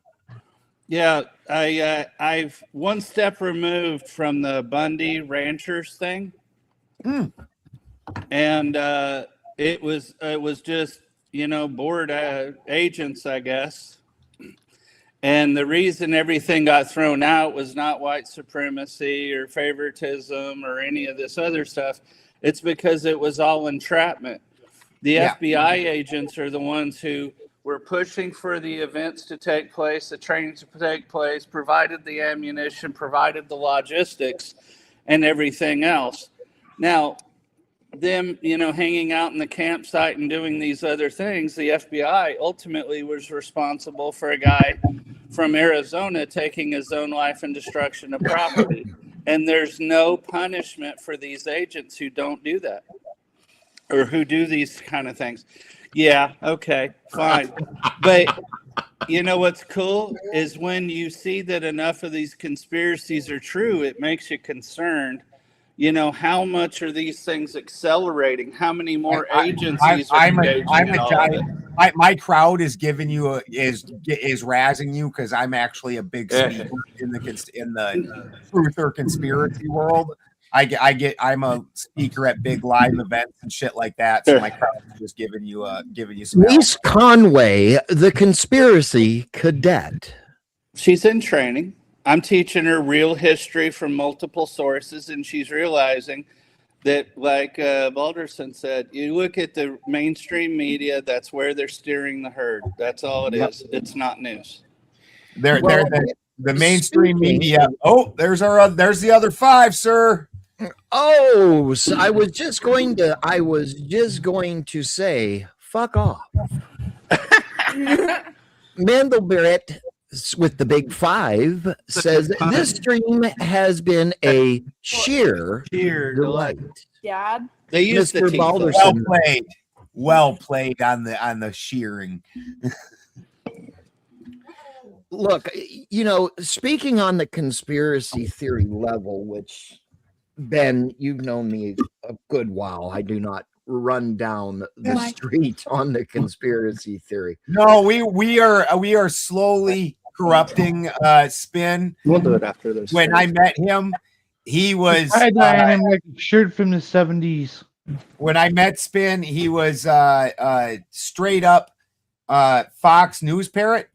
Yeah, I've one step removed from the Bundy Ranchers thing. And it was just, bored agents, I guess. And the reason everything got thrown out was not white supremacy or favoritism or any of this other stuff. It's because it was all entrapment. The FBI agents are the ones who were pushing for the events to take place, the training to take place, provided the ammunition, provided the logistics, and everything else. Now, them, hanging out in the campsite and doing these other things, the FBI ultimately was responsible for a guy from Arizona taking his own life and destruction of property. And there's no punishment for these agents who don't do that or who do these kind of things. Yeah, okay, fine. But what's cool is when you see that enough of these conspiracies are true, it makes you concerned. How much are these things accelerating? How many more agencies are engaging in all of it? My crowd is giving you is razzing you because I'm actually a big speaker in the truth or conspiracy world. I'm a speaker at big live events and shit like that. So my crowd is just giving you some help. Lise Conway, the conspiracy cadet. She's in training. I'm teaching her real history from multiple sources, and she's realizing that, like Balderson said, you look at the mainstream media, that's where they're steering the herd. That's all it is. It's not news. They're the mainstream media. Oh, there's the other 5, sir. Oh, so I was just going to say, fuck off. Mandelbrot with the big 5 says this stream has been a sheer delight. Dad. They use Mr. the Balderson. Well played on the shearing. Look, speaking on the conspiracy theory level, which, Ben, you've known me a good while. I do not run down the street on the conspiracy theory. No, we are slowly corrupting Spin. We'll do it after this. When I met him, he was I had him like a shirt from the 70s. When I met Spin, he was straight up Fox News parrot.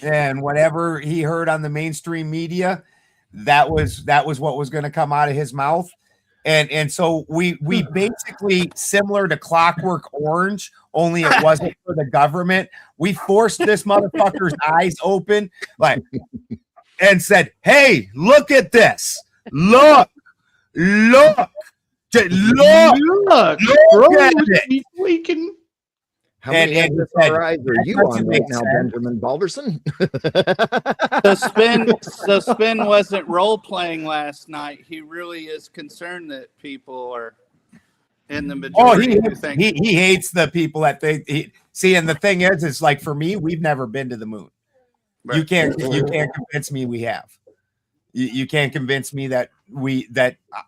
And whatever he heard on the mainstream media, that was what was going to come out of his mouth. And so we basically, similar to Clockwork Orange, only it wasn't for the government. We forced this motherfucker's eyes open, and said, "Hey, look at this! Look at it!" How many eyes are you on right now, Benjamin Balderson? So Spin wasn't role playing last night. He really is concerned that people are in the majority. He hates the people that they see. And the thing is like, for me, we've never been to the moon. Right. You can't convince me we have. You can't convince me that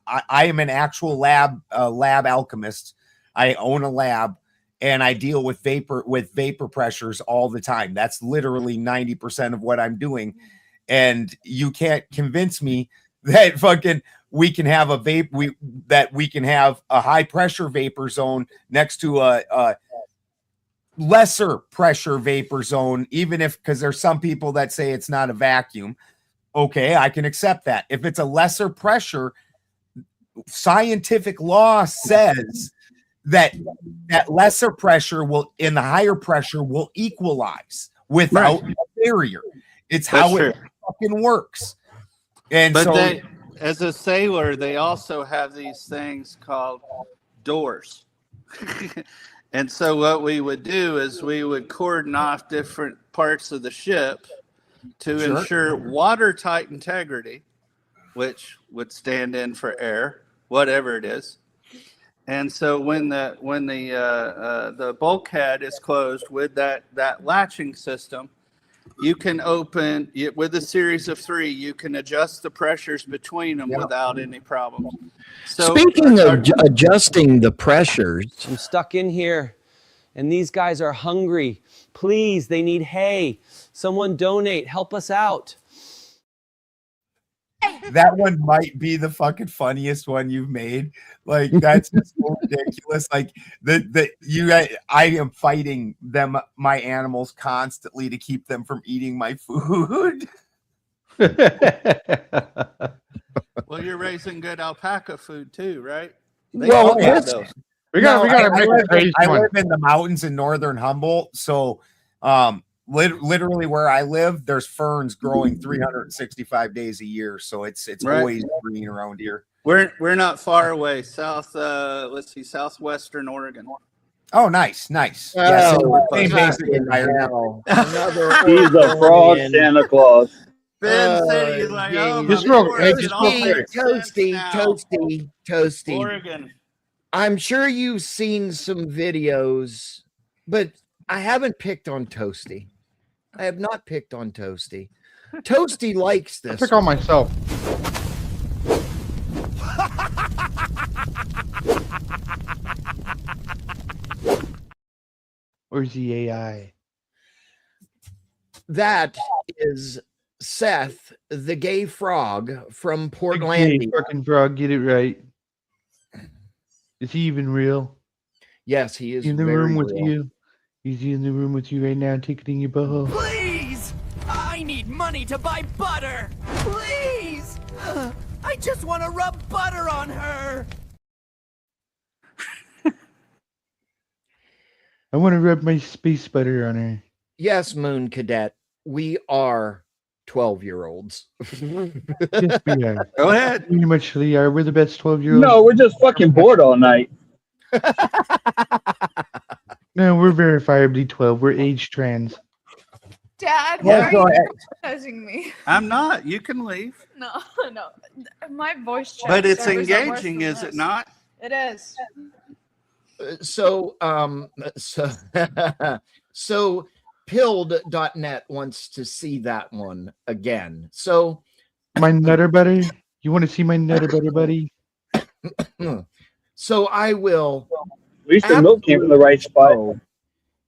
I am an actual lab alchemist. I own a lab. And I deal with vapor pressures all the time. That's literally 90% of what I'm doing. And you can't convince me that we can have we can have a high pressure vapor zone next to a lesser pressure vapor zone, because there's some people that say it's not a vacuum. Okay, I can accept that. If it's a lesser pressure, scientific law says that lesser pressure in the higher pressure will equalize without a barrier. It's how it fucking works. And but as a sailor, they also have these things called doors. And so what we would do is we would cordon off different parts of the ship to ensure watertight integrity, which would stand in for air, whatever it is. And so when the bulkhead is closed with that latching system, you can open it with a series of 3. You can adjust the pressures between them without any problems. So, speaking of adjusting the pressures, I'm stuck in here, and these guys are hungry. Please, they need hay. Someone donate. Help us out. That one might be the fucking funniest one you've made. Like, that's just so ridiculous. Like I am fighting my animals constantly to keep them from eating my food. Well, you're raising good alpaca food too, right? I live in the mountains in northern Humboldt, so literally where I live, there's ferns growing 365 days a year, so it's always green around here. We're not far away. Southwestern Oregon. Oh, nice. Yeah, same basic environment. He's a fraud Santa Claus. Ben said he's like, Toasty. Oregon. I'm sure you've seen some videos, but I haven't picked on Toasty. I have not picked on Toasty. Toasty likes this. I pick on myself. Where's the AI? That is Seth, the gay frog from Gay Portlandia. fucking frog, get it right. Is he even real? Yes, he is in the very room with real. you. Is he in the room with you right now, tickling your butthole? Please! I need money to buy butter! Please! I just want to rub butter on her! I want to rub my space butter on her. Yes, Moon Cadet, we are 12-year-olds. Yes, we are. Go ahead. Pretty much we are. We're the best 12-year-olds. No, we're just fucking bored all night. No, we're verifiably 12. We're age trans. Dad, Yeah, why go are you ahead. hypnotizing me? I'm not. You can leave. No, no. My voice chat But it's servers are worse engaging, than is it this. not? It is. So pilled.net wants to see that one again. So My nutter butter? You want to see my nutter butter, buddy? so I will. At least the milk came from the right spot.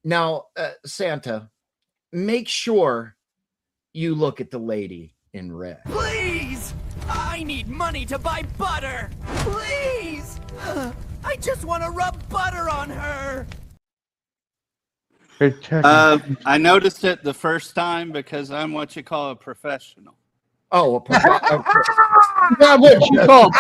Now, Santa, make sure you look at the lady in red. Please! I need money to buy butter! Please! I just want to rub butter on her! I noticed it the first time because I'm what you call a professional. Oh, Not what you call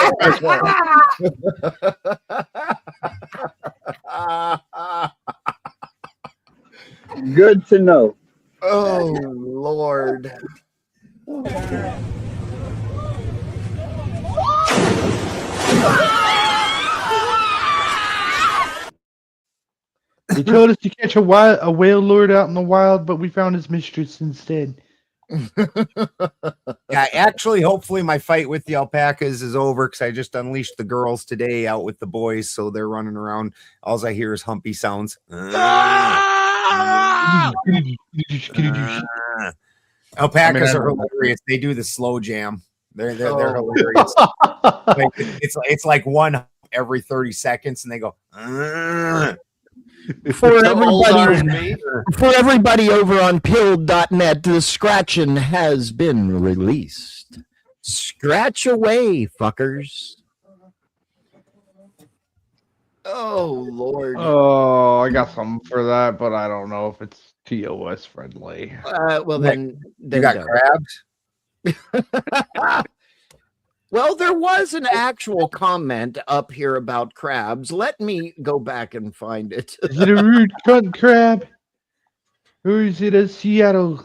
Good to know. Oh, Lord. They told us to catch a whale lord out in the wild, but we found his mistress instead. Yeah, actually, hopefully my fight with the alpacas is over because I just unleashed the girls today out with the boys, so they're running around. All I hear is humpy sounds. Alpacas are hilarious. They do the slow jam. They're hilarious. It's like one every 30 seconds, and they go. For everybody over on pilled.net, DISCRETION has been released. Scratch away, fuckers. Oh, Lord. Oh, I got something for that, but I don't know if it's TOS friendly. Well, then you got crabs. Well, there was an actual comment up here about crabs. Let me go back and find it. Is it a rude cunt crab? Or is it a Seattle?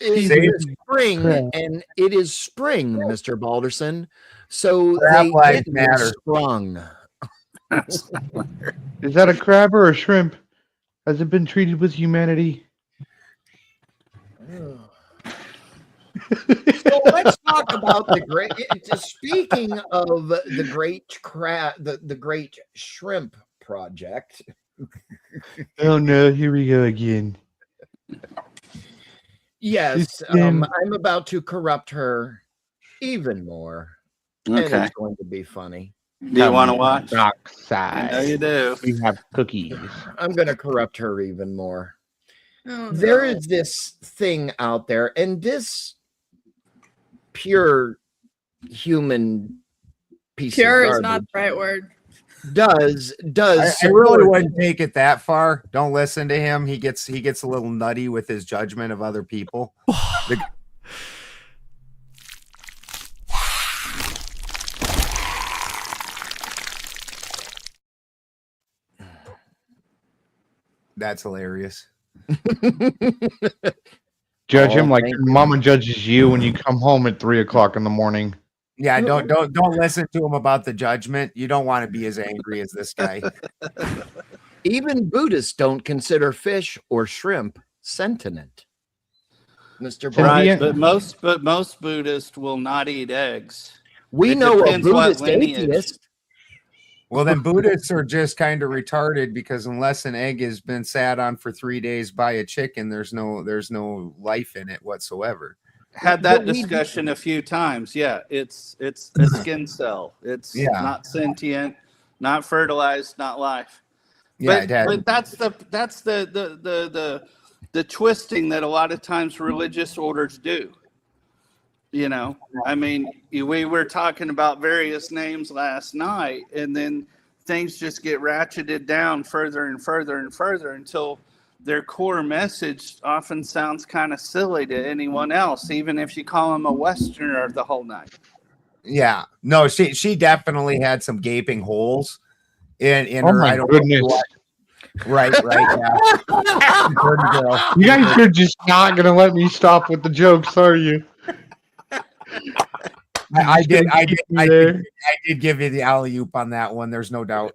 It is spring, crab? and it is spring, Mr. Balderson. So Crab they lives did matter. sprung. Is that a crab or a shrimp? Has it been treated with humanity? So let's talk about the great. Speaking of the great crab, the great shrimp project. Oh no! Here we go again. Yes, I'm about to corrupt her even more, and Okay. it's going to be funny. Do you want to watch? Dark I side. know you do. We have cookies. I'm going to corrupt her even more. Oh, There no. is this thing out there, and this pure human piece Pure of is not garbage the right word. does I really wouldn't take it that far. Don't listen to him. He gets a little nutty with his judgment of other people. That's hilarious. Judge him Oh, like thank your mama judges you when you come home at 3 o'clock in the morning. Yeah, don't listen to him about the judgment. You don't want to be as angry as this guy. Even Buddhists don't consider fish or shrimp sentient. Mr. Right, Brian, but most Buddhists will not eat eggs. we It know a depends what Buddhist lineage. atheist. Well, then Buddhists are just kind of retarded because unless an egg has been sat on for 3 days by a chicken, there's no life in it whatsoever. Had that discussion a few times. Yeah, it's a skin cell. It's not sentient, not fertilized, not life. Yeah, but that's the twisting that a lot of times religious orders do. You know, I mean, we were talking about various names last night, and then things just get ratcheted down further and further and further until their core message often sounds kind of silly to anyone else, even if you call them a Westerner the whole night. Yeah, no, she definitely had some gaping holes in Oh her. my I don't goodness. know what. Right, yeah. Dirty girl. You guys are just not gonna let me stop with the jokes, are you? I did give you the alley-oop on that one. There's no doubt.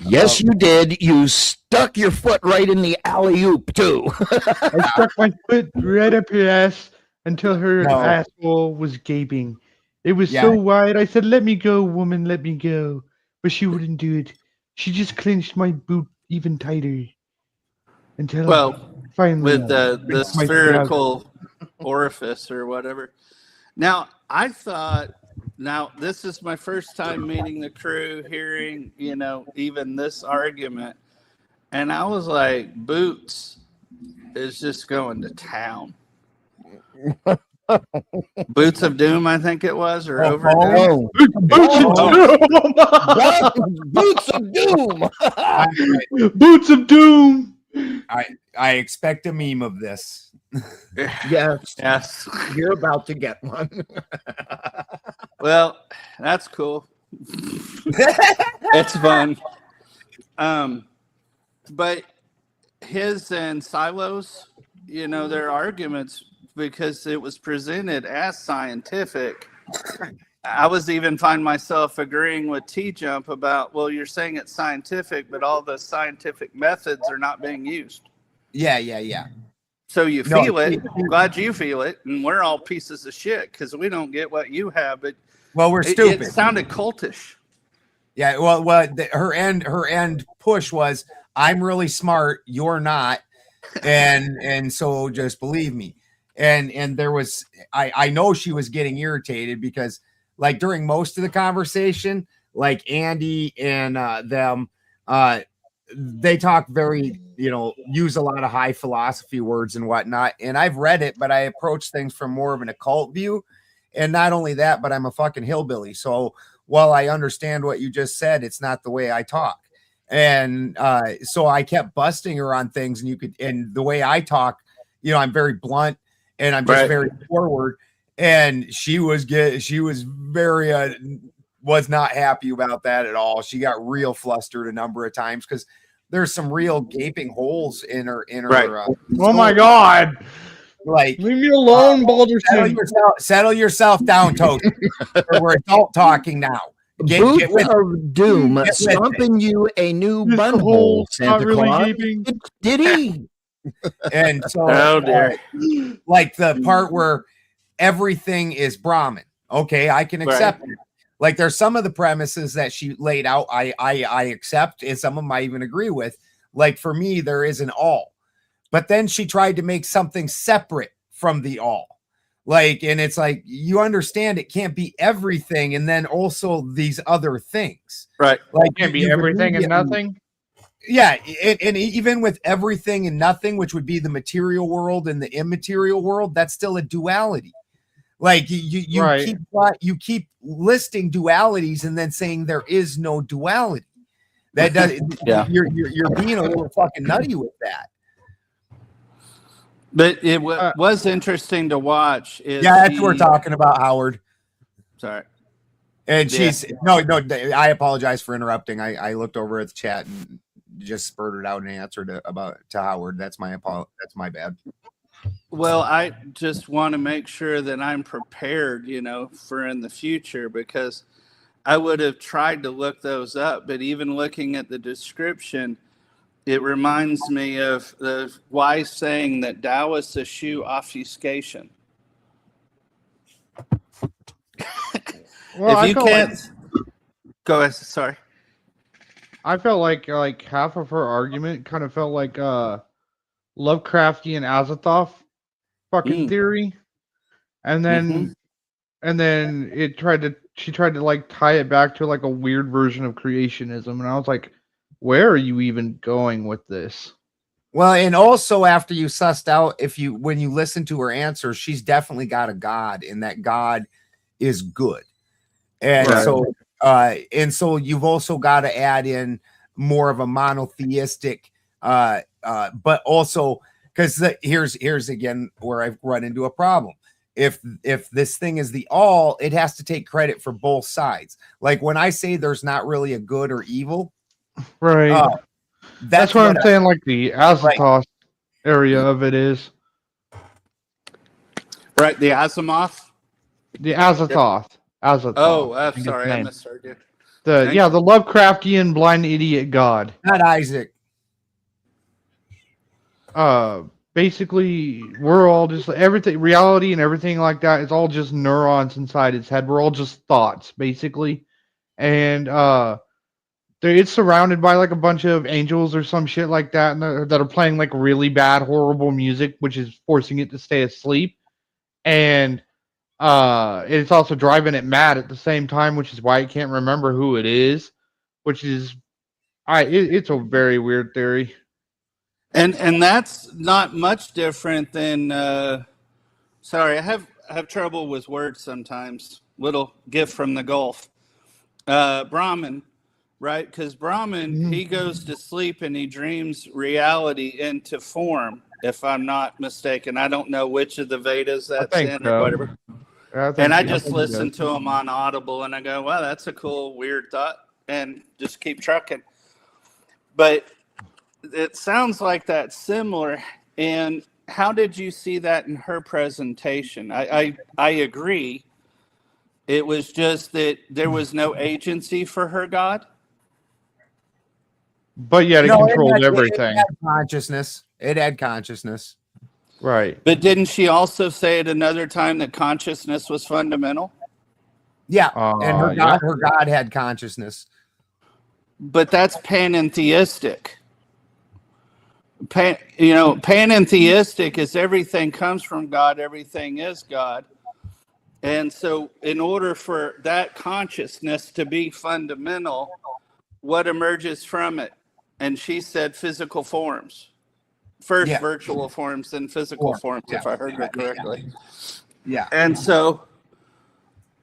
Yes, you did. You stuck your foot right in the alley-oop too. I stuck my foot right up her ass until her No. asshole was gaping. It was Yeah. so wide. I said, "Let me go, woman, let me go," but she wouldn't do it. She just clenched my boot even tighter until finally with the rinsed my foot out. spherical orifice or whatever. Now, I thought, now this is my first time meeting the crew, hearing, you know, even this argument. And I was like, Boots is just going to town. Boots of Doom, I think it was, or Overdose. Boots of Doom. Boots of Doom. I expect a meme of this. Yes. You're about to get one. Well, that's cool. It's fun. But his and Silo's, you know, their arguments, because it was presented as scientific. I was even find myself agreeing with T-Jump about, well, you're saying it's scientific, but all the scientific methods are not being used. Yeah. So you No, feel it. I'm glad you feel it, and we're all pieces of shit because we don't get what you have. But we're stupid. It sounded cultish. Yeah, well, her end push was, I'm really smart, you're not, and so just believe me. And there was, I know she was getting irritated because, like, during most of the conversation, like Andy and them, they talk very, you know, use a lot of high philosophy words and whatnot. And I've read it, but I approach things from more of an occult view. And not only that, but I'm a fucking hillbilly. So while I understand what you just said, it's not the way I talk. And so I kept busting her on things, and the way I talk, you know, I'm very blunt and I'm just very forward. And she was very was not happy about that at all. She got real flustered a number of times because there's some real gaping holes in her. Oh my God! Like, leave me alone, Balderson. Settle yourself down, Toad. We're adult talking now. Boots of Doom stomping you a new butthole, Santa Claus. Did he? And so, oh dear. Like the part where everything is Brahmin. Okay, I can accept it. Like, there's some of the premises that she laid out, I accept, and some of them I even agree with. Like, for me, there is an all. But then she tried to make something separate from the all. Like, and it's like, you understand it can't be everything and then also these other things. Right. Like, it can't be everything and nothing. Yeah, and even with everything and nothing, which would be the material world and the immaterial world, that's still a duality. Like, you keep listing dualities and then saying there is no duality. That does you're being a little fucking nutty with that. But it was interesting to watch. That's what we're talking about, Howard. Sorry. And she's no. I apologize for interrupting. I looked over at the chat and just spurted out an answer to Howard. That's my bad. Well, I just want to make sure that I'm prepared, you know, for in the future, because I would have tried to look those up, but even looking at the description, it reminds me of the wise saying that Taoists eschew obfuscation. Well, if you can't go ahead, sorry. I felt like half of her argument kind of felt like Lovecraftian Azathoth fucking theory, and then she tried to like tie it back to like a weird version of creationism, and I was like, where are you even going with this? Well, and also after you sussed out, when you listen to her answer, she's definitely got a God, and that God is good. And so you've also got to add in more of a monotheistic, but also because here's again where I've run into a problem. If this thing is the all, it has to take credit for both sides. Like when I say there's not really a good or evil, right? That's what I'm saying. Like the Azathoth area of it is right. The Asimov. The Azathoth. Azathoth. Oh, I'm sorry, I misheard you. The Lovecraftian blind idiot god. Not Isaac. Basically, we're all just everything, reality and everything like that. It's all just neurons inside its head. We're all just thoughts, basically, and it's surrounded by like a bunch of angels or some shit like that, and that are playing like really bad, horrible music, which is forcing it to stay asleep, and it's also driving it mad at the same time, which is why it can't remember who it is, which is, it's a very weird theory. And that's not much different than sorry, I have trouble with words sometimes. Little gift from the Gulf. Brahman, right? Because Brahman, he goes to sleep and he dreams reality into form, if I'm not mistaken. I don't know which of the Vedas that's in or whatever. I just listen to him on Audible and I go, wow, that's a cool, weird thought, and just keep trucking. But it sounds like that's similar. And how did you see that in her presentation? I agree. It was just that there was no agency for her God. But yet it controlled everything. It had consciousness. It had consciousness. Right. But didn't she also say at another time that consciousness was fundamental? Yeah. And her God had consciousness. But that's panentheistic. Panentheistic is everything comes from God, everything is God. And so in order for that consciousness to be fundamental, what emerges from it? And she said physical forms. First virtual forms, then physical forms, if I heard it correctly. Yeah. And so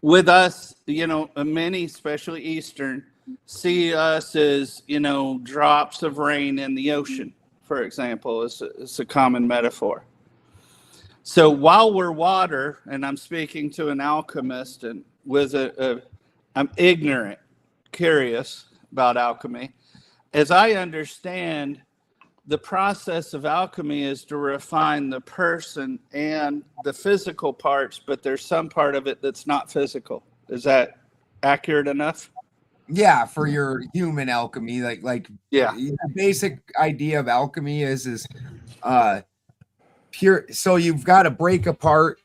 with us, many, especially Eastern, see us as, drops of rain in the ocean, for example, is a common metaphor. So while we're water, and I'm speaking to an alchemist and I'm ignorant, curious about alchemy. As I understand, the process of alchemy is to refine the person and the physical parts, but there's some part of it that's not physical. Is that accurate enough? Yeah, for your human alchemy, like the basic idea of alchemy is pure. So you've got to break apart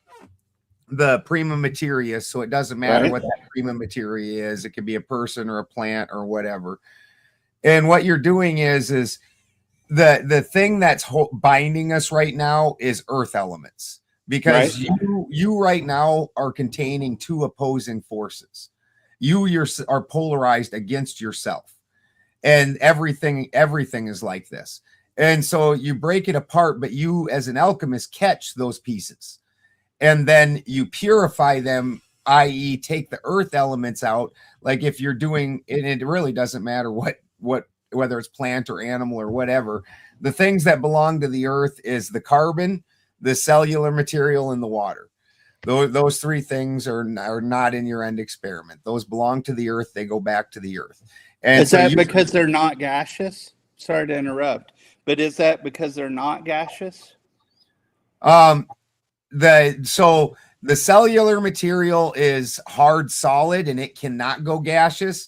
the prima materia, so it doesn't matter what that prima materia is. It could be a person or a plant or whatever. And what you're doing is the thing that's binding us right now is earth elements, because you right now are containing two opposing forces. You are polarized against yourself, and everything is like this. And so you break it apart, but you as an alchemist catch those pieces and then you purify them, i.e. take the earth elements out. Like if you're doing, and it really doesn't matter whether it's plant or animal or whatever, the things that belong to the earth is the carbon, the cellular material, and the water. Those three things are not in your end experiment. Those belong to the earth. They go back to the earth. And is that because they're not gaseous? Sorry to interrupt, but is that because they're not gaseous? The cellular material is hard solid and it cannot go gaseous.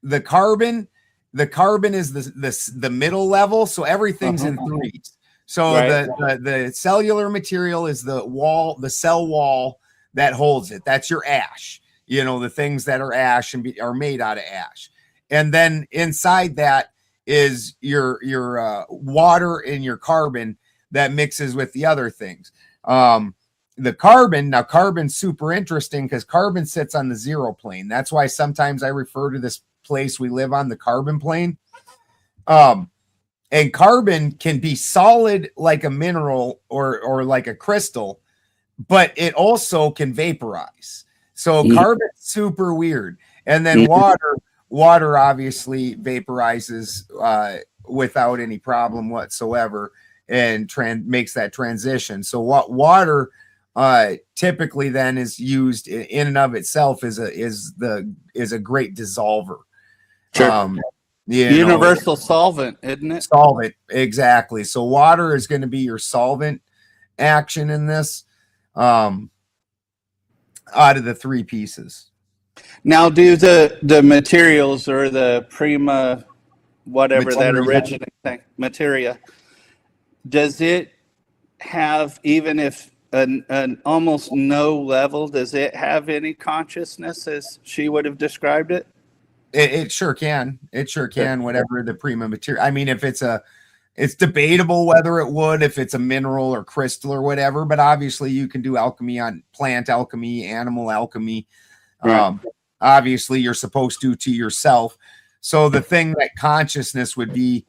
The carbon is the middle level, so everything's in threes. So the cellular material is the cell wall that holds it. That's your ash. The things that are ash and are made out of ash. And then inside that is your water and your carbon that mixes with the other things. The carbon's super interesting because carbon sits on the zero plane. That's why sometimes I refer to this place we live on, the carbon plane. And carbon can be solid like a mineral or like a crystal, but it also can vaporize. So carbon's super weird. And then water obviously vaporizes without any problem whatsoever and makes that transition. So what water typically then is used in and of itself is a great dissolver. Sure. Universal solvent, isn't it? Solvent, exactly. So water is going to be your solvent action in this out of the three pieces. Now, do the materials or the prima, whatever that originating thing, materia, does it have, even if an almost no level, does it have any consciousness as she would have described it? It sure can. It sure can. Whatever the prima material. I mean, if it's debatable whether it would, if it's a mineral or crystal or whatever. But obviously, you can do alchemy on plant alchemy, animal alchemy. Right. Obviously, you're supposed to yourself. So the thing that consciousness would be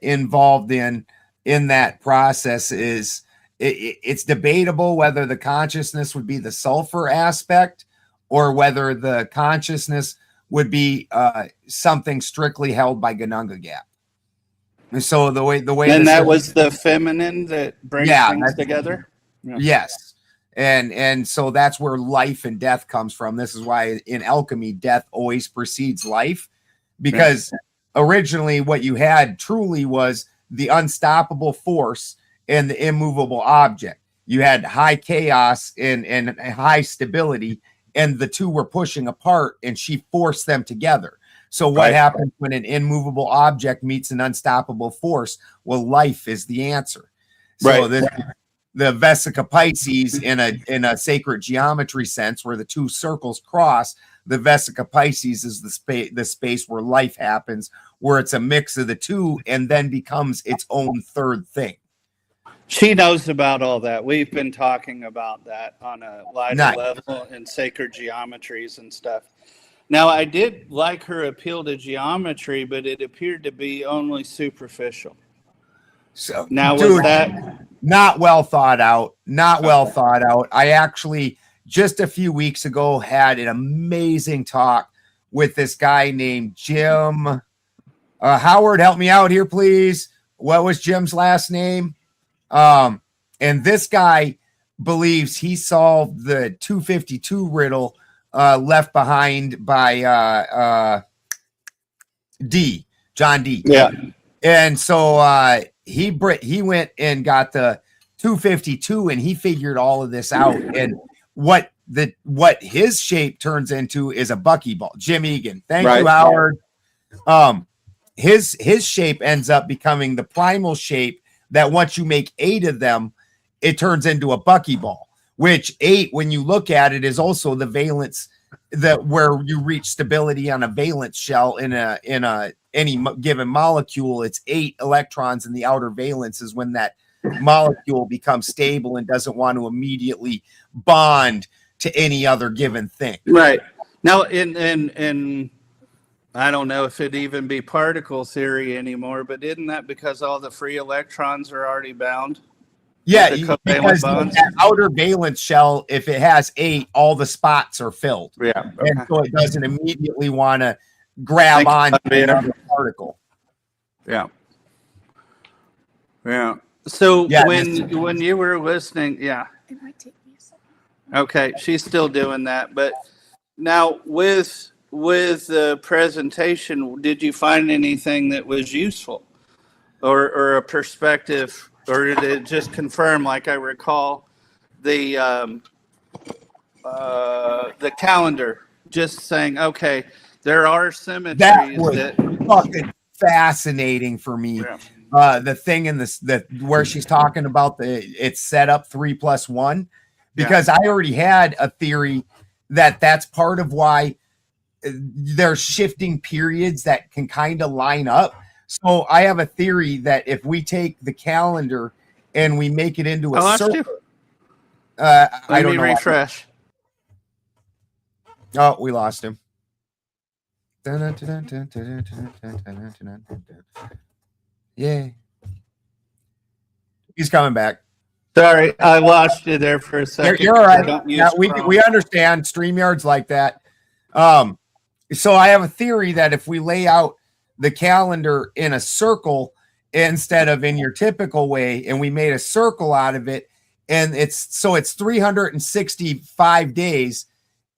involved in that process is it's debatable whether the consciousness would be the sulfur aspect, or whether the consciousness would be something strictly held by Gununga Gap. And so the way and that was the feminine that brings things together. Yeah. Yes, and so that's where life and death comes from. This is why in alchemy, death always precedes life, because originally what you had truly was the unstoppable force and the immovable object. You had high chaos and high stability, and the two were pushing apart, and she forced them together. So what happens when an immovable object meets an unstoppable force? Well, life is the answer. So the Vesica Pisces in a sacred geometry sense, where the two circles cross, the Vesica Pisces is the space where life happens, where it's a mix of the two and then becomes its own third thing. She knows about all that. We've been talking about that on a lighter level in sacred geometries and stuff. Now, I did like her appeal to geometry, but it appeared to be only superficial. So now, was that not well thought out? Not well thought out. I actually just a few weeks ago had an amazing talk with this guy named Jim. Howard, help me out here, please. What was Jim's last name? And this guy believes he solved the 252 riddle left behind by John D. Yeah. And so he went and got the 252, and he figured all of this out. And what his shape turns into is a buckyball. Jim Egan. Thank you, Howard. His shape ends up becoming the primal shape that once you make 8 of them, it turns into a buckyball, which 8, when you look at it, is also the valence where you reach stability on a valence shell in any given molecule. It's 8 electrons in the outer valence is when that molecule becomes stable and doesn't want to immediately bond to any other given thing. Right. Now, in I don't know if it'd even be particle theory anymore, but isn't that because all the free electrons are already bound? Yeah, because that outer valence shell, if it has 8, all the spots are filled. Yeah. And so it doesn't immediately want to grab on to another particle. Yeah. Yeah. So when you were listening, It might take me a second. Okay, she's still doing that. But now with the presentation, did you find anything that was useful or a perspective, or did it just confirm, like I recall, the calendar just saying, okay, there are symmetries that was fucking fascinating for me. Yeah. The thing in this where she's talking about it's set up 3 + 1, because I already had a theory that's part of why there's shifting periods that can kind of line up. So I have a theory that if we take the calendar and we make it into a circle, I don't know. Refresh. Oh, we lost him. Yeah. He's coming back. Sorry, I lost you there for a second. You're all right. Don't use Yeah, we Chrome. understand StreamYard's like that. So I have a theory that if we lay out the calendar in a circle instead of in your typical way, and we made a circle out of it, and it's 365 days,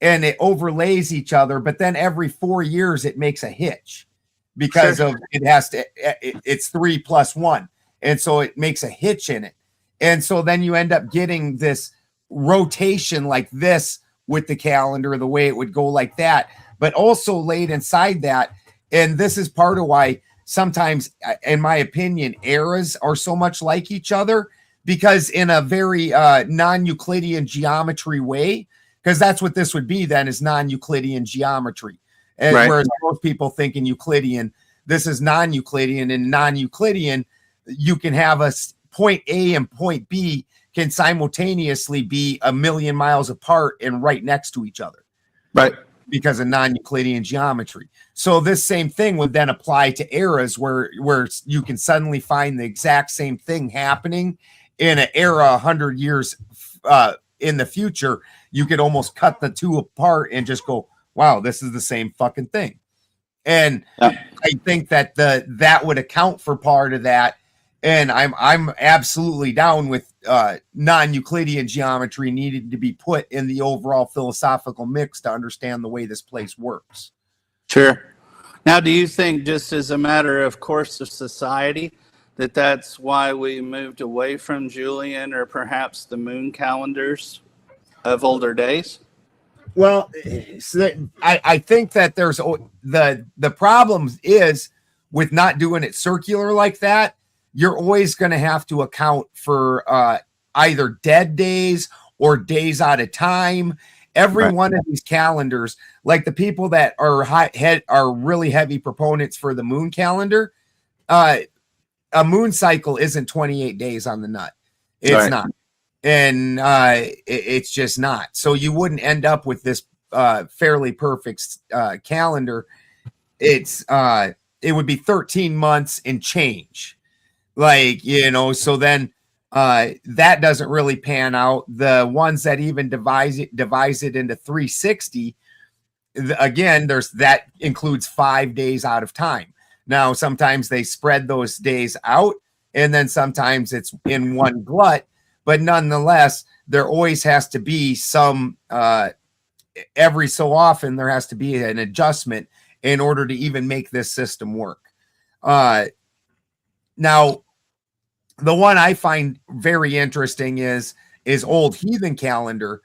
and it overlays each other, but then every 4 years it makes a hitch because of it's 3 plus 1, and so it makes a hitch in it. And so then you end up getting this rotation like this with the calendar, the way it would go like that, but also laid inside that. And this is part of why sometimes, in my opinion, eras are so much like each other, because in a very non-Euclidean geometry way, because that's what this would be then, is non-Euclidean geometry. And whereas most people think in Euclidean, this is non-Euclidean. And non-Euclidean, you can have a point A and point B can simultaneously be a million miles apart and right next to each other. Right. Because of non-Euclidean geometry. So this same thing would then apply to eras where you can suddenly find the exact same thing happening in an era 100 years in the future. You could almost cut the two apart and just go, wow, this is the same fucking thing. And I think that that would account for part of that. And I'm absolutely down with non-Euclidean geometry needed to be put in the overall philosophical mix to understand the way this place works. Sure. Now, do you think, just as a matter of course of society, that's why we moved away from Julian or perhaps the moon calendars of older days? Well, I think that there's the problem is with not doing it circular like that. You're always going to have to account for either dead days or days out of time. Every one of these calendars, like the people that are really heavy proponents for the moon calendar, a moon cycle isn't 28 days on the nut. It's not. And it's just not. So you wouldn't end up with this fairly perfect calendar. It would be 13 months and change. Like, so then that doesn't really pan out. The ones that even devise it into 360, again, that includes 5 days out of time. Now, sometimes they spread those days out, and then sometimes it's in one glut, but nonetheless, there always has to be some, every so often, there has to be an adjustment in order to even make this system work. Now, the one I find very interesting is old heathen calendar.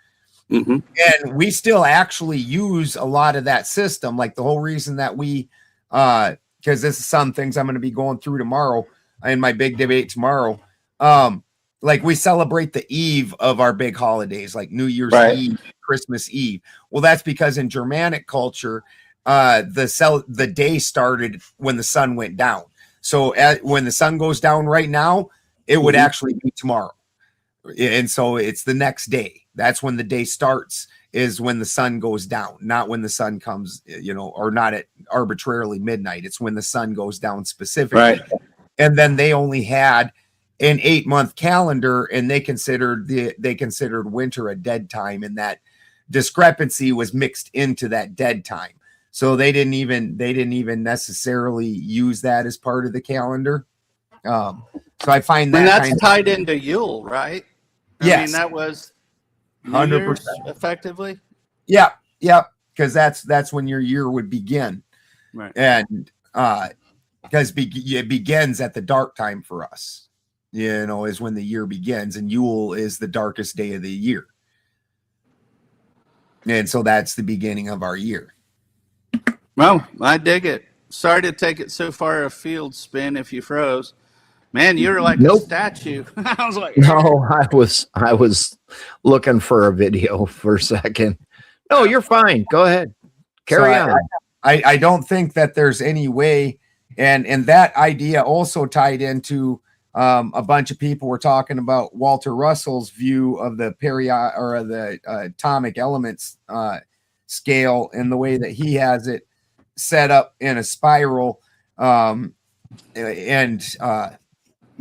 Mm-hmm. And we still actually use a lot of that system. Like the whole reason that we, because this is some things I'm going to be going through tomorrow in my big debate tomorrow. Like we celebrate the eve of our big holidays, like New Year's Eve, Christmas Eve. Well, that's because in Germanic culture, the day started when the sun went down. So when the sun goes down right now, it would actually be tomorrow. And so it's the next day. That's when the day starts, is when the sun goes down, not when the sun comes, or not at arbitrarily midnight. It's when the sun goes down specifically. Right. And then they only had an 8-month calendar, and they considered winter a dead time, and that discrepancy was mixed into that dead time. So they didn't even necessarily use that as part of the calendar. So I find that, and that's tied into Yule, right? Yes. I mean, that was 100% effectively. Yeah, because that's when your year would begin, right? And because it begins at the dark time for us, is when the year begins, and Yule is the darkest day of the year, and so that's the beginning of our year. Well, I dig it. Sorry to take it so far afield, Spin, if you froze. Man, you're like a statue. I was like, no, I was looking for a video for a second. No, you're fine. Go ahead. Carry on. I don't think that there's any way, and that idea also tied into a bunch of people were talking about Walter Russell's view of the the atomic elements scale, and the way that he has it set up in a spiral, and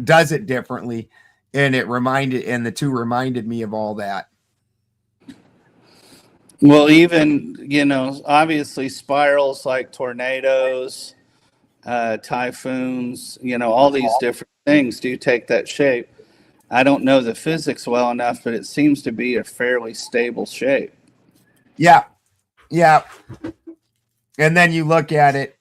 does it differently. And the two reminded me of all that. Well, even, obviously spirals like tornadoes, typhoons, all these different things do take that shape. I don't know the physics well enough, but it seems to be a fairly stable shape. Yeah. Yeah. And then you look at it,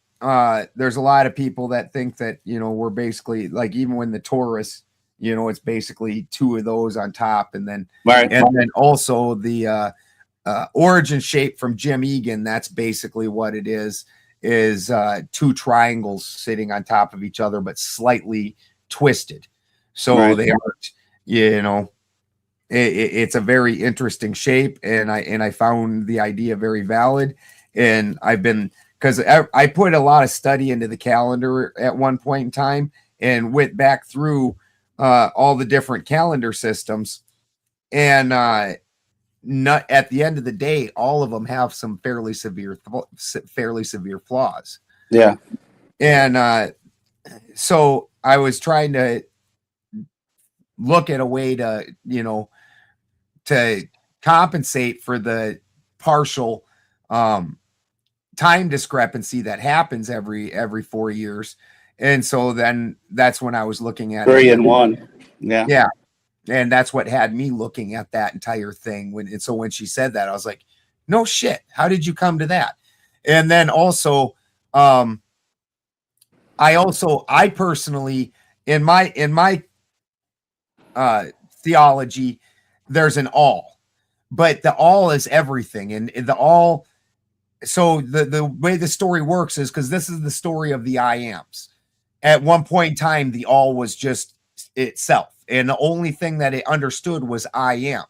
there's a lot of people that think that, we're basically like, even when the torus, it's basically two of those on top. And then, and then also the origin shape from Jim Egan, that's basically what it is two triangles sitting on top of each other, but slightly twisted. So they aren't, it's a very interesting shape. And I found the idea very valid. And because I put a lot of study into the calendar at one point in time and went back through all the different calendar systems. And not at the end of the day, all of them have some fairly severe flaws. Yeah. And so I was trying to look at a way to, to compensate for the partial time discrepancy that happens every 4 years. And so then that's when I was looking at 3 and 1. Yeah. Yeah. And that's what had me looking at that entire thing. So when she said that, I was like, no shit. How did you come to that? And then also, I personally, in my theology, there's an all, but the all is everything. And the all, so the way the story works is, because this is the story of the I ams. At one point in time, the all was just itself. And the only thing that it understood was I am,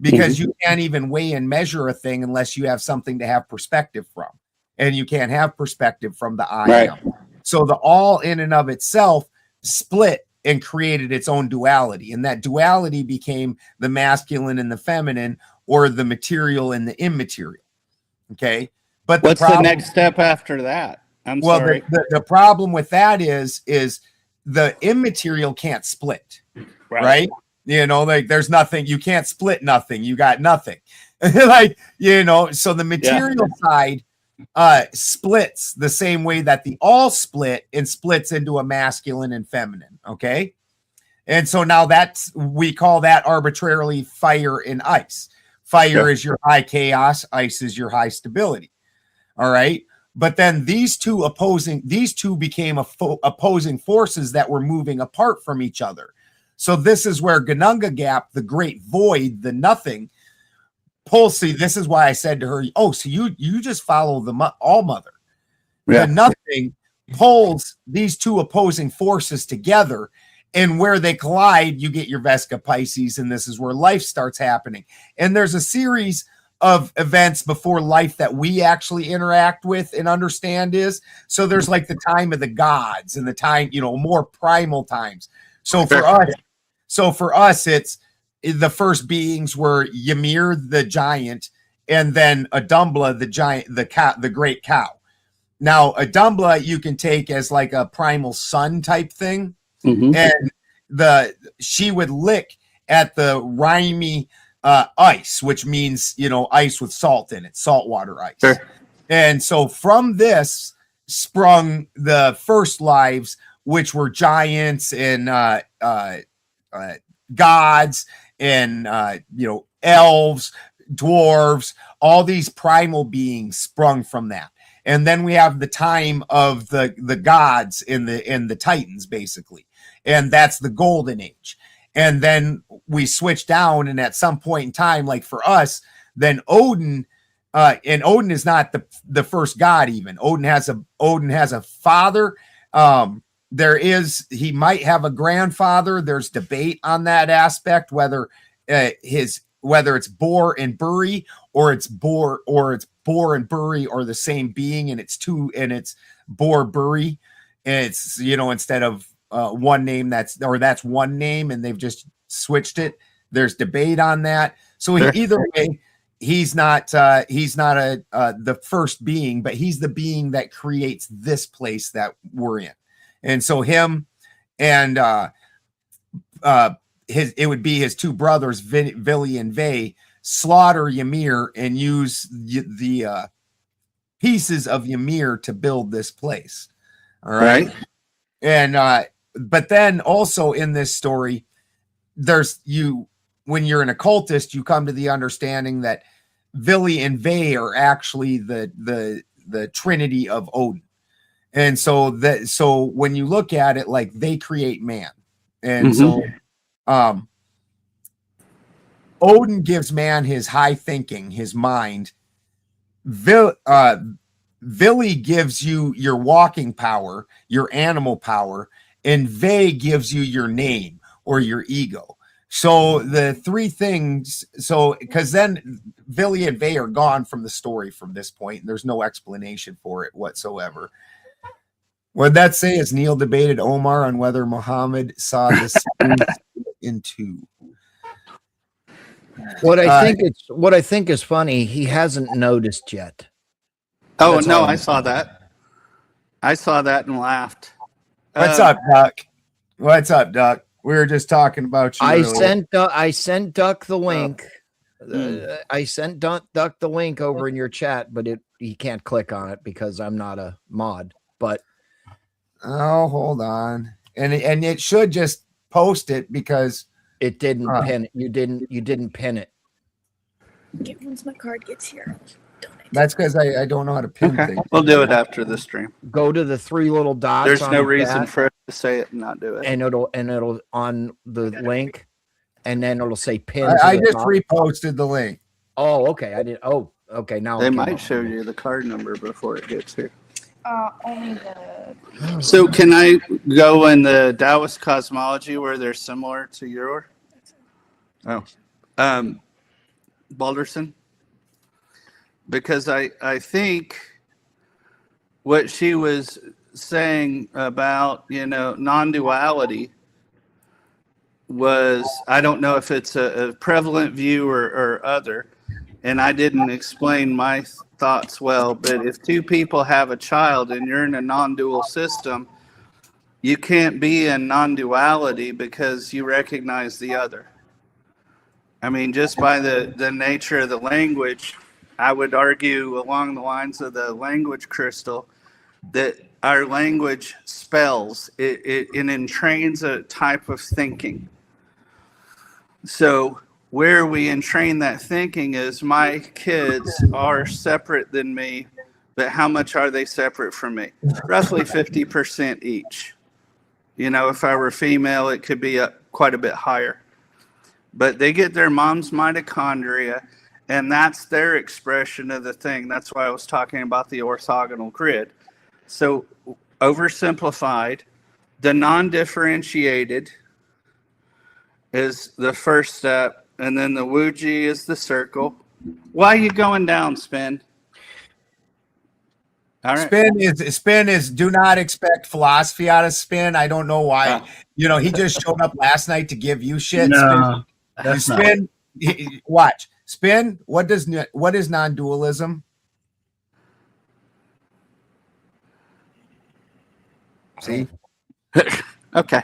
because you can't even weigh and measure a thing unless you have something to have perspective from. And you can't have perspective from the I am. So the all in and of itself split and created its own duality. And that duality became the masculine and the feminine, or the material and the immaterial. Okay. But what's the next step after that? I'm sorry. The problem with that is the immaterial can't split. Right? Like there's nothing, you can't split nothing, you got nothing. Like, so the material side splits the same way that the all split and splits into a masculine and feminine. Okay. And so now we call that arbitrarily fire and ice. Fire is your high chaos, ice is your high stability. All right. But then these two became opposing forces that were moving apart from each other. So this is where Gununga Gap, the great void, the nothing, pulls. See, this is why I said to her, oh, so you just follow the all mother. Yeah. The nothing pulls these two opposing forces together, and where they collide, you get your Vesca Pisces, and this is where life starts happening. And there's a series of events before life that we actually interact with and understand is. So there's like the time of the gods and the time, more primal times. So for us, it's the first beings were Ymir the giant, and then Adumbla the giant, the great cow. Now Adumbla you can take as like a primal sun type thing, and she would lick at the rimy ice, which means ice with salt in it, saltwater ice. Sure. And so from this sprung the first lives, which were giants and gods and elves, dwarves, all these primal beings sprung from that. And then we have the time of the gods in the Titans, basically, and that's the golden age. And then we switch down, and at some point in time, like for us, then Odin, and Odin is not the first god. Even Odin has a father. He might have a grandfather. There's debate on that aspect, whether it's Bor and Buri, or it's Bor and Buri are the same being, and it's Bor Buri, and it's instead of one name that's one name, and they've just switched it. There's debate on that. So either way, he's not the first being, but he's the being that creates this place that we're in. And so him and it would be his two brothers, Villy and Vay, slaughter Ymir and use the pieces of Ymir to build this place. All right. And but then also in this story, when you're an occultist, you come to the understanding that Villy and Vay are actually the trinity of Odin. And so when you look at it, like, they create man. And so Odin gives man his high thinking, his mind. Villy gives you your walking power, your animal power, and Vay gives you your name or your ego. So the three things, because then Villy and Vay are gone from the story from this point, and there's no explanation for it whatsoever. What'd that say? As Neil debated Omar on whether Muhammad saw this into. What I think is funny, he hasn't noticed yet. Oh, That's no, all I I'm saw that. I saw that and laughed. What's up, Duck? What's up, Duck? We were just talking about you. I earlier. sent Duck the link. I sent Duck the link over in your chat, but he can't click on it because I'm not a mod. But oh, hold on, and it should just post it because it didn't pin it. You didn't pin it. Once my card gets here. That's because I don't know how to pin things. We'll do it after the stream. Go to the three little dots. There's on no the reason chat, for us to say it and not do it. and it'll on the link, and then it'll say pin. I just reposted the link. Oh, okay. I did. Oh, okay. Now They might show you the card number before it gets here. Only the. So can I go in the Taoist cosmology where they're similar to your? Oh, Balderson. Because I think what she was saying about, non-duality was, I don't know if it's a prevalent view or other, and I didn't explain my thoughts well, but if two people have a child and you're in a non-dual system, you can't be in non-duality because you recognize the other. I mean, just by the nature of the language, I would argue along the lines of the language crystal that our language spells, it entrains a type of thinking. So where we entrain that thinking is my kids are separate than me, but how much are they separate from me? Roughly 50% each. If I were female, it could be quite a bit higher. But they get their mom's mitochondria, and that's their expression of the thing. That's why I was talking about the orthogonal grid. So oversimplified, the non-differentiated is the first step, and then the Wuji is the circle. Why are you going down, Spin? All right. Spin is do not expect philosophy out of Spin. I don't know why. He just showed up last night to give you shit. No, Spin. Watch. Spin. What is non-dualism? See? Okay.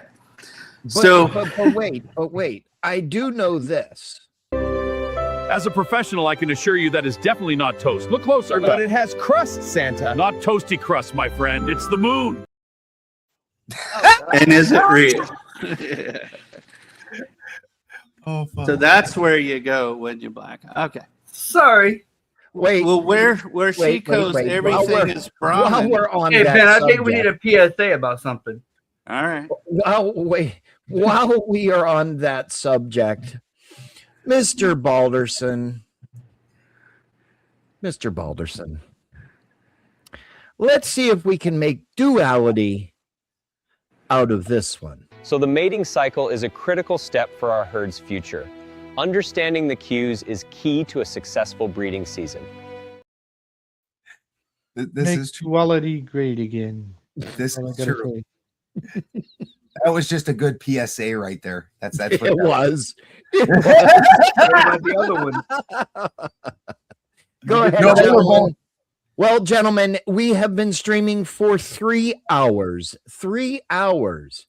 But wait. I do know this. As a professional, I can assure you that is definitely not toast. Look closer. But it has crust, Santa. Not toasty crust, my friend. It's the moon. And is it real? Oh, fuck. So that's where you go when you black out. Okay. Sorry. Wait. Well, where she goes, everything is Brahman. While we're on Hey, that Ben, I subject, think we need a PSA about something. All right. While we are on that subject, Mr. Balderson, let's see if we can make duality out of this one. So the mating cycle is a critical step for our herd's future. Understanding the cues is key to a successful breeding season. This Make is true. duality great again. This All I is gotta true. say. That was just a good PSA right there. That's what It was. What about the other one? Go ahead, No, gentlemen. Well, gentlemen, we have been streaming for 3 hours. 3 hours.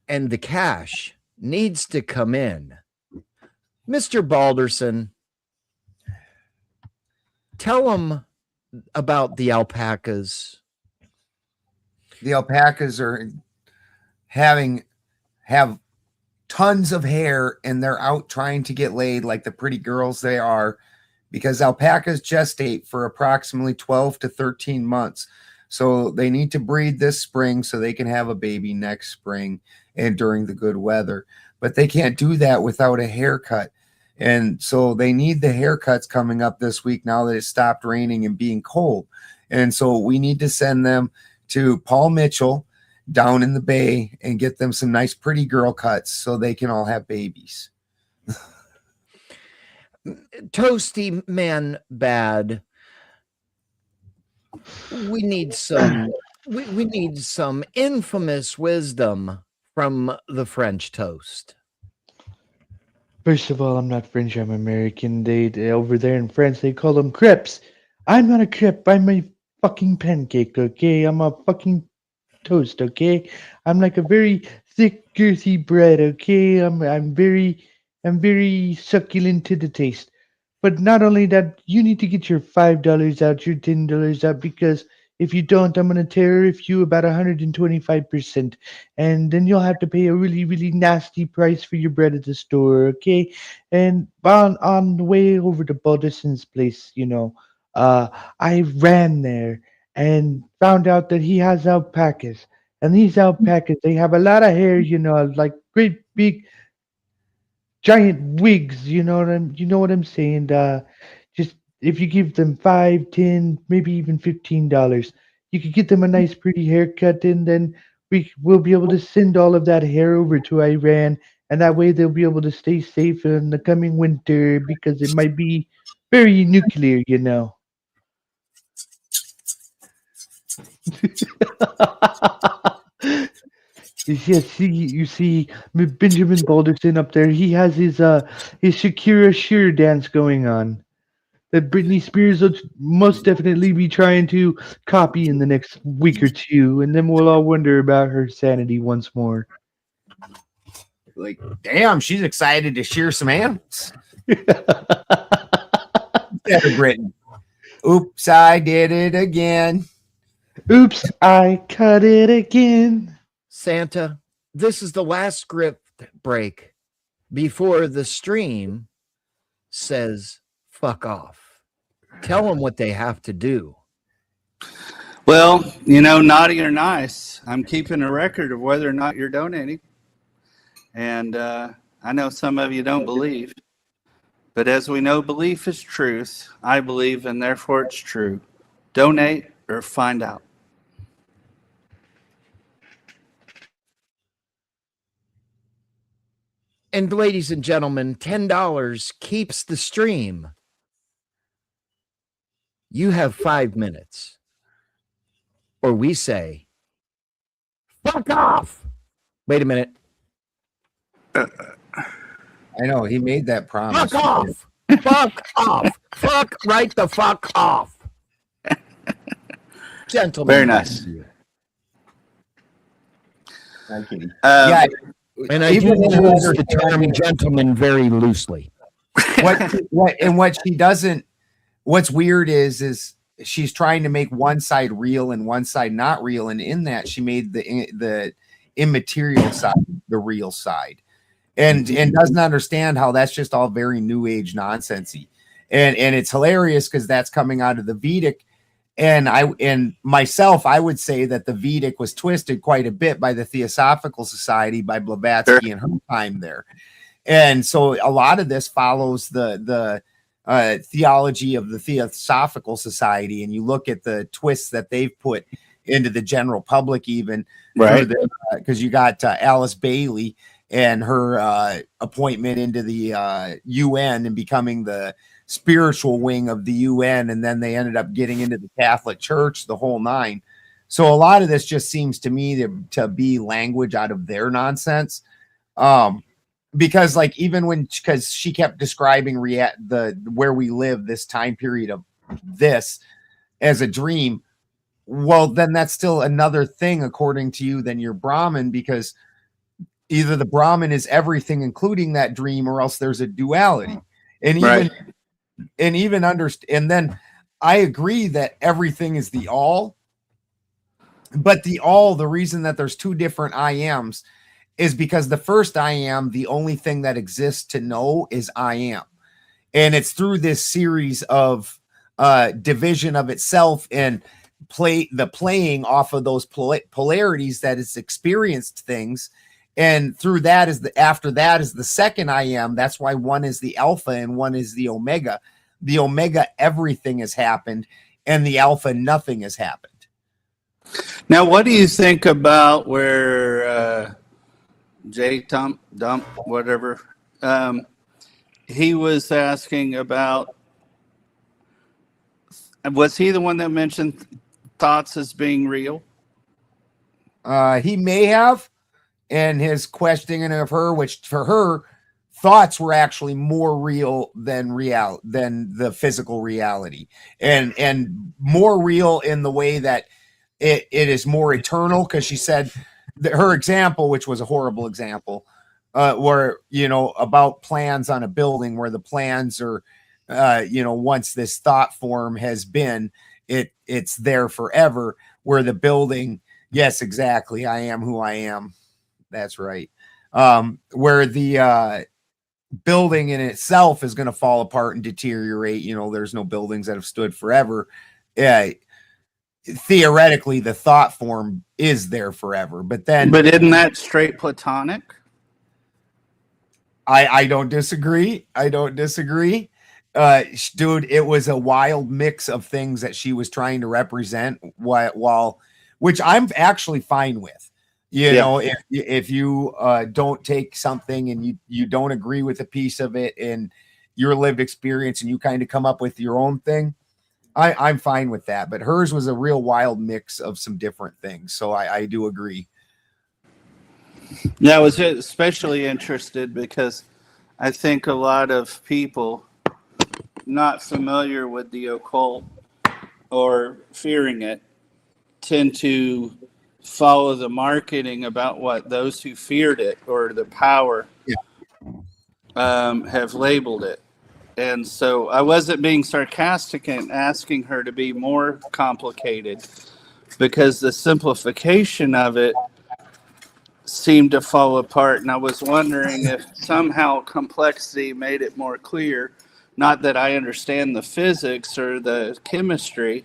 And the cash needs to come in. Mr. Balderson, tell them about the alpacas. The alpacas have tons of hair, and they're out trying to get laid like the pretty girls they are, because alpacas gestate for approximately 12 to 13 months. So they need to breed this spring so they can have a baby next spring and during the good weather. But they can't do that without a haircut. And so they need the haircuts coming up this week now that it stopped raining and being cold. And so we need to send them to Paul Mitchell down in the Bay and get them some nice pretty girl cuts so they can all have babies. Toasty Man Bad, we need some we need some infamous wisdom from the French toast. First of all, I'm not French, I'm American. They over there in France they call them crepes. I'm not a crepe, I'm a fucking pancake, okay? I'm a fucking toast, okay? I'm like a very thick, girthy bread, okay? I'm very succulent to the taste. But not only that, you need to get your $5 out, your $10 out, because if you don't, I'm gonna tariff you about 125%, and then you'll have to pay a really, really nasty price for your bread at the store, okay? And on the way over to Balderson's place, I ran there and found out that he has alpacas, and these alpacas they have a lot of hair, like great big giant wigs. You know what I'm saying? Just if you give them 5, 10, maybe even $15, you could get them a nice, pretty haircut, and then we'll be able to send all of that hair over to Iran, and that way they'll be able to stay safe in the coming winter because it might be very nuclear, You see Benjamin Balderson up there. He has his Shakira Sure dance going on that Britney Spears will most definitely be trying to copy in the next week or two, and then we'll all wonder about her sanity once more. Like, damn, she's excited to shear some animals. Britain. Oops, I did it again. Oops, I cut it again. Santa, this is the last script break before the stream says fuck off. Tell them what they have to do. Well, naughty or nice, I'm keeping a record of whether or not you're donating. And I know some of you don't believe. But as we know, belief is truth. I believe, and therefore it's true. Donate or find out. And ladies and gentlemen, $10 keeps the stream. You have 5 minutes. Or we say, fuck off. Wait a minute. I know, he made that promise. Fuck off. Fuck off. Fuck right the fuck off. Gentlemen. Very nice. Thank you. Yeah. And I do use the term gentleman very loosely. What's weird is she's trying to make one side real and one side not real. And in that, she made the immaterial side the real side. And doesn't understand how that's just all very new age nonsensey. And it's hilarious because that's coming out of the Vedic. And I would say that the Vedic was twisted quite a bit by the Theosophical Society, by Blavatsky and her time there. And so a lot of this follows the theology of the Theosophical Society. And you look at the twists that they've put into the general public, even, right? Because you got Alice Bailey and her appointment into the UN and becoming the spiritual wing of the UN, and then they ended up getting into the Catholic Church, the whole nine. So a lot of this just seems to me to be language out of their nonsense. because like even when, because she kept describing where we live, this time period of this as a dream. Well, then that's still another thing according to you than your Brahman, because either the Brahman is everything, including that dream, or else there's a duality. And even and then I agree that everything is the all, but the reason that there's two different I ams is because the first I am, the only thing that exists to know is I am. And it's through this series of division of itself and playing off of those polarities that it's experienced things. And through that after that is the second I am. That's why one is the alpha and one is the omega. The omega, everything has happened, and the alpha, nothing has happened. Now, what do you think about where Dump, whatever, he was asking about, was he the one that mentioned thoughts as being real? He may have, and his questioning of her, which for her, thoughts were actually more real than the physical reality, and more real in the way that it is more eternal. Because she said that her example, which was a horrible example, where about plans on a building, where the plans are once this thought form has been, it's there forever, where the building, yes, exactly, I am who I am, that's right, where the building in itself is going to fall apart and deteriorate. There's no buildings that have stood forever. Theoretically, the thought form is there forever, but isn't that straight platonic? I don't disagree. Dude, it was a wild mix of things that she was trying to represent, which I'm actually fine with. If you don't take something and you don't agree with a piece of it and your lived experience, and you kind of come up with your own thing, I'm fine with that. But hers was a real wild mix of some different things, so I do agree. Yeah, I was especially interested because I think a lot of people not familiar with the occult or fearing it tend to follow the marketing about what those who feared it or the power have labeled it. And so I wasn't being sarcastic and asking her to be more complicated, because the simplification of it seemed to fall apart. And I was wondering if somehow complexity made it more clear. Not that I understand the physics or the chemistry,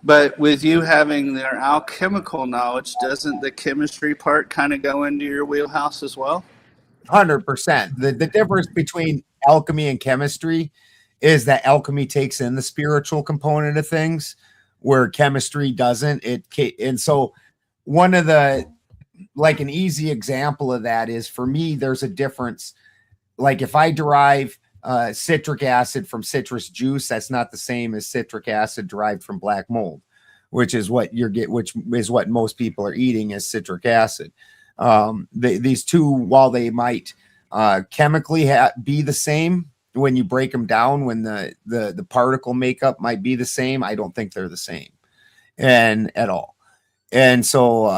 but with you having their alchemical knowledge, doesn't the chemistry part kind of go into your wheelhouse as well? 100%. The difference between alchemy and chemistry is that alchemy takes in the spiritual component of things, where chemistry doesn't. And so one of the, like an easy example of that is, for me, there's a difference. Like if I derive citric acid from citrus juice, that's not the same as citric acid derived from black mold, which is what which is what most people are eating as citric acid. These two, while they might chemically be the same, when you break them down, when the particle makeup might be the same, I don't think they're the same and at all. And so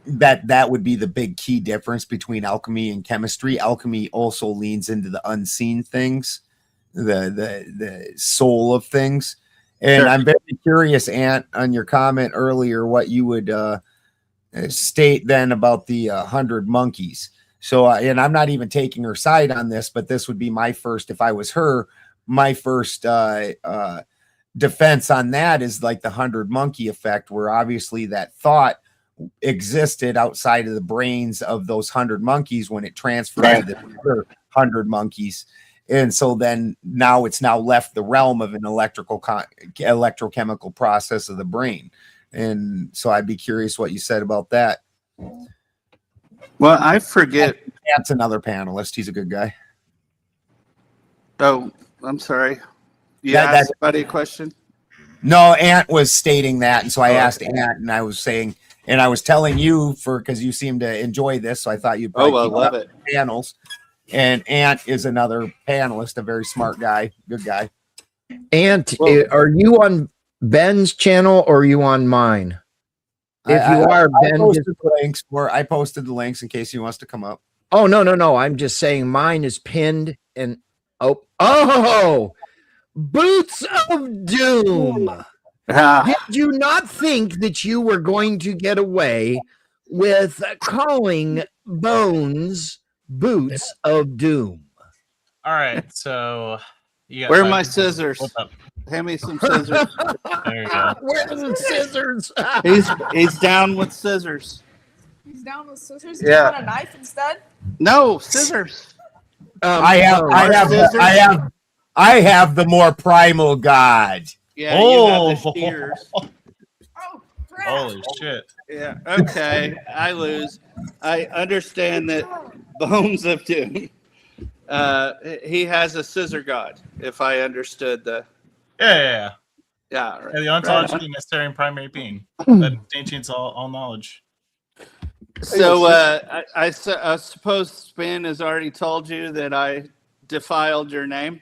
that would be the big key difference between alchemy and chemistry. Alchemy also leans into the unseen things, the soul of things. And sure. I'm very curious, Ant, on your comment earlier, what you would state then about the 100 monkeys. So, and I'm not even taking her side on this, but this would be my first, if I was her, my first defense on that is like the 100 monkey effect, where obviously that thought existed outside of the brains of those 100 monkeys when it transferred to the other 100 monkeys. And so then now it's left the realm of an electrochemical process of the brain. And so I'd be curious what you said about that. Well, I forget. That's another panelist. He's a good guy. Oh, I'm sorry. You asked somebody a question? No, Ant was stating that. And so I asked Ant, and I was saying, And I was telling you because you seem to enjoy this, so I thought you'd probably keep love up it. with panels. And Ant is another panelist, a very smart guy, good guy. Ant, are you on Ben's channel or are you on mine? If you are, Ben, I posted the links in case he wants to come up. Oh, no. I'm just saying mine is pinned and oh, Boots of Doom. Did you not think that you were going to get away with calling Bones Boots of Doom? All right, so you got Where are my scissors? Hand me some scissors. There you go. Where's the scissors? He's down with scissors. He's down with scissors. Yeah. You want a knife instead? No, scissors. I have the more primal god. Yeah, you have the shears. Holy shit. Yeah, okay, I lose. I understand that Bones of Doom, he has a scissor god, if I understood the... Yeah. Right. The ontologically necessary and primary being. That ancients all knowledge. So I suppose Spin has already told you that I defiled your name.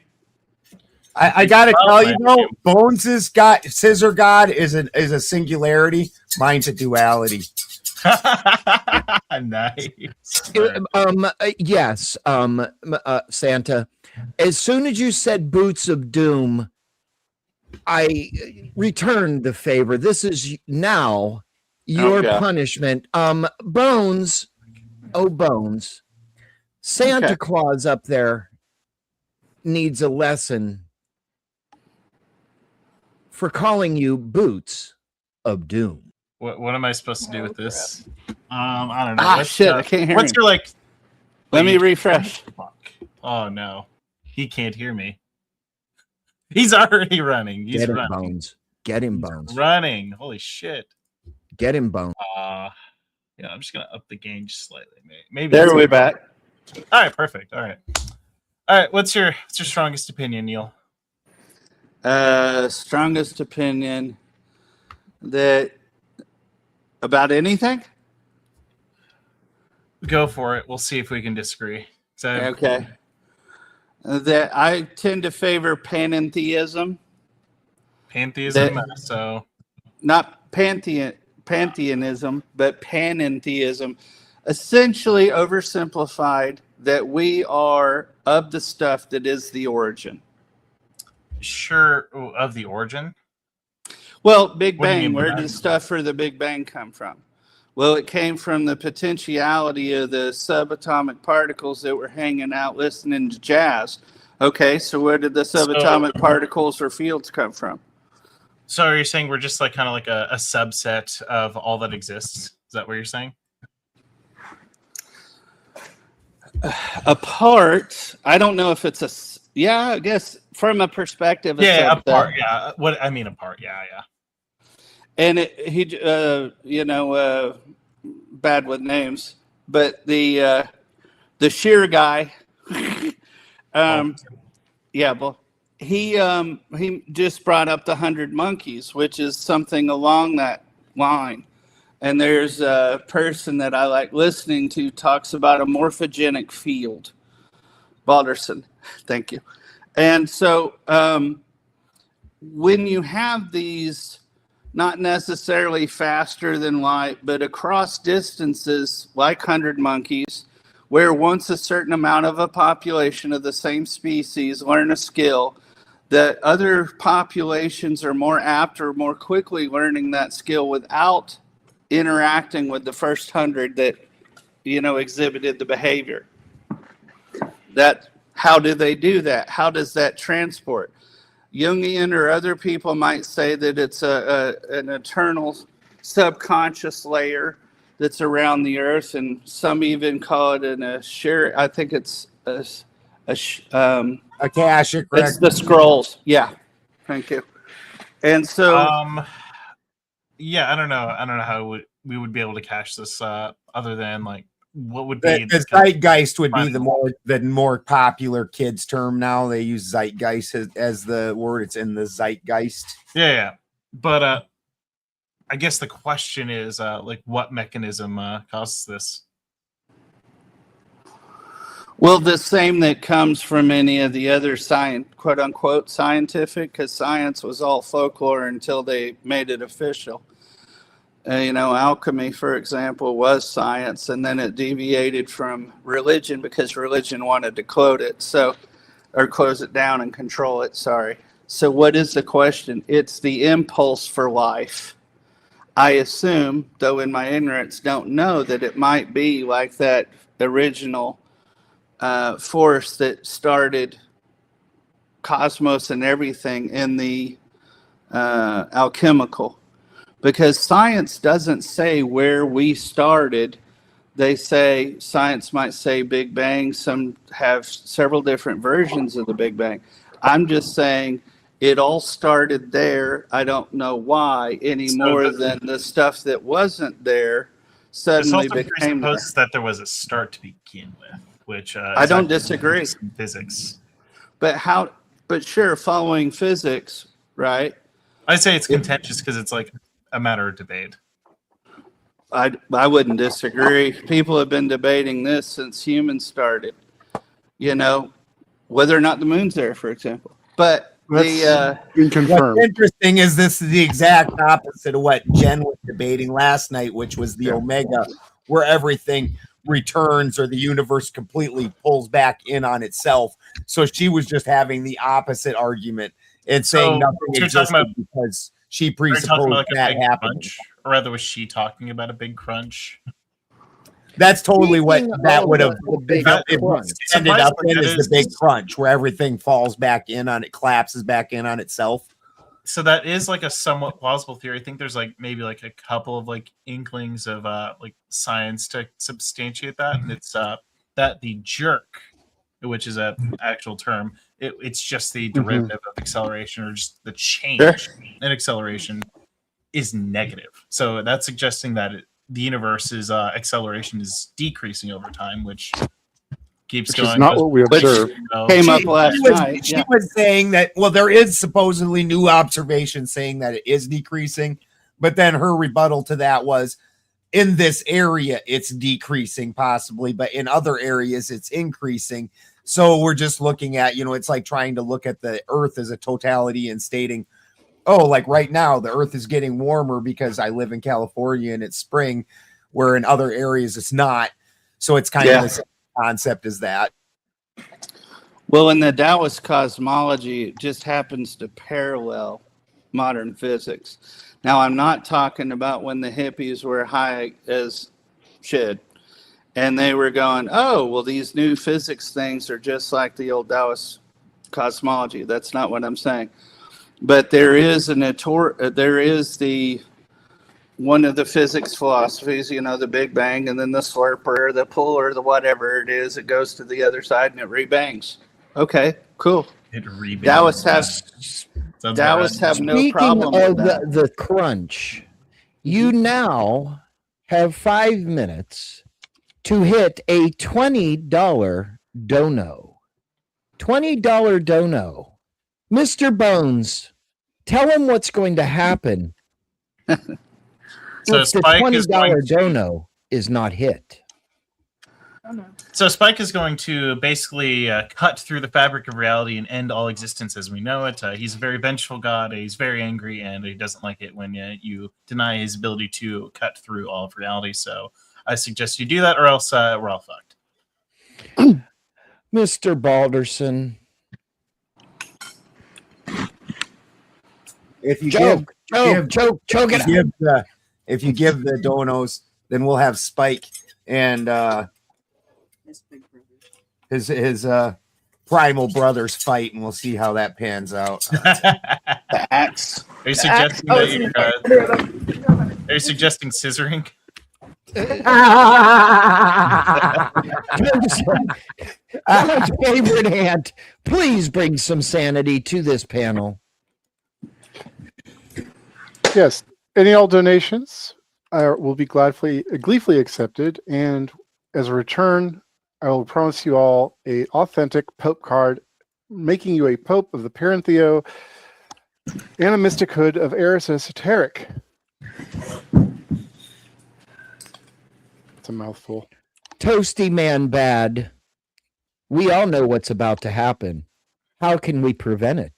I gotta tell you though, Bones's god, scissor god is a singularity. Mine's a duality. Nice. Yes, Santa. As soon as you said Boots of Doom, I returned the favor. This is now your punishment. Bones, Bones, Santa Claus up there needs a lesson for calling you Boots of Doom. What am I supposed to do with this? I don't know. Shit, I can't hear What's you. your like? Let me refresh. Oh no, he can't hear me. He's already running. He's Get him, running. Bones. Get him, Bones. Running. Holy shit. Get him, Bones. Yeah, I'm just gonna up the gain just slightly. Maybe There we're back. All right, perfect. All right. What's your strongest opinion, Neil? Strongest opinion that about anything? Go for it. We'll see if we can disagree. Okay. That I tend to favor panentheism. Pantheism. So not pantheism, but panentheism. Essentially oversimplified that we are of the stuff that is the origin. Sure, of the origin? Well, Big What do you Bang, mean by where that? did stuff for the Big Bang come from? Well, it came from the potentiality of the subatomic particles that were hanging out listening to jazz. Okay, so where did the subatomic particles or fields come from? So are you saying we're just like kind of like a subset of all that exists? Is that what you're saying? A part, I don't know if it's I guess from a perspective. Yeah, a part. Yeah, what I mean, a part. Yeah. And bad with names, but the shear guy, he just brought up the 100 monkeys, which is something along that line. And there's a person that I like listening to talks about a morphogenic field. Balderson, thank you. And so when you have these, not necessarily faster than light, but across distances like 100 monkeys, where once a certain amount of a population of the same species learn a skill, that other populations are more apt or more quickly learning that skill without interacting with the first 100 that, exhibited the behavior. How do they do that? How does that transport? Jungian or other people might say that it's an eternal subconscious layer that's around the earth, and some even call it I think it's a Akashic record. It's the scrolls. Yeah. Thank you. And so I don't know how we would be able to cache this other than like what would be the zeitgeist would be the more popular kids term now. They use zeitgeist as the word. It's in the zeitgeist. Yeah. But I guess the question is, like, what mechanism causes this? Well, the same that comes from any of the other quote unquote scientific, because science was all folklore until they made it official. Alchemy, for example, was science, and then it deviated from religion because religion wanted to close it down and control it. Sorry. So what is the question? It's the impulse for life. I assume, though in my ignorance, don't know that it might be like that original force that started cosmos and everything in the alchemical. Because science doesn't say where we started. They say, science might say Big Bang. Some have several different versions of the Big Bang. I'm just saying it all started there. I don't know why any more than the stuff that wasn't there suddenly this also became there. presupposes that there was a start to begin with, which I don't disagree. Physics. But sure, following physics, right? I say it's contentious because it's like a matter of debate. I wouldn't disagree. People have been debating this since humans started. Whether or not the moon's there, for example. But been confirmed. What's interesting is this is the exact opposite of what Jen was debating last night, which was the Omega, where everything returns or the universe completely pulls back in on itself. So she was just having the opposite argument and saying nothing existed because she presupposed that happened. Or rather, was she talking about a big crunch? That's totally what that would have ended up in, is the big crunch where everything falls back in on it, collapses back in on itself. So that is like a somewhat plausible theory. I think there's like maybe like a couple of like inklings of like science to substantiate that, and it's that the jerk, which is an actual term, it's just the derivative of acceleration, or just the change in acceleration is negative. So that's suggesting that the universe's acceleration is decreasing over time, which keeps going. Is not what we observed. Came up last night. She was saying that, well, there is supposedly new observation saying that it is decreasing, but then her rebuttal to that was, in this area, it's decreasing possibly, but in other areas, it's increasing. So we're just looking at, it's like trying to look at the Earth as a totality and stating, oh, like right now, the Earth is getting warmer because I live in California and it's spring, where in other areas it's not. So it's kind of the same concept as that. Well, in the Taoist cosmology, it just happens to parallel modern physics. Now, I'm not talking about when the hippies were high as shit and they were going, oh, well, these new physics things are just like the old Taoist cosmology. That's not what I'm saying. But there is one of the physics philosophies, the Big Bang, and then the slurper, the puller, the whatever it is, it goes to the other side and it rebangs. Okay, cool. It rebangs. Taoists have no problem with that. The crunch, you now have 5 minutes to hit a $20 dono. $20 dono. Mr. Bones, tell him what's going to happen So if the $20 dono is not hit. So Spike is going to basically cut through the fabric of reality and end all existence as we know it. He's a very vengeful god. He's very angry, and he doesn't like it when you deny his ability to cut through all of reality. So I suggest you do that, or else we're all fucked. Mr. Balderson. If you choke it out. If you give the donos, then we'll have Spike and his primal brothers fight, and we'll see how that pans out. The axe. Are you suggesting are you suggesting scissoring? God's favorite aunt, please bring some sanity to this panel. Yes, any all donations will be gleefully accepted, and as a return, I will promise you all a authentic Pope card, making you a Pope of the Parentheo and a mystic hood of Eris Esoteric. It's a mouthful. Toasty man bad. We all know what's about to happen. How can we prevent it?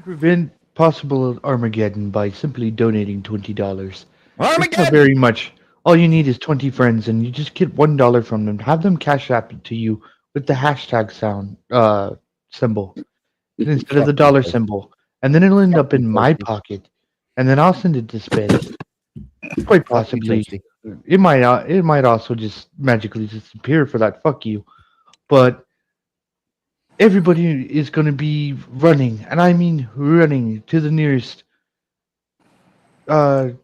Prevent possible Armageddon by simply donating $20. Armageddon! It's not very much. All you need is 20 friends, and you just get $1 from them. Have them cash app it to you with the hashtag symbol instead of the dollar symbol, and then it'll end up in my pocket, and then I'll send it to Spence. Quite possibly, it might also just magically disappear for that. Fuck you, but everybody is going to be running, and I mean running to the nearest New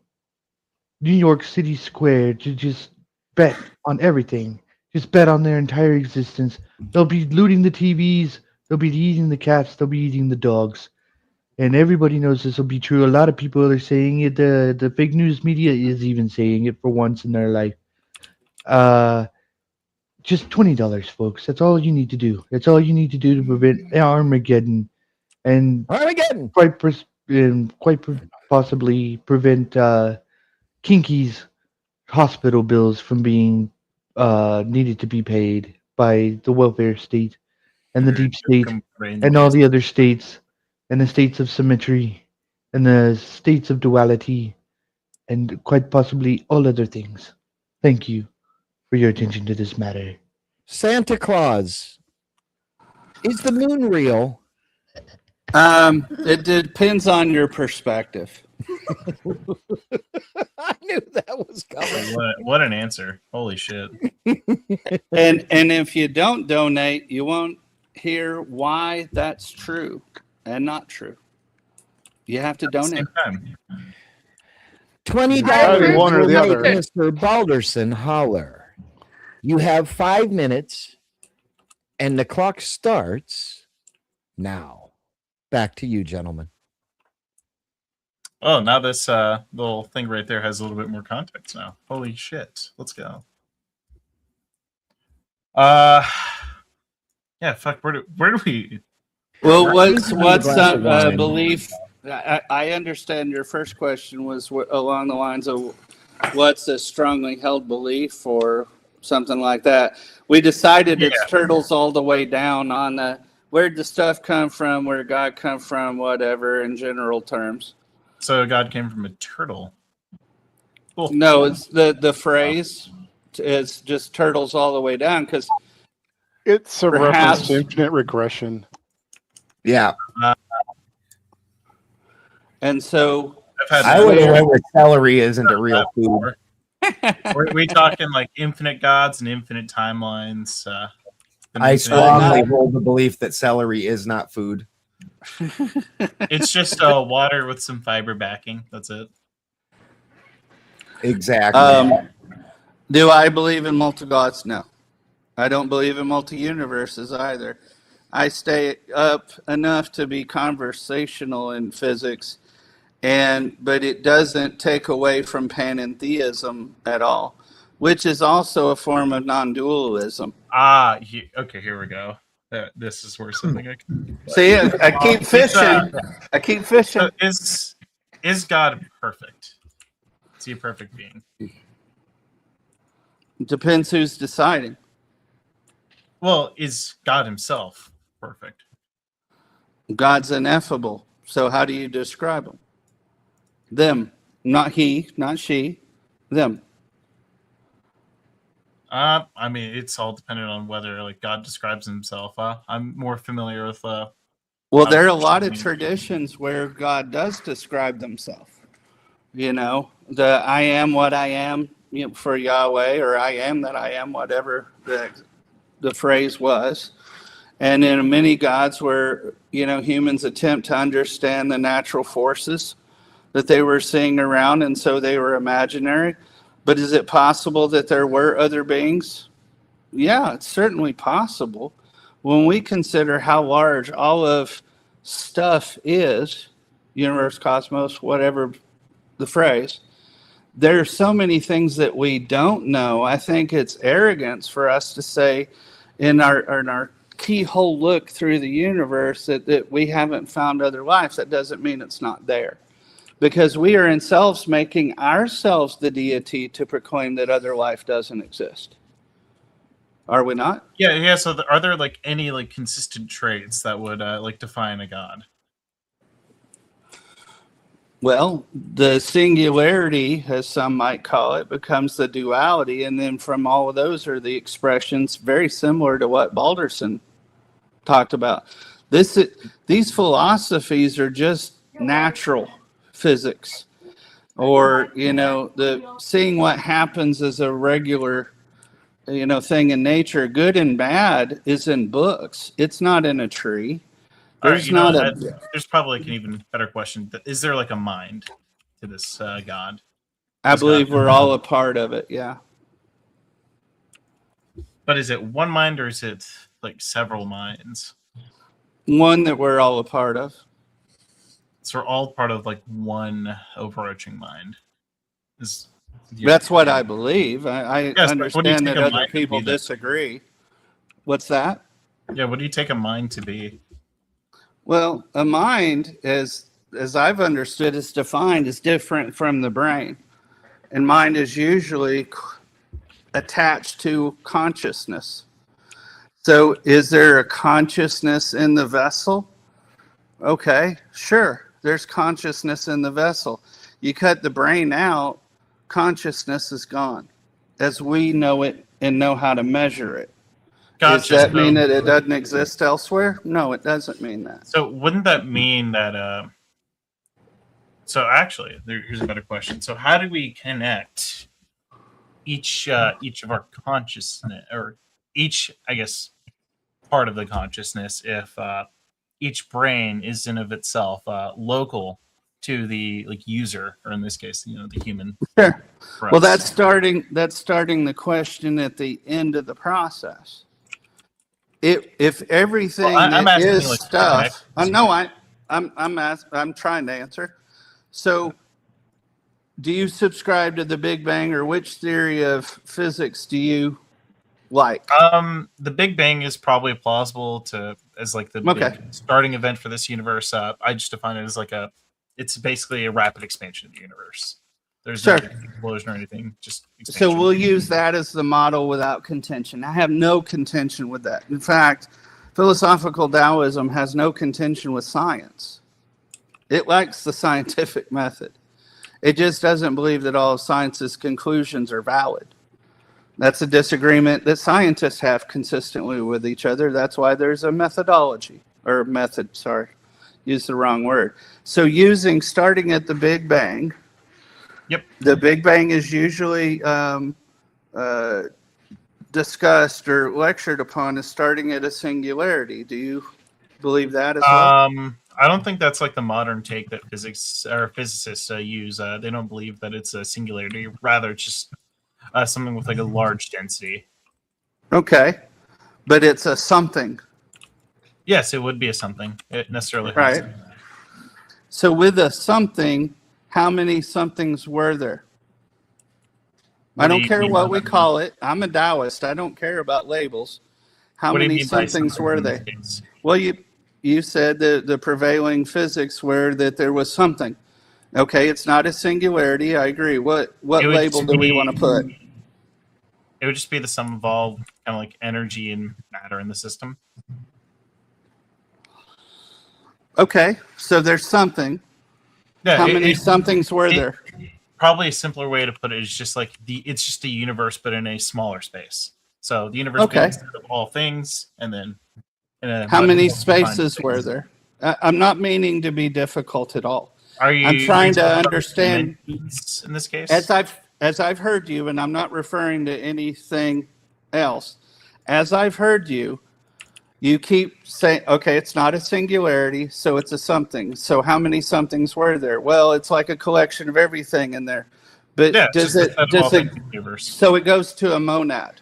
York City Square to just bet on everything. Just bet on their entire existence. They'll be looting the TVs. They'll be eating the cats. They'll be eating the dogs. And everybody knows this will be true. A lot of people are saying it. The fake news media is even saying it for once in their life. Just $20, folks. That's all you need to do. That's all you need to do to prevent Armageddon, and Armageddon. Quite possibly prevent Kinky's hospital bills from being needed to be paid by the welfare state and the deep state and all the other states and the states of symmetry and the states of duality and quite possibly all other things. Thank you for your attention to this matter. Santa Claus. Is the moon real? It depends on your perspective. I knew that was coming. What an answer. Holy shit. And if you don't donate, you won't hear why that's true and not true. You have to donate. $20 one or the other. Mr. Balderson holler. You have 5 minutes, and the clock starts now. Back to you, gentlemen. Oh, now this little thing right there has a little bit more context now. Holy shit. Let's go. Yeah, fuck, where do we... Well, what's belief? I understand your first question was along the lines of what's a strongly held belief or something like that. We decided it's turtles all the way down on the where'd the stuff come from, where God come from, whatever, in general terms. So God came from a turtle. Cool. No, it's the phrase is just turtles all the way down because it's a reference to infinite regression. Yeah. And so I would have went with celery isn't a real food. we talking like infinite gods and infinite timelines. I strongly hold the belief that celery is not food. It's just water with some fiber backing. That's it. Exactly. Do I believe in multi-gods? No. I don't believe in multi-universes either. I stay up enough to be conversational in physics, but it doesn't take away from panentheism at all, which is also a form of non-dualism. Okay, here we go. This is where something I can... See, I keep fishing. I keep fishing. So is God perfect? Is he a perfect being? It depends who's deciding. Well, is God himself perfect? God's ineffable. So how do you describe him? Them. Not he, not she. Them. I mean, it's all dependent on whether like God describes himself. I'm more familiar with. Well, there are a lot of traditions where God does describe himself. You know, the I am what I am, for Yahweh, or I am that I am, whatever the phrase was. And in many gods where, humans attempt to understand the natural forces that they were seeing around, and so they were imaginary. But is it possible that there were other beings? Yeah, it's certainly possible. When we consider how large all of stuff is, universe, cosmos, whatever the phrase, there are so many things that we don't know. I think it's arrogance for us to say in our keyhole look through the universe that we haven't found other life. That doesn't mean it's not there. because we are in selves making ourselves the deity to proclaim that other life doesn't exist. Are we not? Yeah. So are there like any like consistent traits that would like define a god? Well, the singularity, as some might call it, becomes the duality, and then from all of those are the expressions very similar to what Balderson talked about. These philosophies are just natural physics, or the seeing what happens as a regular thing in nature. Good and bad is in books. It's not in a tree. There's there's probably like an even better question. Is there like a mind to this god? I believe we're all a part of it. Yeah. But is it one mind or is it like several minds? One that we're all a part of. So we're all part of like one overarching mind. That's what I believe. I understand that other people disagree. What's that? Yeah, what do you take a mind to be? Well, a mind, as I've understood, is defined as different from the brain. And mind is usually attached to consciousness. So is there a consciousness in the vessel? Okay, sure. There's consciousness in the vessel. You cut the brain out, consciousness is gone, as we know it and know how to measure it. Does that mean that it doesn't exist elsewhere? No, it doesn't mean that. So wouldn't that mean that so actually here's a better question. So how do we connect each of our consciousness, or each, I guess, part of the consciousness, if each brain is in of itself local to the user, or in this case, the human? Sure. Well, that's starting the question at the end of the process. If everything is stuff, I'm trying to answer. So, do you subscribe to the Big Bang, or which theory of physics do you like? The Big Bang is probably plausible as like the big starting event for this universe. I just define it as it's basically a rapid expansion of the universe. There's no explosion or anything, just expansion. So we'll use that as the model without contention. I have no contention with that. In fact, philosophical Taoism has no contention with science. It likes the scientific method. It just doesn't believe that all of science's conclusions are valid. That's a disagreement that scientists have consistently with each other. That's why there's a methodology, or method, sorry, used the wrong word. So starting at the Big Bang. Yep. The Big Bang is usually discussed or lectured upon as starting at a singularity. Do you believe that as well? I don't think that's like the modern take that physics or physicists use. They don't believe that it's a singularity. Rather, it's just something with like a large density. Okay, but it's a something. Yes, it would be a something. It necessarily has right. So with a something, how many somethings were there? I don't care what we call it. I'm a Taoist. I don't care about labels. How many somethings were there? Well, you said the prevailing physics were that there was something. Okay, it's not a singularity. I agree. What label do we want to put? It would just be the sum of all kind of like energy and matter in the system. Okay, so there's something. Yeah, how many somethings were there? Probably a simpler way to put it is just like it's just the universe, but in a smaller space. So the universe being the set of all things, and then how many spaces were there? I'm not meaning to be difficult at all. I'm trying to understand in this case. As I've heard you, and I'm not referring to anything else. As I've heard you, you keep saying, okay, it's not a singularity, so it's a something. So how many somethings were there? Well, it's like a collection of everything in there. But so it goes to a monad.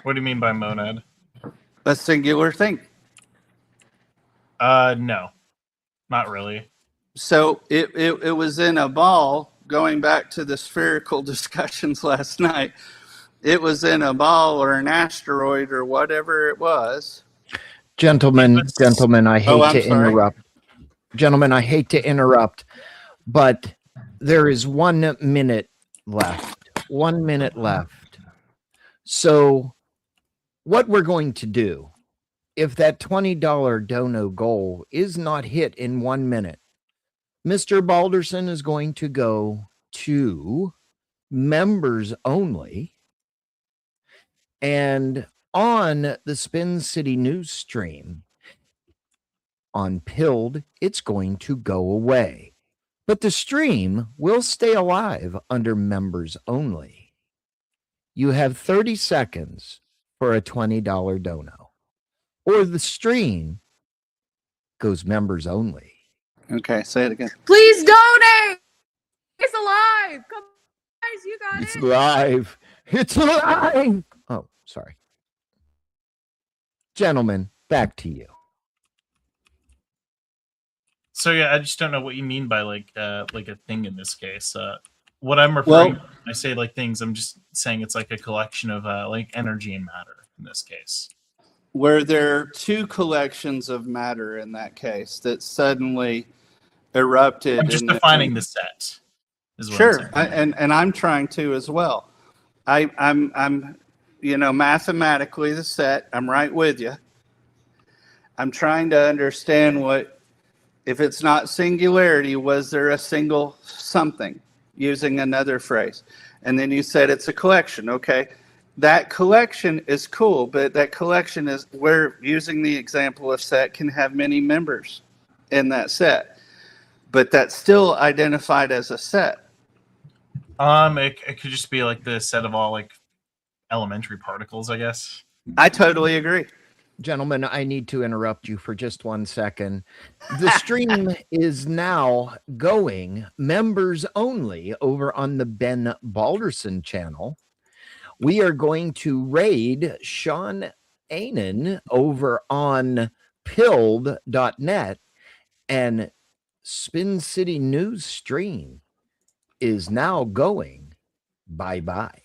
What do you mean by monad? A singular thing. No, not really. So it was in a ball, going back to the spherical discussions last night. It was in a ball or an asteroid or whatever it was. Gentlemen, I hate to interrupt. Gentlemen, I hate to interrupt, but there is 1 minute left. 1 minute left. So what we're going to do, if that $20 dono goal is not hit in 1 minute, Mr. Balderson is going to go to members only, and on the Spin City News stream on Pilled, it's going to go away, but the stream will stay alive under members only. You have 30 seconds for a $20 dono, or the stream goes members only. Okay, say it again. Please donate. It's alive. Come on, guys, you got It's it. live. It's live. Oh, sorry. Gentlemen, back to you. So yeah, I just don't know what you mean by like a thing in this case. What I'm referring to when I say like things, I'm just saying it's like a collection of like energy and matter in this case. Were there two collections of matter in that case that suddenly erupted? I'm just defining the set. Is what Sure, I'm saying. and I'm trying to as well. I'm mathematically the set. I'm right with you. I'm trying to understand what, if it's not singularity, was there a single something, using another phrase? And then you said it's a collection. Okay, that collection is cool, but that collection is where, using the example of set, can have many members in that set, but that's still identified as a set. It could just be like the set of all like elementary particles, I guess. I totally agree. Gentlemen, I need to interrupt you for just 1 second. The stream is now going members only over on the Ben Balderson channel. We are going to raid Sean Anen over on pilled.net, and Spin City News stream is now going bye-bye.